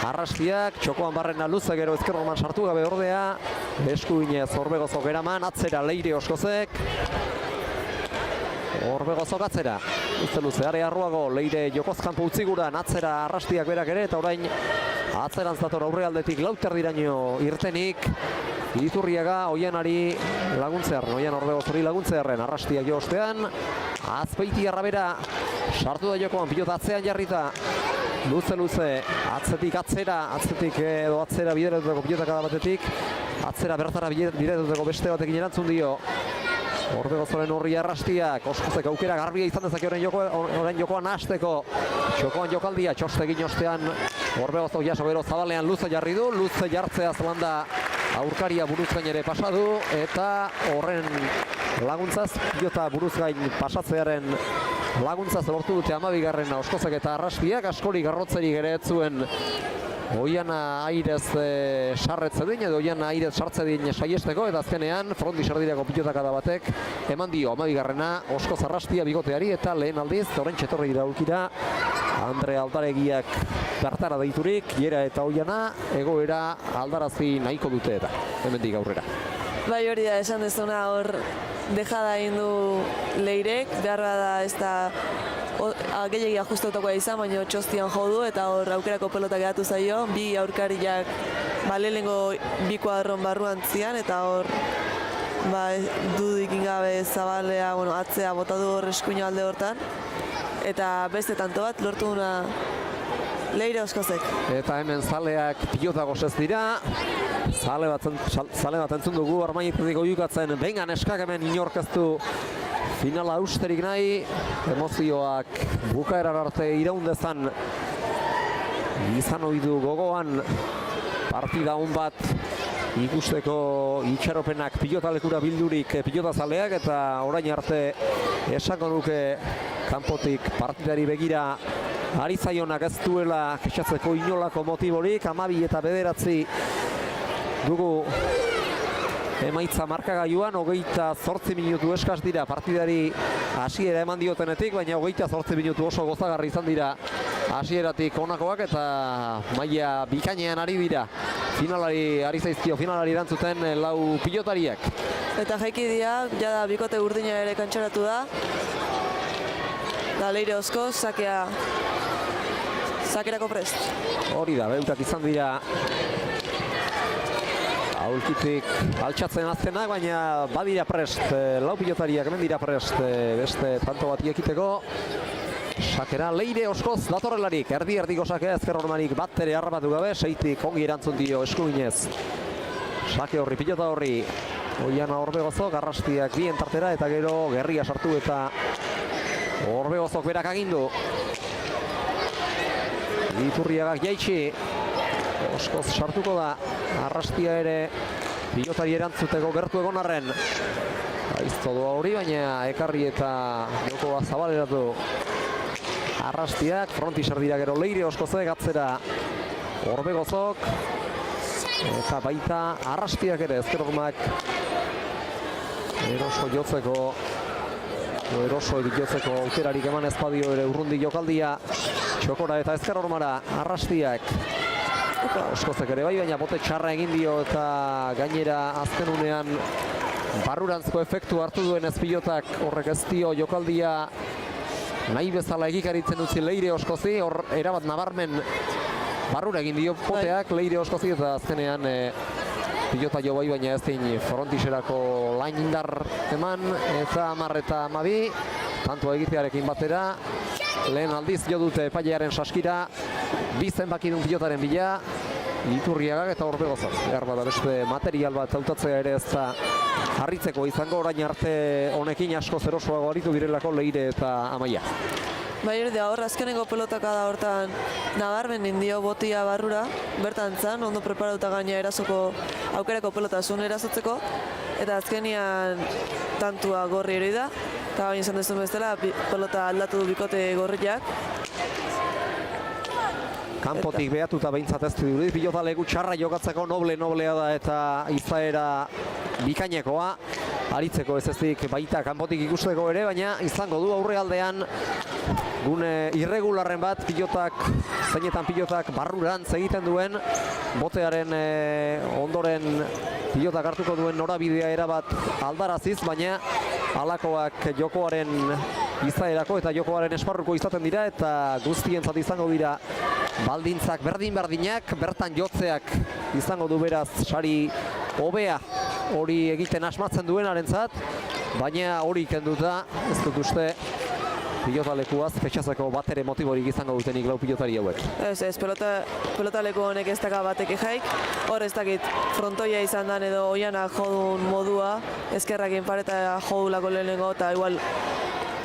Arrastiak, txokoan barrena luze gero ezker horman sartu gabe ordea, eskuinez Orbegozok eraman, atzera Leire Oskozek. Orbegozok atzera, luze are arruago, Leire jokozkanpo utzi guran, atzera Arrastiak berak ere, eta orain atzeran zator aurrealdetik lauterdiraino irtenik. Iturriaga Oianari laguntzearen, Oian Orbegozori laguntzearen, Arrastiak jo ostean. Azpeiti arrabera, sartu da jokoan, pilota atzean jarrita. Luze, atzetik atzera bideratuteko pilotaka batetik. Atzera bertara bideratuteko beste batekin erantzun dio. Orbegozoren horri Arrastiak, Oskozek aukera garbia izan dezake orain jokoan hasteko. Txokoan jokaldia, txostegin ostean Orbegozok jaso bero Zabalean luze jarri du, luze jartzea zelanda aurkaria buruzgain ere pasadu, eta horren laguntzaz pilota buruzgain pasatzearen laguntza lortu dute 12. Oskozek eta Arrastiak, askori garrotzerik ere ez zuen Oiana airez sarretzedin edo Oiana airez sartzedin saiesteko, eta azkenean fronti sardirako pilotakada batek eman dio 12. Oskoz Arrastia bigoteari, eta lehen aldiz oraintxe etorri dira aulkira Andre Aldaregiak bertara deiturik, Jera eta Oiana egoera aldarazi nahiko dute eta hemendik aurrera. Bai, hori da, esan dezuna hor dejada egin du Leirek, behar da ez da gehiagia ajustautakoa izan, baina txostian jo du eta hor aukerako pelota geratu zaio, bi aurkariak lehenengo bi kuadron barruan zian, eta hor dudik ingabe Zabalea, atzea bota du hor eskuino alde hortan, eta beste tanto bat lortu duna Leire Oskozek. Eta hemen zaleak pilota gozez dira, zale bat entzun dugu armainitetik oiukatzen, bengan eskak hemen inorkeztu finala austerik nahi, emozioak bukaeran arte iraundezan izan ohidu gogoan partida hon bat ikusteko itxaropenak pilotalekura bildurik pilotazaleak, eta orain arte esango nuke kanpotik partidari begira ari zaionak ez duela kexatzeko inolako motiborik. 12 eta 9 dugu emaitza markagailuan, 28 minutu eskas dira partidari hasiera eman diotenetik, baina 28 minutu oso gozagarri izan dira hasieratik honakoak, eta maila bikainean ari dira ari zaizkio finalari erantzuten lau pilotariak. Eta jaiki dira, jada bikote urdina ere kantxaratu da, da Leire Oskoz, sakerako prest. Hori da, beutak izan dira aulkitik altxatzen azkenak, baina badira prest, lau pilotariak hemen dira prest beste tanto bat iekiteko. Sakera Leire Oskoz datorrelarik, erdi-erdiko sakea, ezker hormarik bat ere harrapatu gabe, seitik ongi erantzun dio eskuinez. Sake horri, pilota horri, Oiana Orbegozok, Arrastiak bien tartera, eta gero Gerria sartu eta Orbegozok berak agindu. Iturriagak jaitsi, Oskoz sartuko da, Arrastia ere pilotari erantzuteko gertu egon arren. Aizto doa hori, baina ekarri eta jokoa zabaleratu Arrastiak, fronti sardira gero Leire Oskozek, atzera Orbegozok, eta baita Arrastiak ere, ezker hormak eroso jotzeko aukerarik eman ezpadio ere urrundi jokaldia, txokora eta ezker hormara Arrastiak. Oskozek ere bai, baina bote txarra egin dio, eta gainera azken unean barrurantzko efektu hartu duen ezpilotak horrek ez dio jokaldia nahi bezala egikaritzen utzi Leire Oskozi, hor erabat nabarmen barrura egin dio poteak Leire Oskozi, eta azkenean pilota jo bai, baina ez din frontiserako lain indar eman, eta 10 eta 12 tantua egitearekin batera lehen aldiz jo dute epailearen saskira, bi zenbakidun pilotaren bila, Iturriagak eta Orbegozok. Behar bada beste material bat hautatzea ere ez da harritzeko izango, orain arte honekin asko zerosoago aritu direlako Leire eta Amaia. Bai, hori da, hor azkenengo pelotaka da hortan nabarmen indio botia barrura, bertan zan, ondo preparatuta gaina erasoko aukerako pelota zuen erasotzeko, eta azkenian tantua gorri hori da, eta baina izan dezun bezala, pelota aldatu du bikote gorriak. Kanpotik behatuta behintzat ez dirudi, pilota leku txarra jokatzeko noblea da eta izaera bikainekoa. Aritzeko ez ezik baita kanpotik ikusteko ere, baina izango du aurrealdean gune irregularren bat zeinetan pilotak barrurantz egiten duen, botearen ondoren pilotak hartuko duen norabidea erabat aldaraziz, baina halakoak jokoaren izaerako eta jokoaren esparruko izaten dira, eta guztientzat izango dira baldintzak berdin-berdinak, bertan jotzeak izango du beraz sari hobea hori egiten asmatzen duenarentzat, baina hori kenduta ez dut uste pilotalekuaz fetxazeko bat ere motiborik izango dutenik lau pilotari hauek. Ez, pelotaleku honek ez daka batek jaik, hor ez dakit frontoia izan dan edo Oiana jodun modua, ezkerrakin pareta jodulako lehenengo, eta igual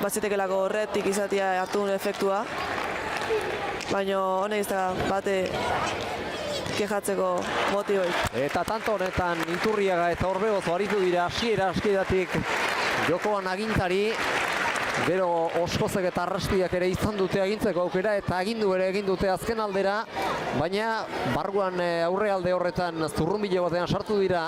bazitekelako horretik izatea hartu duen efektua, baina honek ez da bate kejatzeko motiboik. Eta tanto honetan Iturriaga eta Orbegozo aritu dira hasieratik jokoan agintari, Gero Oskozek eta Arrastiak ere izan dute agintzeko aukera eta agindu ere egin dute azken aldera, baina barruan aurrealde horretan zurrunbile batean sartu dira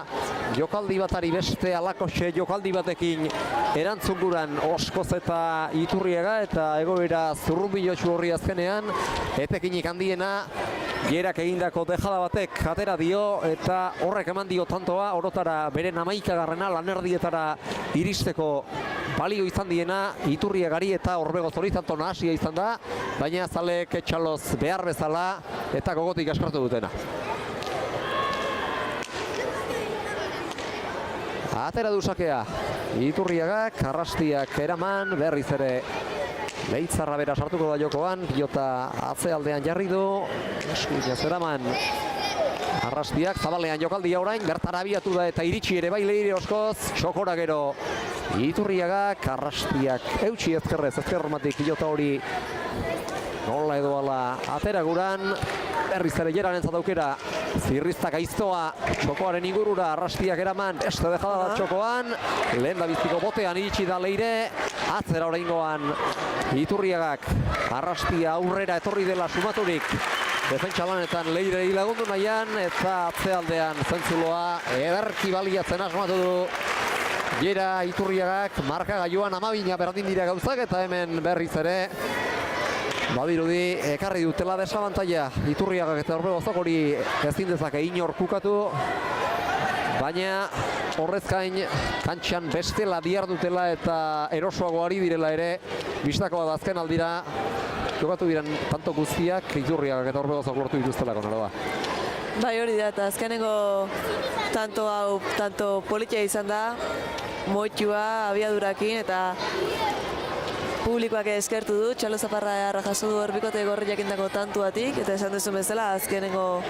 jokaldi batari beste alakoxe jokaldi batekin erantzunguran Oskoz eta Iturriaga eta egoera zurrunbilotsu horri azkenean etekinik handiena Gerak egindako dejada batek atera dio eta horrek eman dio tantoa orotara beren 11garrena lanerdietara iristeko balio izan diena Iturriagari eta Orbegoz hori tanto nahasia izan da, baina zalek etxaloz behar bezala eta gogotik askartu dutena. Atera du sakea Iturriagak, Arrastiak eraman, berriz ere Leitzarra bera sartuko da jokoan, pilota atzealdean jarri du, eskuina zeraman Arrastiak, zabalean jokaldia orain, bertara abiatu da eta iritsi ere bai Leire Oskoz, txokora gero Iturriagak, Arrastiak eutsi ezkerrez, ezkerromatik pilota hori nola edo ala atera guran, berriz ere Jeraren zadaukera, zirriztak aiztoa, txokoaren ingurura, Arrastiak eraman, beste dejada da txokoan, lehen da biztiko botean iritsi da Leire, atzera oraingoan Iturriagak, Arrastia aurrera etorri dela sumaturik, defentsa lanetan Leirei lagundu nahian, eta atzealdean zentzuloa ederki baliatzen asmatu du Gera Iturriagak, marka gaioan 12 berdin dira gauzak, eta hemen berriz ere badirudi ekarri dutela desabantaia Iturriagak eta Orbegozok hori ezin dezake inor kukatu, baina horrez gain kantxan bestela dihardutela eta erosoago ari direla ere bistakoa da azken aldira jokatu diren tanto guztiak Iturriagak eta Orbegozok lortu dituztelako naroa. Bai, hori da, eta azkenengo tanto hau, tanto politia izan da, moitua, abiadurakin, eta publikoak eskertu du, Txalo Zaparra jaso du Bikote Gorriak indako tantuatik, eta esan duzu bezala, azkenengo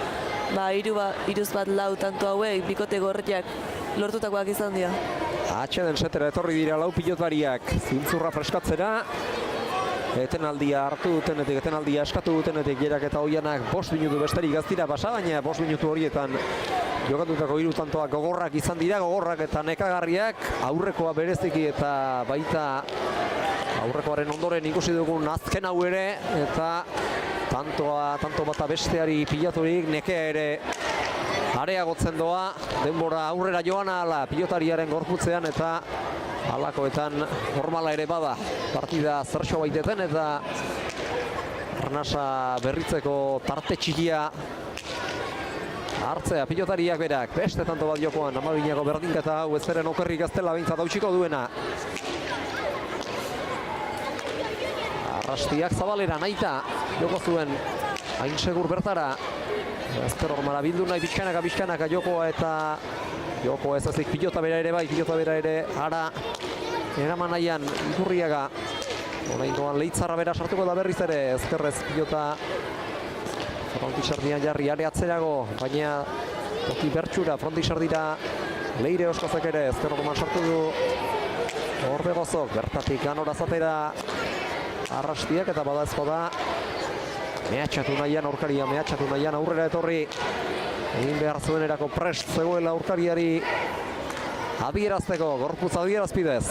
iruz bat lau tantu hauek Bikote Gorriak lortutakoak izan dira. Atxeden setera etorri dira lau pilotariak, zintzurra freskatzera, etenaldia hartu dutenetik, etenaldia eskatu dutenetik Gerak eta Oianak 5 minutu besterik gaztira pasa, baina 5 minutu horietan jokatutako 3 tantoak gogorrak izan dira, gogorrak eta nekagarriak, aurrekoa bereziki eta baita aurrekoaren ondoren ikusi dugun azken hau ere, eta tanto bata besteari pilaturik nekea ere areagotzen doa, denbora aurrera joan ahala pilotariaren gorputzean eta halakoetan normala ere bada partida zertxo baiteten eta arnasa berritzeko tarte txikia hartzea pilotariak berak, beste tanto bat jokoan, 12ko berdinketa hau ez zeren okerrik gaztela behintzat hautsiko duena. Arrastiak zabalera naita joko zuen hain segur bertara, ezker hormara bildu nahi pixkanaka jokoa eta joko ez ezik pilota bera ere bai, pilota bera ere ara eraman nahian Iturriaga, oraingoan Leitzarra bera sartuko da berriz ere, ezkerrez pilota frontisardian jarri are atzerago, baina toki bertxura frontisardira Leire Oskozek ere ezkerrokoman sartu du Orbegozok, bertatik ganora zatera Arrastiak eta badazko da mehatxatu nahian aurkaria, mehatxatu nahian aurrera etorri egin behar zuenerako prest zegoela aurkariari adierazteko, gorputz adierazpidez.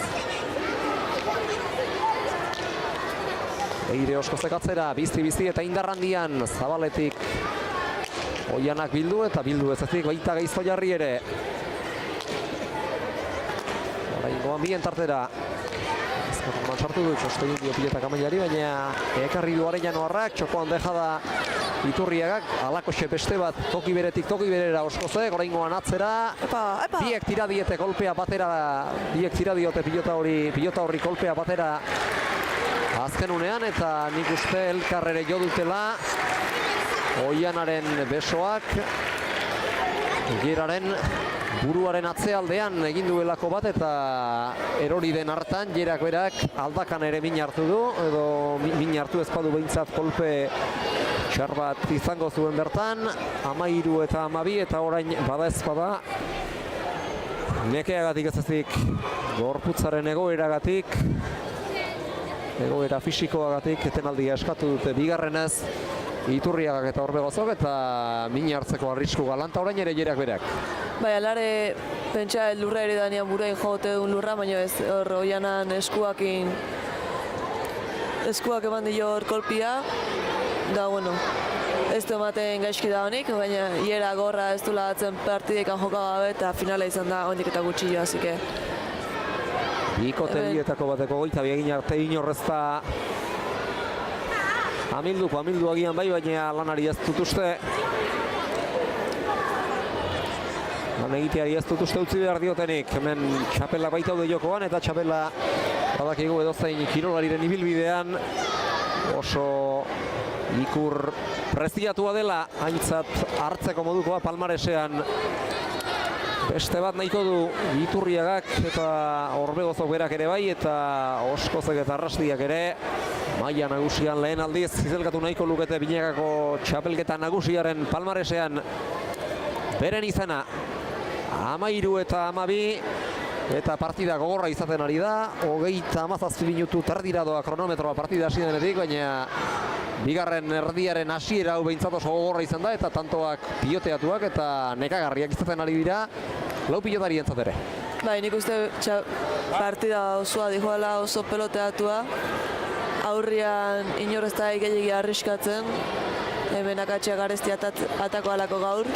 Leire Oskozek atzera, bizti eta indarrandian zabaletik Oianak bildu eta bildu ez ezik baita Gaizto jarri ere. Oraingoan bien tartera. Ezkerroman sartu du, txostegin dio piletak amailari, baina ekarri du Arellano Arrak, txokoan dejada Iturriagak, alakoxe beste bat toki beretik toki berera Oskozek, oraingoan atzera. Biek tira diete kolpea batera, biek tira diote pilota horri kolpea batera azken unean, eta nik uste elkarrere jo dutela Oianaren besoak Geraren buruaren atzealdean egin duelako bat, eta erori den hartan Gerak berak aldakan ere min hartu du, edo min hartu ezpadu behintzat kolpe txar bat izango zuen bertan, 13 eta 12, eta orain bada ezpada nekeagatik ez ezik gorputzaren egoeragatik, egoera fisikoagatik etenaldia eskatu dute bigarrenez Iturriagak eta Orbegozok, eta min hartzeko arrisku galanta orain ere Gerak berak. Bai, alare pentsa lurra ere danean burain jote duen lurra, baina ez hor Oianan eskuakin eskuak eman dio hor kolpia, da, bueno, ez du ematen gaizki da honik, baina hiera gorra ez du lagatzen partidekan joka gabe eta finala izan da hondik eta gutxillo, así que... Bikote bietako bateko goita biegin arte inorrezta amildu agian bai, baina lanari ez dut uste. Lan egiteari ez dut uste utzi behar diotenik. Hemen txapela baitaude jokoan eta txapela badakigu edozein kirolariren ibilbidean oso ikur preziatua dela aintzat hartzeko modukoa palmaresean. Beste bat nahiko du Iturriagak eta Orbegozok berak ere bai eta Oskozek eta Arrastiak ere maila nagusian lehen aldiz zizelkatu nahiko lukete Binakako txapelketa nagusiaren palmaresean beren izena 13 eta 12 eta partida gogorra izaten ari da 37 minutu terdira doa kronometroa partida hasi denetik, baina bigarren erdiaren hasiera hau behintzat oso gogorra izan da eta tantoak piloteatuak eta nekagarriak izaten ari dira lau pilotarientzat ere. Bai, nik uste partida osoa dijoala oso peloteatua. Aurrian inor ez da gehiegi arriskatzen, hemen akatxeak garesti atako alako gaur.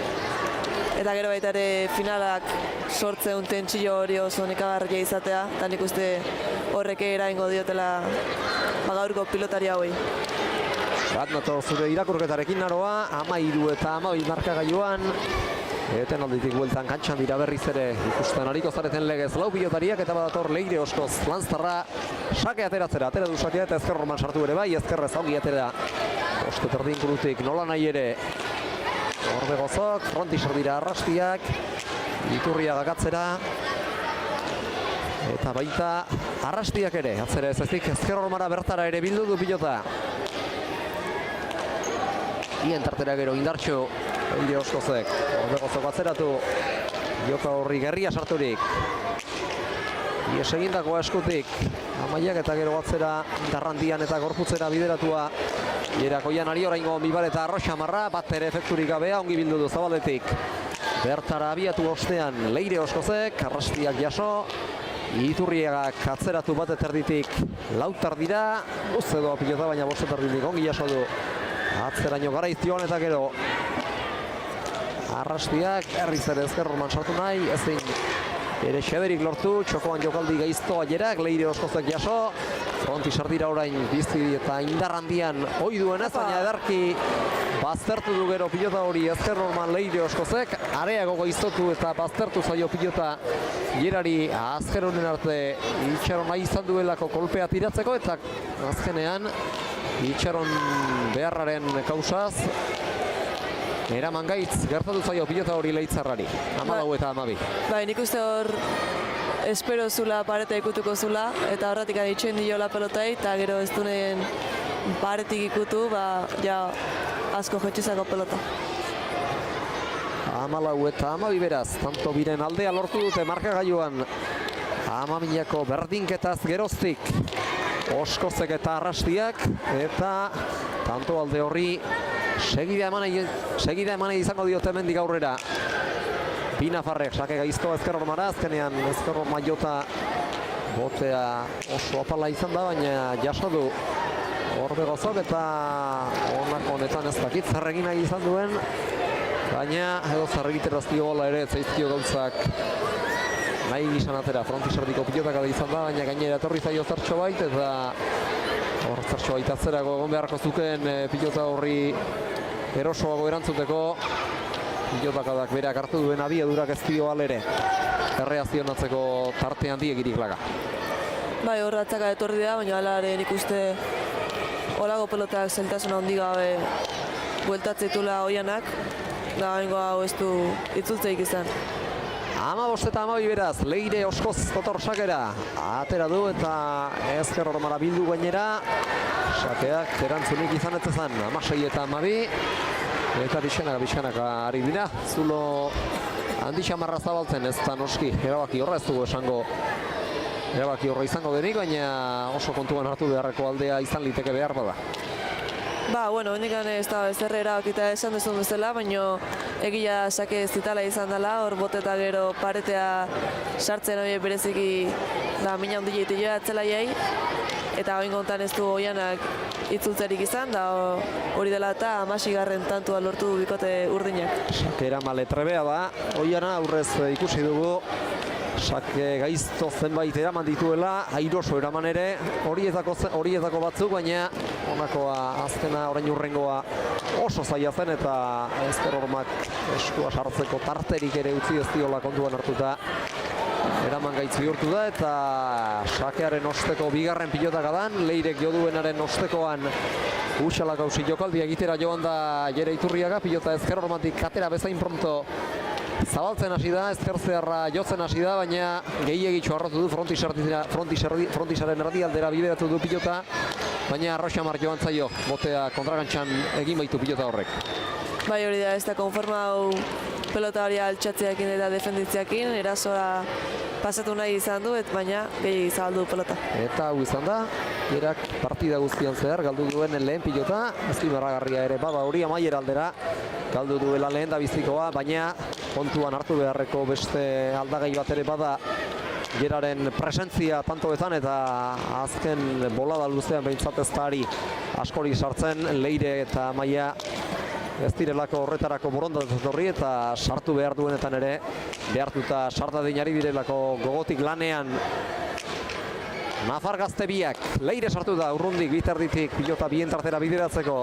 Eta gero baita ere finalak sortzen tentsio hori oso nekagarria izatea, eta nik uste horrek eraingo diotela gaurko pilotari hauei. Bat nato zure irakurketarekin naroa, 13 eta 12 markagailuan. Eten alditik bueltan kantxan dira berriz ere ikusten ariko zareten legez lau pilotariak eta badator Leire Oskoz Lanztarra sake ateratzera, atera du sakea eta ezker Roman sartu ere bai, ezkerrez ongi atera Oste terdin kurutik nola nahi ere Orbegozok, frontisor dira Arrastiak, Iturriagak atzera eta baita Arrastiak ere, atzera ez ezik ezker Romara bertara ere bildu du pilota. Ien tartera gero indartxo Leire Oskozek, Orbegozok atzeratu, joka horri gerria sarturik. Ies egindakoa eskutik, Amaiak eta gero atzera Darrandian eta gorputzera bideratua. Irakoian ari oraingo Mibar eta Arroxamarra, bat ere efekturik gabea, ongi bildu du zabaletik. Bertara abiatu ostean Leire Oskozek, Arrastiak jaso, Iturriagak atzeratu bat eterditik lautar dira, luze doa pilota baina bost eterditik ongi jaso du. Atzeraino garaizioan eta gero Arrastiak herriz ere ezker Roman sartu nahi, ezin ere xederik lortu, txokoan jokaldi gaiztoa jerak, Leire Oskozek jaso, frontisar dira orain bizi eta indarrandian ohi duenez, baina edarki baztertu du gero pilota hori ezker Roman Leire Oskozek, areago gaiztotu eta baztertu zaio pilota jerari azken honen arte itxaron nahi izan duelako kolpea tiratzeko eta azkenean itxaron beharraren kausaz eraman gaitz gertatu zaio pilota hori Leitzarrari, 14 eta 12. Bai, nik uste hor espero zula pareta ikutuko zula eta horretik itxoin diola pelotai eta gero ez duen paretik ikutu, ja asko jetxizako pelota. 14 eta 12 beraz, tanto biren aldea lortu dute markagailuan 12ko berdinketaz geroztik Oskozek eta Arrastiak eta tanto alde horri segida emanei izango diote hemendik aurrera. Bi nafarrek sake gaiztoa ezker Romara, azkenean ezker Roma jota botea oso apala izan da, baina jaso du Orbegozok eta honako honetan ez dakit zarregin nahi izan duen, baina edo zarregiteraz diola ere zaizkio gauzak nahi gizan atera. Frontisardiko pilotaka da izan da, baina gainera etorri zaio zertxo bait eta hor zertxo bait atzerako egon beharko zuken pilota horri erosoago erantzuteko. Pilotakadak berak hartu duen abiadurak ez dio alere erreazionatzeko tarte handiegirik laga. Bai, hor atzaka etorri da, baina alare nik uste olago pelotak zeltasuna handi gabe bueltatzetula oianak, da bengo hau ez du itzultzeik izan. 15 eta 12 beraz, Leire Oskoz totor sakera atera du eta ezker Romara bildu gainera. Sakeak erantzunik izan ez ezan, 16 eta 12 eta pixkanaka ari dira. Zulo handi xamarra zabaltzen ez da noski, erabaki horra ez dugu esango. Erabaki horra izango denik, baina oso kontuan hartu beharreko aldea izan liteke behar bada. Bueno, hendikan ez da ezerre erabakita esan duzun bezala, baina egia sake zitala izan dela, hor boteta gero paretea sartzen hori bereziki da mina handi jaitu joa atzelaiai, eta oin kontan ez du Oianak itzultzerik izan, da hori dela eta 16. tantua lortu du bikote urdinak. Sakera maletrebea da, Oiana aurrez ikusi dugu, sake gaizto zenbait eraman dituela, airoso eraman ere, horietako batzuk, baina honakoa azkena orain urrengoa oso zaila zen eta ezker hormak eskua sartzeko tarterik ere utzi ez diola kontuan hartuta. Eraman gaitz bihurtu da eta sakearen osteko bigarren pilotaka dan, Leirek joduenaren ostekoan Utsalak hausi jokaldia egitera joan da Jere Iturriaga, pilota ezker hormatik atera bezain pronto zabaltzen hasi da, ezkerzearra jotzen hasi da, baina gehiagitxo harrotu du frontisaren erdialdera bideratu du pilota, baina Arroxamar joan zaio, botea kontragantxan egin baitu pilota horrek. Bai, hori da, ez da konforma hau pelota hori altxatzeakin eta defenditzeakin, erasoa pasatu nahi izan du, baina gehi zabaldu pelota. Eta hau izan da, Jerak partida guztian zehar galdu duen lehen pilota, azpimarragarria ere bada hori amaiera aldera, galdu duela lehen da bizikoa, baina kontuan hartu beharreko beste aldagai bat ere bada Jeraren presentzia tantoetan eta azken bolada luzean behintzat ez da ari askori sartzen, Leire eta Amaia ez direlako horretarako borondatez horri eta sartu behar duenetan ere behartuta sartadinari direlako gogotik lanean. Nafar gazte biak, Leire sartu da urrundik biterditik pilota bien tartera bideratzeko.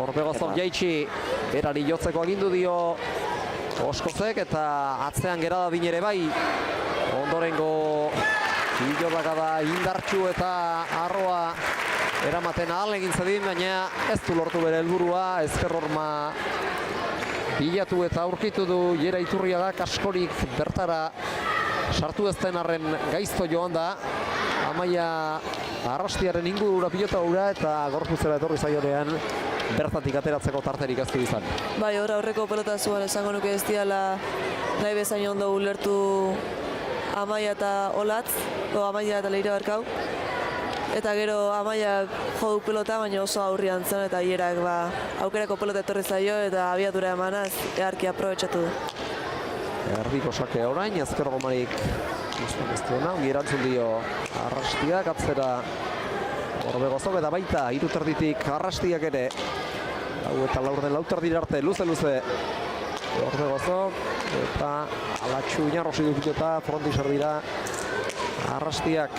Orpegozok jaitsi, berari jotzeko agindu dio Oskozek eta atzean gerada din ere bai. Ondorengo pilotaka da indartsu eta arroa eramaten ahal egin zedin, baina ez du lortu bere helburua, ezker horma bilatu eta aurkitu du Jere Iturriaga, askorik bertara sartu ez den arren gaizto joan da. Amaia Arrastiaren ingurura pilota hura eta gorpuzera etorri zaionean bertatik ateratzeko tarterik ez du izan. Bai, aurreko pelota zuen esango nuke ez diala nahi bezain ondo ulertu Amaia eta Olatz, Amaia eta Leire barkau. Eta gero Amaia jo du pelota, baina oso aurrian zen eta Jerak aukerako pelota etorri zaio eta abiatura emanaz eharki aprobetxatu du. Erdiko sake orain, ezker gomarik ez duena, erantzun dio Arrastiak, atzera Orbegozok eta baita hiruterditik Arrastiak ere. Hau eta laurden lauterdira arte, luze Orbegozok eta alatxu inarrosi du pilota, frontisar dira Arrastiak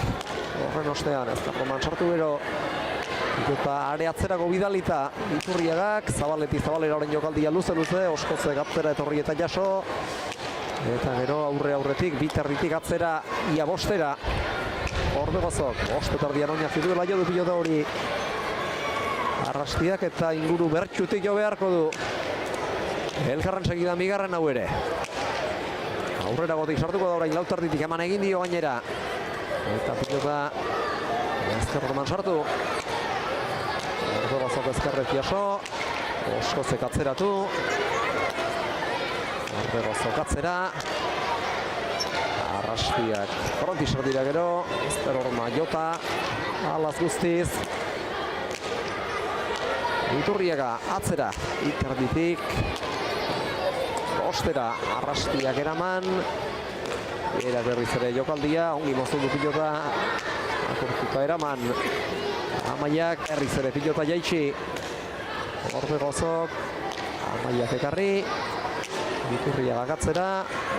horren ostean, ezker goman sartu gero pilota are atzerako bidalita Iturriagak, zabalera orain jokaldia luze, Oskozek atzera etorri eta jaso. Eta gero aurretik, biterritik atzera ia bostera. Orbegozok, ostetardian oinak zituela jo du pilota hori. Arrastiak eta inguru bertxutik jo beharko du. Elkarren segidan bigarren hau ere. Aurrera gotik sartuko da orain lautarditik eman egin dio gainera. Eta pilota ezker horman sartu. Orbegozok ezkerrek jaso. Oskozek atzeratu. Orbegozok atzera. Arrastiak frontisar dira gero. Ezker horma jota. Alaz guztiz. Iturriaga atzera. Iterditik. Ostera Arrastiak eraman. Era berriz ere jokaldia. Ongi moztu du pilota. Akortuta eraman. Amaiak berriz ere pilota jaitsi. Orbegozok. Amaiak ekarri. Iturriaga gatzera,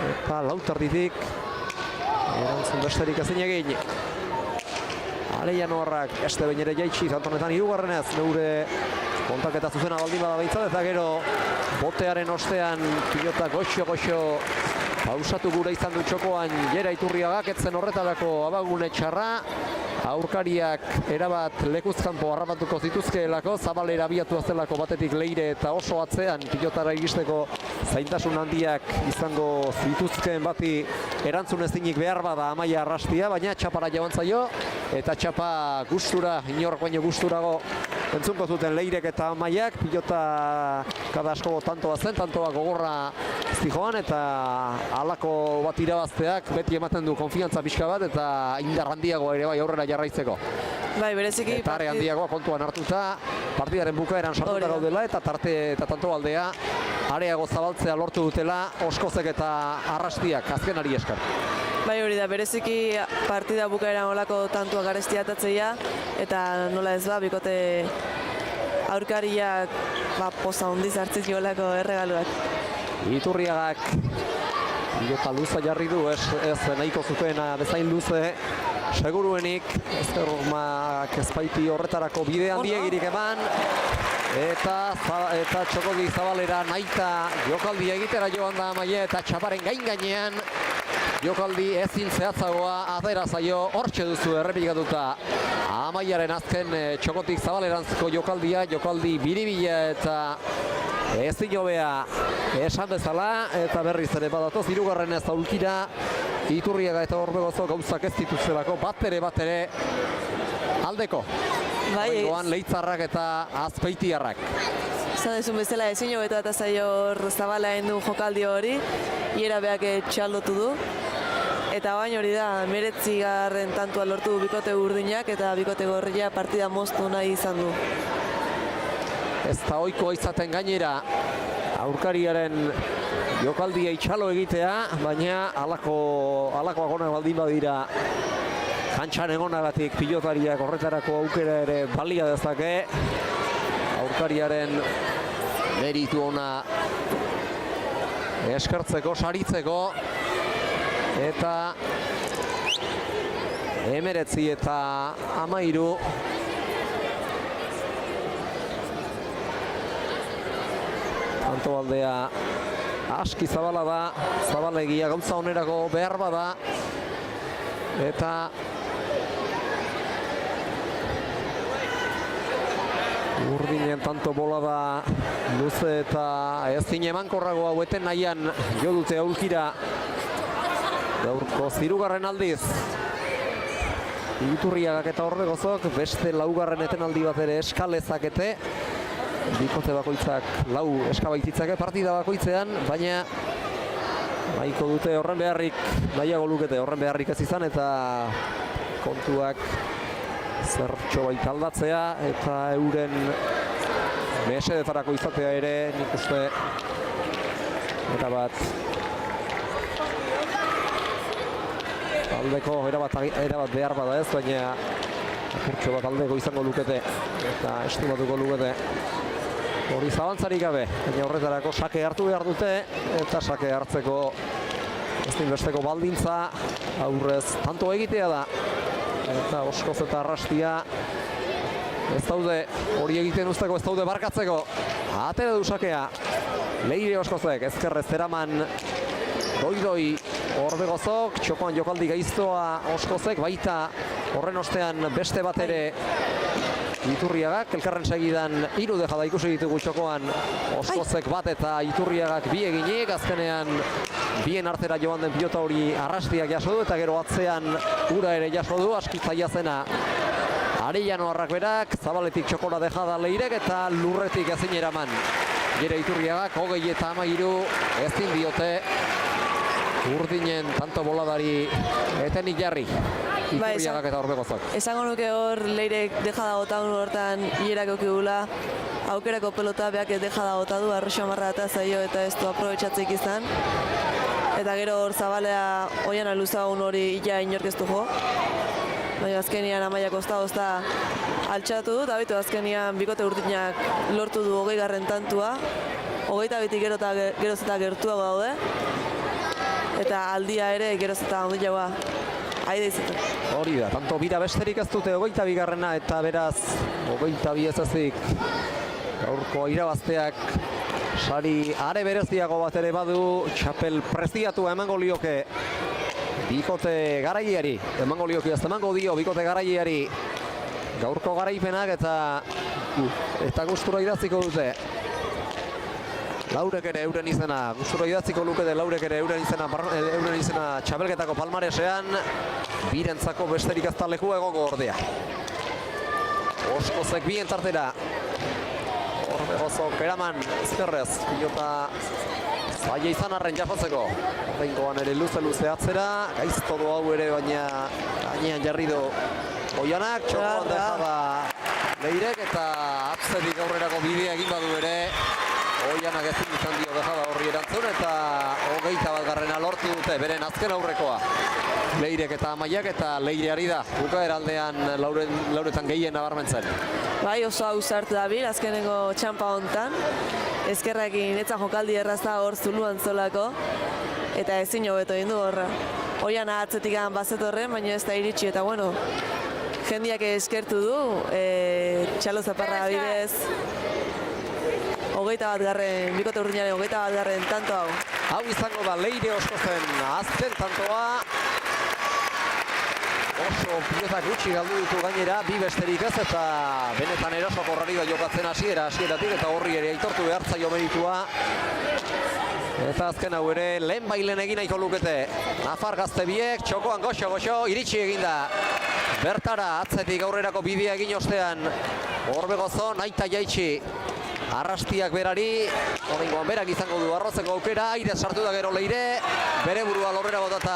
eta lautarditik erantzun besterik ezin egin. Aleianoarrak este behin ere jaitsi, zantonetan hirugarrenez neure kontaketa zuzena baldin bada behintzat, eta gero botearen ostean pilota goxo pausatu gure izan du txokoan Jere Iturriagak, etzen horretarako abagune txarra. Aurkariak erabat lekuzkanpo harrapatuko zituzkeelako, zabalera abiatu zelako batetik Leire eta oso atzean pilotara iristeko zaintasun handiak izango zituzkeen bati erantzun ezinik behar bada Amaia Arrastia, baina txapara joan zaio eta txapa gustura, inork baino gusturago entzunko zuten Leirek eta Amaiak, pilota kada asko tantoa zen, tantoa gogorra zijoan eta halako bat irabazteak beti ematen du konfiantza pixka bat eta indar handiagoa ere bai aurrera jarraitzeko. Bai, bereziki eta are handiagoa kontuan hartuta partidaren bukaeran sartuta gaudela eta tarte eta tanto aldea areago zabaltzea lortu dutela Oskozek eta Arrastiak azkenari esker. Bai, hori da, bereziki partida bukaeran olako tantua garestia atatzeia, eta nola ez ba, bikote aurkariak poza hondiz hartzik olako erregaluak. Iturriagak pilota luza jarri du, ez nahiko zuteena bezain luze, seguruenik Ezkerromak ez baiti horretarako bide handiegirik eman, eta Txokoti Zabalera nahita jokaldi egitera joan da Amaia, eta txaparen gainean jokaldi ezin zehatzagoa atera zaio, hortxe duzu errepikatuta Amaiaren azken Txokotik Zabalerantzko jokaldi biribila eta ezin jobea esan bezala, eta berriz ere badatoz hirugarren ez aulkira Iturriaga eta Orbegozo gauzak ez dituztelako bat ere aldeko. Goan Leitzarrak eta Azpeitiarrak. Zan dezun bezala ezin jobeta eta zaio Zabala du jokaldi hori, hiera beak txaldotu du. Eta bain hori da, 19. tantua lortu bikote urdinak eta bikote gorria partida moztu nahi izan du. Ez da ohikoa izaten gainera aurkariaren jokaldia itxalo egitea, baina alakoak onak baldin badira kantxan egonagatik pilotariak horretarako aukera ere balia dezake. Aurkariaren meritu ona eskertzeko, saritzeko, eta 19 eta 13 tanto aldea aski zabala da, zabalegia gauza onerako behar bada, eta urdinen tanto bola da luze eta ezin emankorrago haueten nahian jo dute aulkira gaurko zirugarren aldiz. Iturriagak eta Orregozok beste laugarren etenaldi bat ere eskalezakete. Bikote bakoitzak lau eskabaititzake partida bakoitzean, baina nahiko dute horren beharrik, nahiago lukete horren beharrik ez izan, eta kontuak zertxo baita aldatzea eta euren mesedetarako izatea ere, nik uste erabat aldeko erabat behar bada ez, baina apurtxo bat aldeko izango lukete eta estimatuko lukete. Hori zabantzarik gabe, baina horretarako sake hartu behar dute, eta sake hartzeko ezinbesteko baldintza aurrez tanto egitea da. Eta Oskoz eta Arrastia ez daude hori egiten usteko, ez daude barkatzeko. Atera du sakea, Leire Oskozek, ezkerrez eraman doi Orbegozok, txokoan jokaldi gaiztoa Oskozek, baita horren ostean beste bat ere Iturriagak, elkarren segidan 3 dejada ikusi ditugu txokoan, Oskozek bat eta Iturriagak bi eginik, azkenean bien artera joan den pilota hori Arrastiak jaso du, eta gero atzean ura ere jaso du, aski zaila zena Arellanoarrak berak, Zabaletik txokora dejada Leirek eta lurretik ezin eraman. Gero Iturriagak 20 eta 13 ezin diote urdinen tanto boladari etenik jarri. Iturriagak eta Orbegozok. Esango nuke hor Leirek dejada botaun hortan hierak eukigula, aukerako pelota beak dejada botadu, arroxo amarra eta zaio eta ez du aprobetxatzeik izan. Eta gero hor Zabalea oian aluzagun hori ia inorkeztu jo. Baina azkenian Amaia kosta altxatu du, eta bitu azkenian bikote urdinak lortu du 20. tantua. 22 geroz eta gertuago daude. Eta aldia ere geroz eta ondilagoa aide izaten. Hori da, tanto bira besterik ez dute 22. eta beraz 22 ez ezik gaurko irabazteak sari are bereziago bat ere badu, txapel preziatua emango lioke bikote garaileari, emango lioke ez emango dio bikote garaileari gaurko garaipenak, eta gustura idatziko dute. Laurek ere euren izena, gustura idatziko lukete Laurek ere euren izena txapelketako palmaresean, birentzako besterik ez da leku egongo ordea. Oskozek bien tartera. Orbegozok eraman ezkerrez, pilota zaila izan arren jasotzeko. Horrengoan ere luze atzera, gaizto du hau ere, baina gainean jarri du Oianak, txokoan dejada Leirek, eta atzetik aurrerako bidea egin badu ere Oianak ezin izan dio dejada horri erantzun eta 21. lortu dute beren azken aurrekoa. Leirek eta Amaiak eta Leireari da bukaera aldean lauretan gehien nabarmentzen. Bai, oso ausartu dabil azkenengo txampa hontan. Ezkerrakin etza jokaldi erraza hor zuluan zolako eta ezin hobeto egin du horra. Oiana atzetik bazetorren, baina ez da iritsi eta bueno, jendiak eskertu du, Txalo Zaparra bidez, 21. bikote urdinaren 21. tanto hau. Hau izango da Leire Oskozen azken tantoa. Oso pilotak gutxi galdu ditu gainera, bi besterik ez eta benetan erasoko horrari da jokatzen hasieratik eta horri ere aitortu behartzaio meritua. Eta azken hau ere lehen bailen egin nahiko lukete. Nafar gazte biek, txokoan goxo, iritsi eginda. Bertara atzetik aurrerako bidea egin ostean. Orbegozo, naita jaitsi. Arrastiak berari, horrengoan berak izango du arrotzeko aukera, aire sartu da gero Leire, bere burua lorrera botata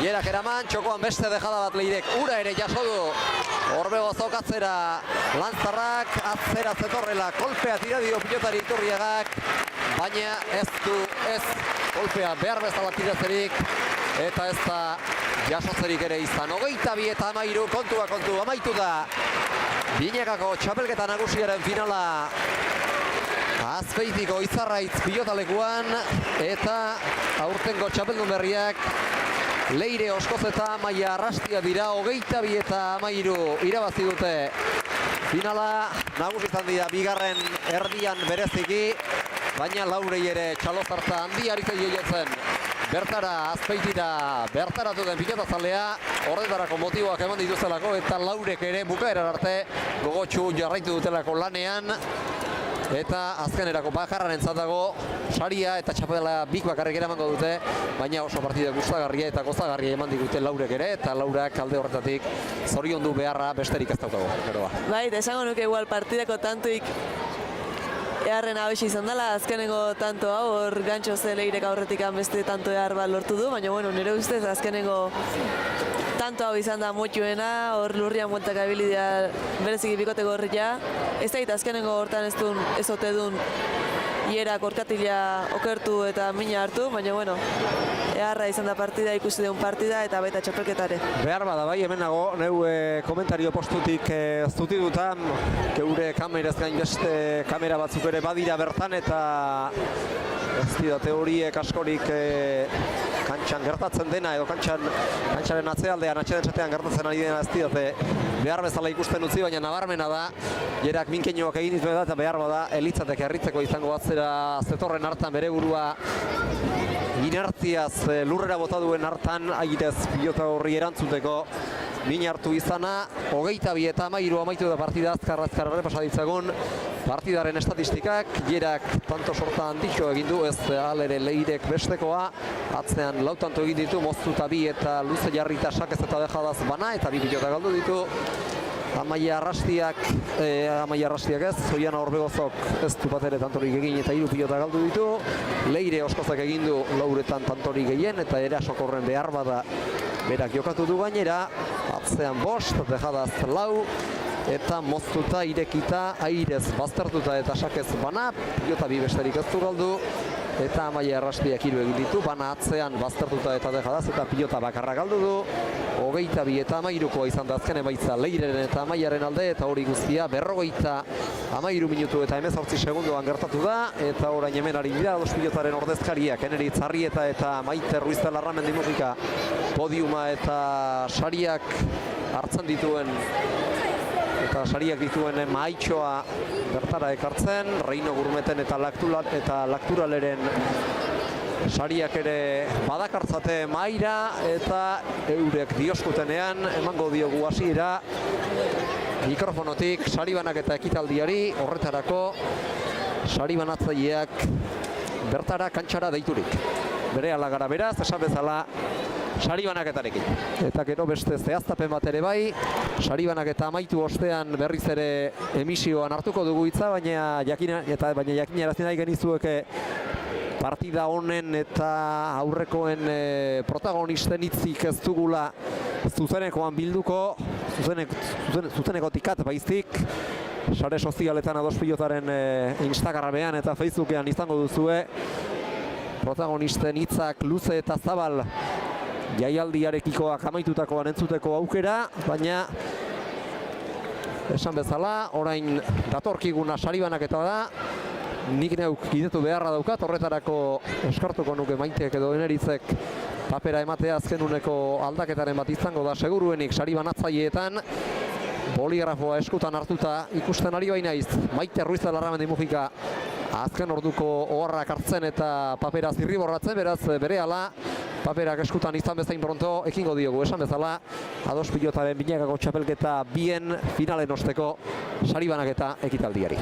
Jerak eraman, txokoan beste dejada bat Leirek, ura ere jaso du. Orbegozok atzera, Lanzarrak atzera zetorrela, kolpea tira dio pilotari Iturriagak, baina ez kolpea behar bezala tiratzerik, eta ez da jasotzerik ere izan. 22 eta 13 kontu, amaitu da. Binekako txapelketa nagusiaren finala. Azpeitiko Izarraitz pilotalekuan eta aurtengo txapeldun berriak Leire Oskoz eta Amaia Arrastia dira. 22 eta 13 irabazi dute. Finala nagusi izan dira bigarren erdian bereziki, baina Laurei ere txalozartza handi aritzei jotzen. Bertara Azpeitira bertaratu den pilotazalea, horretarako motiboak eman dituztelako eta Laurek ere bukaeran arte gogotsu jarraitu dutelako lanean. Eta azkenerako bakarraren dago saria eta txapela bik bakarrik eramango dute, baina oso partida gustagarria eta gozagarria eman digute Laurek ere, eta Laurak alde horretatik zoriondu beharra besterik ez daukago. Bai, esango nuke igual partidako tantuik eharren abesi izan dela, azkenengo tanto hau, hor gantxo ze Leirek aurretik beste tanto ehar bat lortu du, baina bueno, nire ustez azkenengo tanto hau izan da motxuena, hor lurrian bueltak abilidea bereziki bikote gorria. Ez da azkenengo hortan ez ote duen hierak orkatila okertu eta mina hartu, baina bueno, eharra izan da partida, ikusi deun partida eta baita txapelketare. Behar bada bai, hemen nago, neu komentario postutik zuti dutan, geure kameraz gain beste kamera batzuk ere badira bertan eta ez didate horiek askorik kantxan gertatzen dena edo kantxaren atzealdean, atxeden txatean gertatzen ari dena ez didate behar bezala ikusten utzi, baina nabarmena da jerak minkeinoak egin ditu eta behar bada elitzatek herritzeko izango batzera zetorren hartan bere burua inertziaz lurrera bota duen hartan agitez pilota horri erantzuteko min hartu izana. 22 eta 13 amaitu da partida, azkar errepasa ditzagun partidaren estatistikak. Jerak tanto sorta handixo egin du, ez alere Leirek bestekoa, atzean lau tanto egin ditu, moztuta bi eta luze jarrita sakez eta dejadaz bana eta bi pilota galdu ditu. Amaia Arrastiak ez, Oiana Orbegozok ez du bat ere tantorik egin eta 3 pilota galdu ditu. Leire Oskozak egin du lauretan tantorik gehien eta erasokorren behar bada berak jokatu du gainera. Atzean bost, dejadaz lau eta moztuta, irekita, airez baztertuta eta sakez bana. Pilota bi besterik ez du galdu. Eta Amaia Arrastiak 3 egin ditu, bana atzean baztertuta eta dejadaz eta pilota bakarra galdu du. 22 eta 13koa izan da azken emaitza Leireren eta Amaiaren alde, eta hori guztia 53 minutu eta 18 segundoan gertatu da, eta orain hemen ari dira dos pilotaren ordezkariak, Eneritz Arrieta eta Maite Ruiz de Larramendi Mujika podiuma eta sariak hartzen dituen eta sariak dituen mahaitxoa bertara ekartzen, Reino Gurmeten eta Lakturaleren sariak ere badakartzate maira eta eurek dioskutenean emango diogu hasiera mikrofonotik saribanak eta ekitaldiari. Horretarako saribanatzaileak bertara kantxara deiturik. Bere alagara beraz, esan bezala saribanaketarekin. Eta gero beste zehaztapen bat ere bai, saribanaketa amaitu ostean berriz ere emisioan hartuko dugu hitza, baina jakinarazten nahi genizueke partida honen eta aurrekoen protagonisten hitzik ez dugula zuzenekoan bilduko, zuzenekotik baizik, sare sozialetan Ados Pilotaren Instagramean eta Facebookean izango duzue protagonisten hitzak luze eta zabal jaialdiarekikoak amaitutakoan entzuteko aukera, baina esan bezala, orain datorkiguna saribanaketa da. Nik neuk gidetu beharra daukat, horretarako eskartuko nuke Maitek edo Eneritzek papera ematea azken uneko aldaketaren bat izango da seguruenik saribanatzaileetan. Boligrafoa eskutan hartuta ikusten ari bainaiz Maite Ruiz Larramendi Mujika azken orduko oharrak hartzen eta papera zirriborratzen, beraz berehala paperak eskutan izan bezain pronto ekingo diogu, esan bezala Ados Pilotaren binakako txapelketa bien finalen osteko saribanaketa ekitaldiari.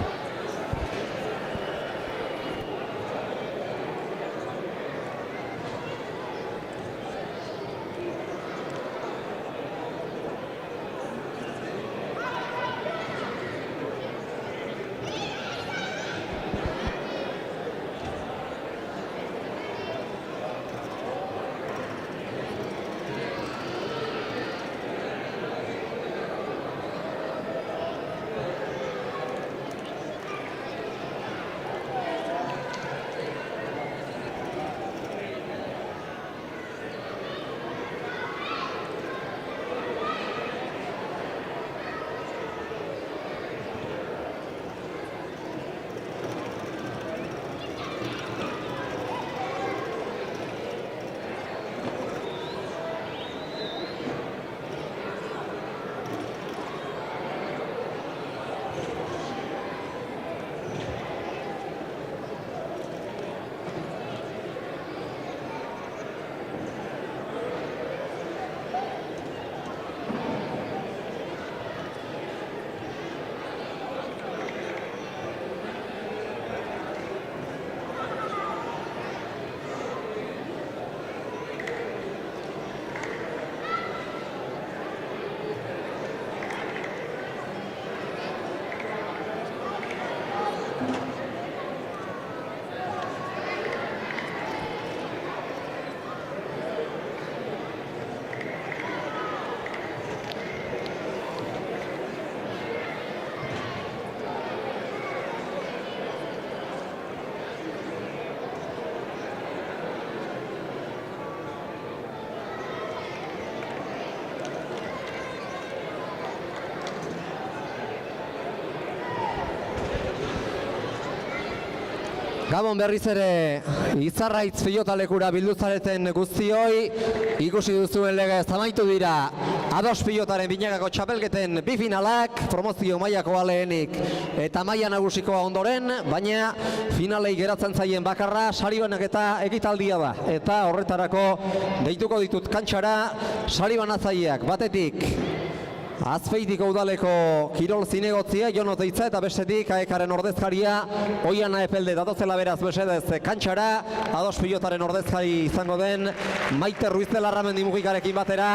Gabon berriz ere Izarraitz pilotalekura bildu zareten guztioi, ikusi duzuen legez amaitu dira Ados Pilotaren binakako txapelketen bi finalak, promozio mailako lehenik eta maila nagusikoa ondoren, baina finalei geratzen zaien bakarra saribanaketa ekitaldia da. Eta horretarako deituko ditut kantxara saribanatzaileak batetik Azpeitiko udaleko kirol zinegotzia Jon Oteitza eta bestetik AEKaren ordezkaria Oiana Epelde datozela beraz mesedez kantxara Ados Pilotaren ordezkari izango den Maite Ruiz Larramendi Mujikarekin batera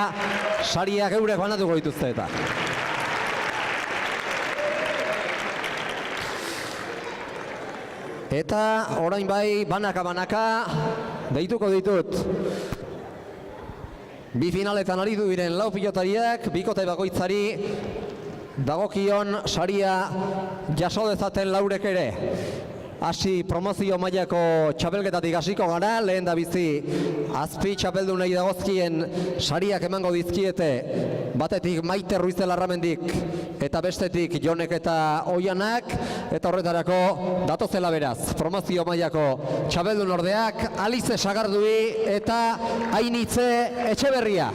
sariak eurek banatuko dituzte eta. Eta orain bai banaka deituko ditut bi finaletan ari diren lau pilotariak, bikote bakoitzari dagokion saria jaso dezaten laurek ere. Hasi promozio mailako txapelketatik hasiko gara, lehen da bizi azpi txapeldunei dagozkien sariak emango dizkiete batetik Maite Ruiz Larramendik eta bestetik Jonek eta Oianak, eta horretarako datozela beraz promozio mailako txapeldun ordeak Alize Sagardui eta Ainitze Etxeberria.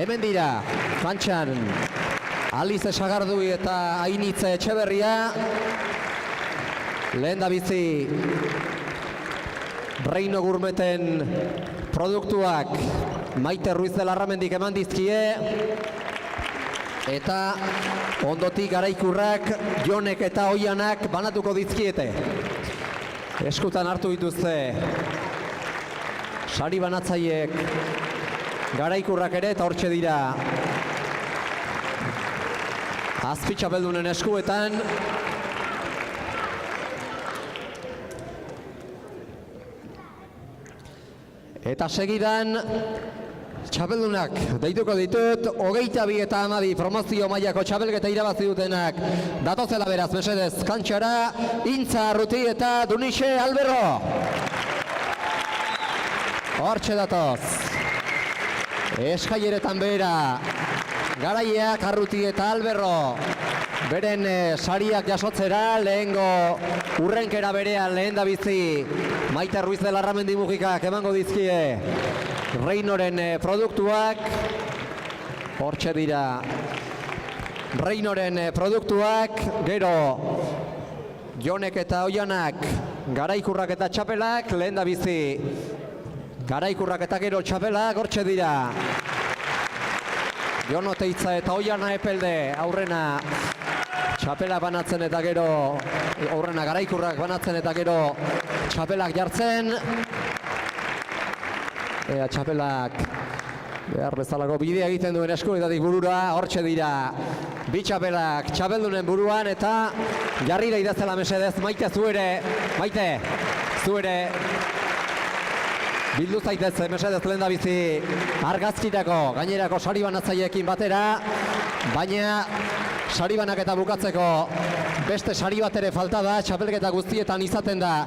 Hemen dira kantxan Alize Sagardui eta Ainitze Etxeberria. Lehen da bizi Reino Gourmeten produktuak Maite Ruiz Larramendik eman dizkie eta ondotik garaikurrak Jonek eta Oianak banatuko dizkiete. Eskutan hartu dituzte sari banatzaileek garaikurrak ere eta hortxe dira azpi txapeldunen eskuetan. Eta segidan Txapeldunak deituko ditut, 22 eta 12 promozio mailako txapelketa irabazi dutenak datozela beraz, mesedez, kantxara, Intza Arruti eta Dunixe Alberro. Hortxe datoz. Eskaileretan behera, Garaiak, Arruti eta Alberro. Beren sariak jasotzera, lehengo urrenkera berean lehen da bizi Maite Ruiz de Larramendi Mujikak emango dizkie Reinoren produktuak. Hortxe dira Reinoren produktuak, gero Jonek eta Oianak garaikurrak eta txapelak, lehen da bizi garaikurrak eta gero txapelak, hortxe dira Jon Oteitza eta Oiana Epelde aurrena txapela banatzen eta gero aurrena garaikurrak banatzen eta gero txapelak jartzen. Txapelak behar bezalako bidea egiten duen eskuetatik burura, hortxe dira bi txapelak txapeldunen buruan eta jarrira idazela mesedez, Maite zu ere bildu zaitez mesedez lehen da bizi argazkirako gainerako sari banatzaileekin batera, baina sari banaketa bukatzeko beste sari bat ere falta da, txapelketa guztietan izaten da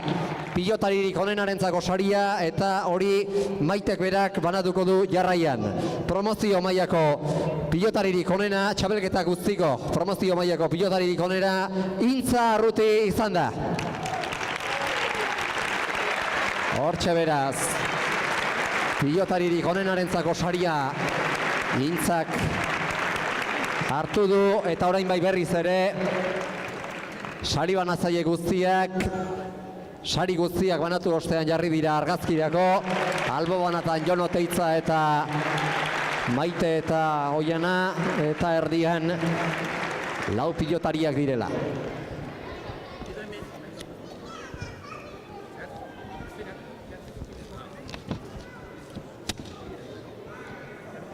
pilotaririk onenarentzako saria eta hori Maitek berak banatuko du jarraian. Promozio mailako pilotaririk onena, txapelketa guztiko promozio mailako pilotaririk onena Intza Arruti izan da. Hortxe beraz, pilotaririk onenarentzako saria Intzak hartu du eta orain bai berriz ere sari banatzaile guztiak sari guztiak banatu ostean jarri dira argazkirako, albo banatan Jon Oteitza eta Maite eta Oiana eta erdian lau pilotariak direla.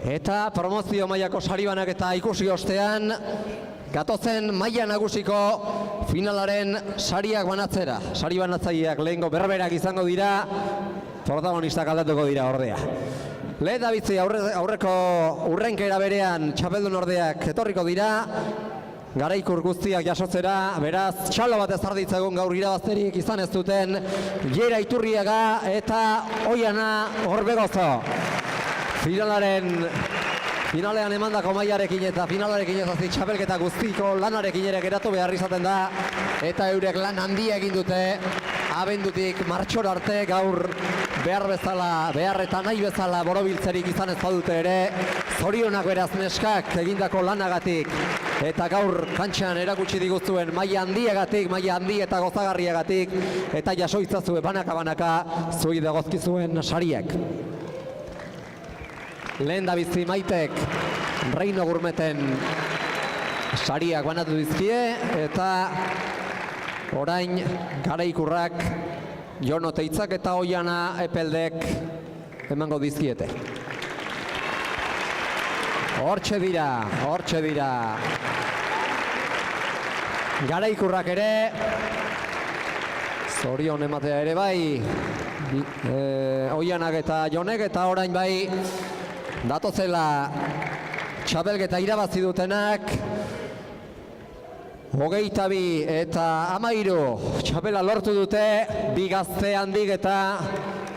Eta promozio mailako sari banaketa ikusi ostean gatozen maila nagusiko finalaren sariak banatzera. Sari banatzaileak lehengo berberak izango dira, protagonistak aldatuko dira ordea. Lehen da bizi aurreko urrenkera berean txapeldun ordeak etorriko dira, garaikur guztiak jasotzera, beraz txalo bat ezarditzagun gaur irabazterik izan ez duten Jera Iturriaga eta Oiana Orbegozo. Finalean emandako mailarekin eta finalarekin ez azik txapelketa guztiko lanarekin ere geratu behar izaten da eta eurek lan handia egin dute abendutik martxora arte gaur behar eta nahi bezala borobiltzerik izan ez badute ere zorionak beraz neskak egindako lanagatik eta gaur kantxean erakutsi diguzuen maila handiagatik, maila handi eta gozagarriagatik eta jaso itzazue banaka zuei dagozkizuen sariak. Lehen da bizi Maitek Reino Gurmeten sariak banatu dizkie eta orain garaikurrak Jon Oteitzak eta Oiana Epeldek emango dizkiete. Hortxe dira. Garaikurrak ere zorion ematea ere bai Oianak eta Jonek eta orain bai datozela txapelketa irabazi dutenak 22 eta 13 txapela lortu dute, bi gazte handik eta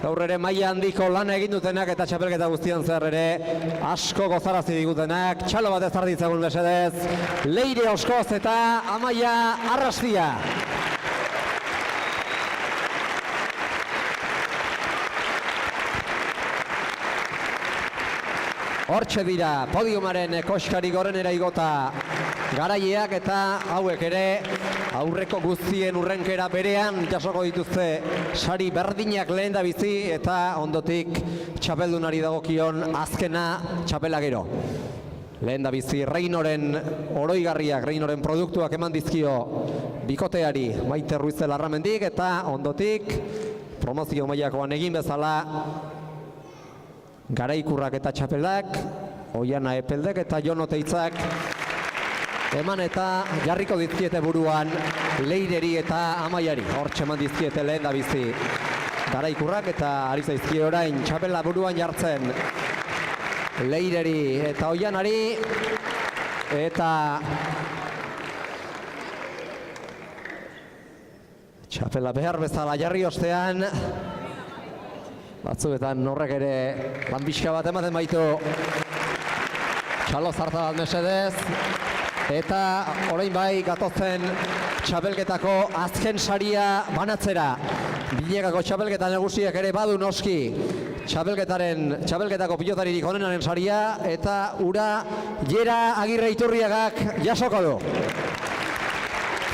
gaur ere maila handiko lana egin dutenak eta txapelketa guztian zer ere asko gozarazi digutenak. Txalo bat ezarditzagun mesedez, Leire Oskoz eta Amaia Arrastia. Hortxe dira, podiumaren koskari gorenera igota garaileak eta hauek ere aurreko guztien urrenkera berean jasoko dituzte sari berdinak lehen da bizi eta ondotik txapeldunari dagokion azkena txapela gero. Lehen da bizi Reinoren oroigarriak, Reinoren produktuak eman dizkio bikoteari Maite Ruiz de Larramendik eta ondotik promozio mailakoan egin bezala garaikurrak eta txapelak, Oiana Epeldek eta Jon Oteitzak eman eta jarriko dizkiete buruan Leireri eta Amaiari. Hortxe eman dizkiete lehen da bizi garaikurrak eta ari zaizkie orain txapela buruan jartzen Leireri eta Oianari, eta txapela behar bezala jarri ostean, batzuetan horrek ere lanbixka bat ematen baitu. Txalo zarta bat mesedez, eta orain bai gatozen txapelketako azken saria banatzera. Binekako txapelketa nagusiak ere badu noski txapelketako pilotaririk onenaren saria, eta ura Jera Agirre Iturriagak jasoko du.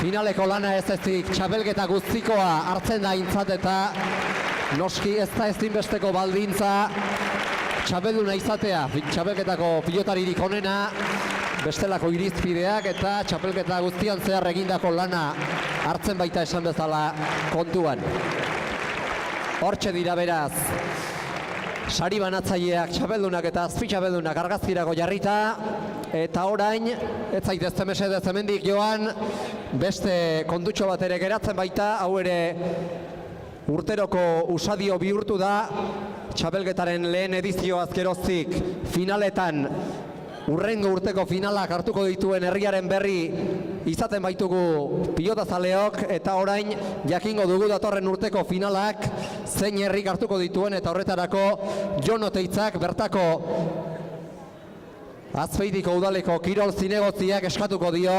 Finaleko lana ez ezik txapelketa guztikoa hartzen da aintzat, eta noski ez da ezinbesteko baldintza txapelduna izatea, txapelketako pilotaririk onena, bestelako irizpideak eta txapelketa guztian zehar egindako lana hartzen baita esan bezala kontuan. Hortxe dira beraz, sari banatzaileak, txapeldunak eta azpitxapeldunak argazkirako jarrita, eta orain, ez zaitezte mesedez hemendik joan, beste kontutxo bat ere geratzen baita, hau ere urteroko usadio bihurtu da, txapelketaren lehen edizioaz geroztik finaletan, urrengo urteko finalak hartuko dituen herriaren berri izaten baitugu pilotazaleok, eta orain jakingo dugu datorren urteko finalak zein herrik hartuko dituen, eta horretarako Jon Oteitzak bertako Azpeitiko udaleko kirol zinegotziak eskatuko dio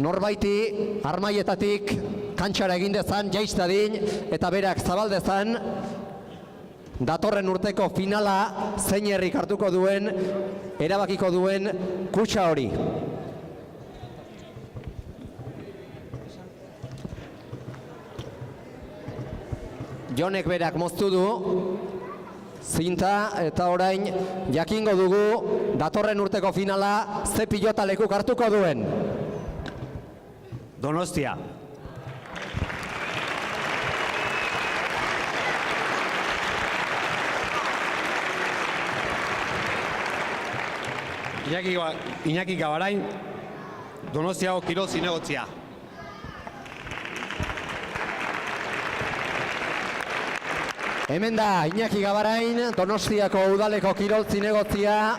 norbaiti armaietatik kantxara egin dezan, jaistadin, eta berak zabaldezan datorren urteko finala zein herrik hartuko duen, erabakiko duen kutxa hori. Jonek berak moztu du zinta, eta orain jakingo dugu datorren urteko finala ze pilota lekuk hartuko duen. Donostia. Iñaki Gabarain, Donostiako kirol zinegotzia. Hemen da Iñaki Gabarain, Donostiako udaleko kirol zinegotzia,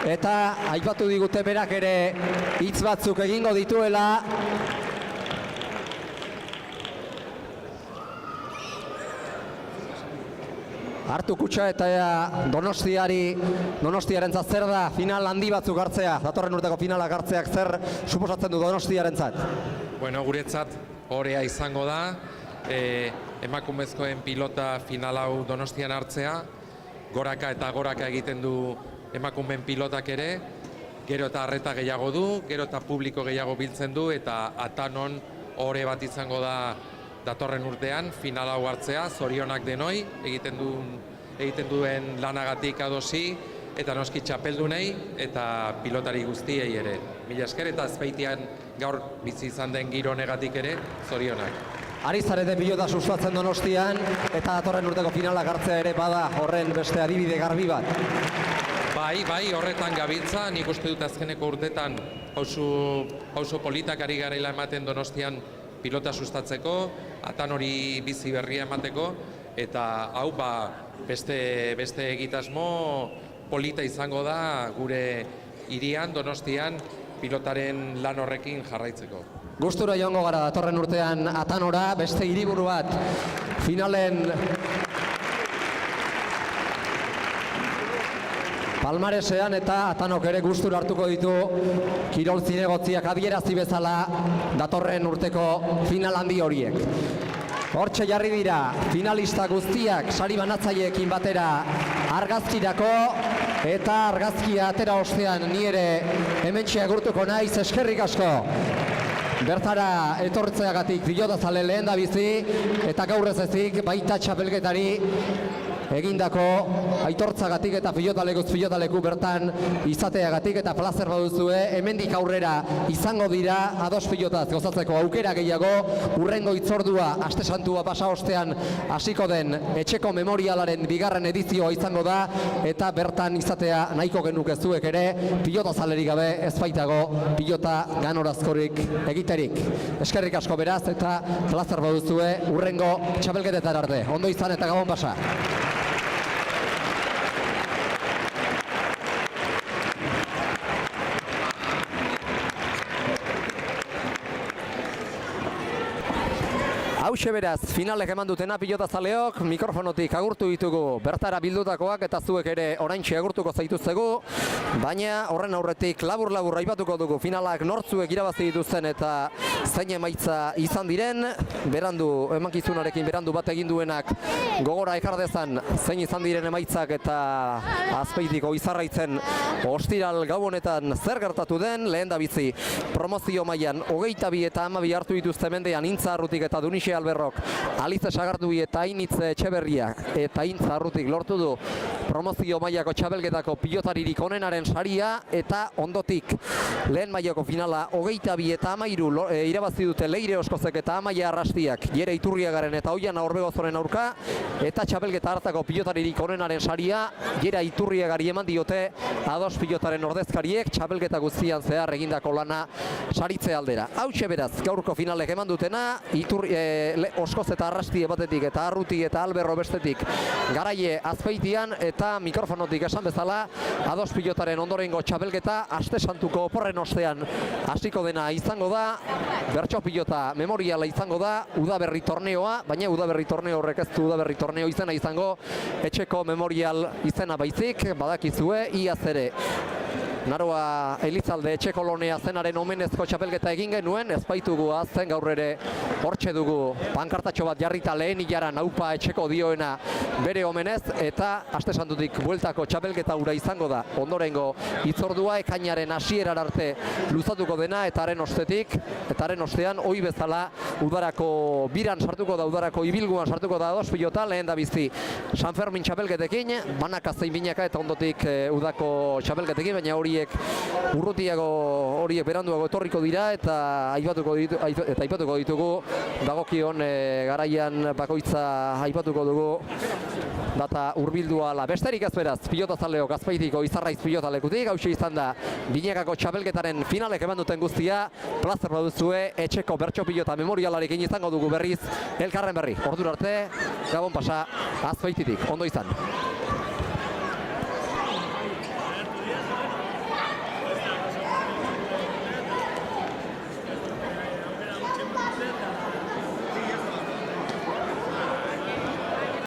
eta aipatu digute berak ere hitz batzuk egingo dituela. Hartu kutxa eta Donostiarentzat zer da final handi batzuk hartzea, datorren urteko finalak hartzeak zer suposatzen du Donostiarentzat? Bueno, guretzat orea izango da, emakumezkoen pilota final hau Donostian hartzea, goraka eta goraka egiten du emakumeen pilotak ere, gero eta arreta gehiago du, gero eta publiko gehiago biltzen du, eta atanon ore bat izango da datorren urtean final hau hartzea, zorionak denoi, egiten duen lanagatik adosi, eta noski txapeldunei eta pilotari guztiei ere. Mila esker, eta Azpeitian gaur bizi izan den giro negatik ere, zorionak. Ari zarete pilota sustatzen Donostian, eta datorren urteko finalak hartzea ere bada horren beste adibide garbi bat. Bai, horretan gabiltza, nik uste dut azkeneko urtetan pauso politak ari garela ematen Donostian pilota sustatzeko, atan hori bizi berria emateko, eta hau beste egitasmo polita izango da gure hirian, Donostian, pilotaren lan horrekin jarraitzeko. Gustura joango gara datorren urtean Atanora, beste hiriburu bat finalen palmaresean, eta Atanok ere gustura hartuko ditu kirol zinegotziak adierazi bezala datorren urteko final handi horiek. Hortxe jarri dira finalista guztiak sari banatzaileekin batera argazkirako, eta argazkia atera ostean ni ere hementxe agurtuko naiz, eskerrik asko. Bertara etortzeagatik pilotazale lehen da bizi, eta gaur ez ezik baita txapelketari egindako aitortzagatik eta pilotaleku bertan izateagatik, eta plazer baduzue, hemendik aurrera izango dira ados pilotaz gozatzeko aukera gehiago, urrengo hitzordua aste santua pasa ostean hasiko den etxeko memorialaren bigarren edizioa izango da, eta bertan izatea nahiko genuke zuek ere, pilotazalerik gabe ez baitago pilota ganorazkorik egiterik. Eskerrik asko beraz, eta plazer baduzue urrengo txapelketetan arte. Ondo izan eta gabon pasa. Hauxe beraz, finalek eman dutena pilotazaleok, mikrofonotik agurtu ditugu bertara bildutakoak eta zuek ere oraintxe agurtuko zaituztegu, baina horren aurretik labur-labur aipatuko dugu finalak nortzuek irabazi dituzten eta zein emaitza izan diren, emankizunarekin berandu bat egin duenak gogora ekar dezan zein izan diren emaitzak eta Azpeitiko Izarraitzen ostiral gau honetan zer gertatu den, lehen da bizi promozio mailan 22 eta 12 hartu dituzte mendean Intza Arrutik eta Dunixe Alberrok, Alize Sagardui eta Ainitze Etxeberria eta Intza Arrutik lortu du promozio mailako txapelketako pilotaririk onenaren saria eta ondotik lehen mailako finala 22 eta 13 irabazi dute Leire Oskozek eta Amaia Arrastiak Jere Iturriagaren eta Oiana Orbegozoren aurka eta txapelketa hartako pilotaririk onenaren saria Jere Iturriagari eman diote Ados pilotaren ordezkariek txapelketa guztian zehar egindako lana saritze aldera. Hauxe beraz, gaurko finalek eman dutena Oskoz eta Arrasti batetik eta Arruti eta Alberro bestetik Garaie Azpeitian eta mikrofonotik esan bezala Ados pilotaren ondorengo txapelketa Aste Santuko oporren ostean hasiko dena izango da, bertso pilota memoriala izango da, udaberri torneoa, baina udaberri torneo horrek ez du udaberri torneo izena izango, etxeko memorial izena baizik, badakizue, iaz ere. Naroa Elizalde etxeko lonea zenaren omenezko txapelketa egin genuen, ez baitugu azten gaur ere hortxe dugu pankartatxo bat jarrita lehen hilaran aupa etxeko dioena bere omenez, eta Aste Santutik bueltako txapelketa ura izango da ondorengo hitzordua ekainaren hasierar arte luzatuko dena, eta haren ostetik, eta haren ostean ohi bezala udarako biran sartuko da, udarako ibilguan sartuko da Ados pilota, lehen da bizi San Fermin txapelketekin, banaka zein binaka eta ondotik udako txapelketekin, baina horiek urrutiago horiek beranduago etorriko dira eta aipatuko ditugu dagokion garaian bakoitza aipatuko dugu data hurbildua ala. Besterik ez beraz, pilotazaleok Azpeitiko Izarraiz pilotalekutik, hauxe izan da binekako txapelketaren finalek eman duten guztia, plazer baduzue etxeko bertso pilota memorialarekin izango dugu berriz elkarren berri. Ordura arte, gabon pasa Azpeititik, ondo izan.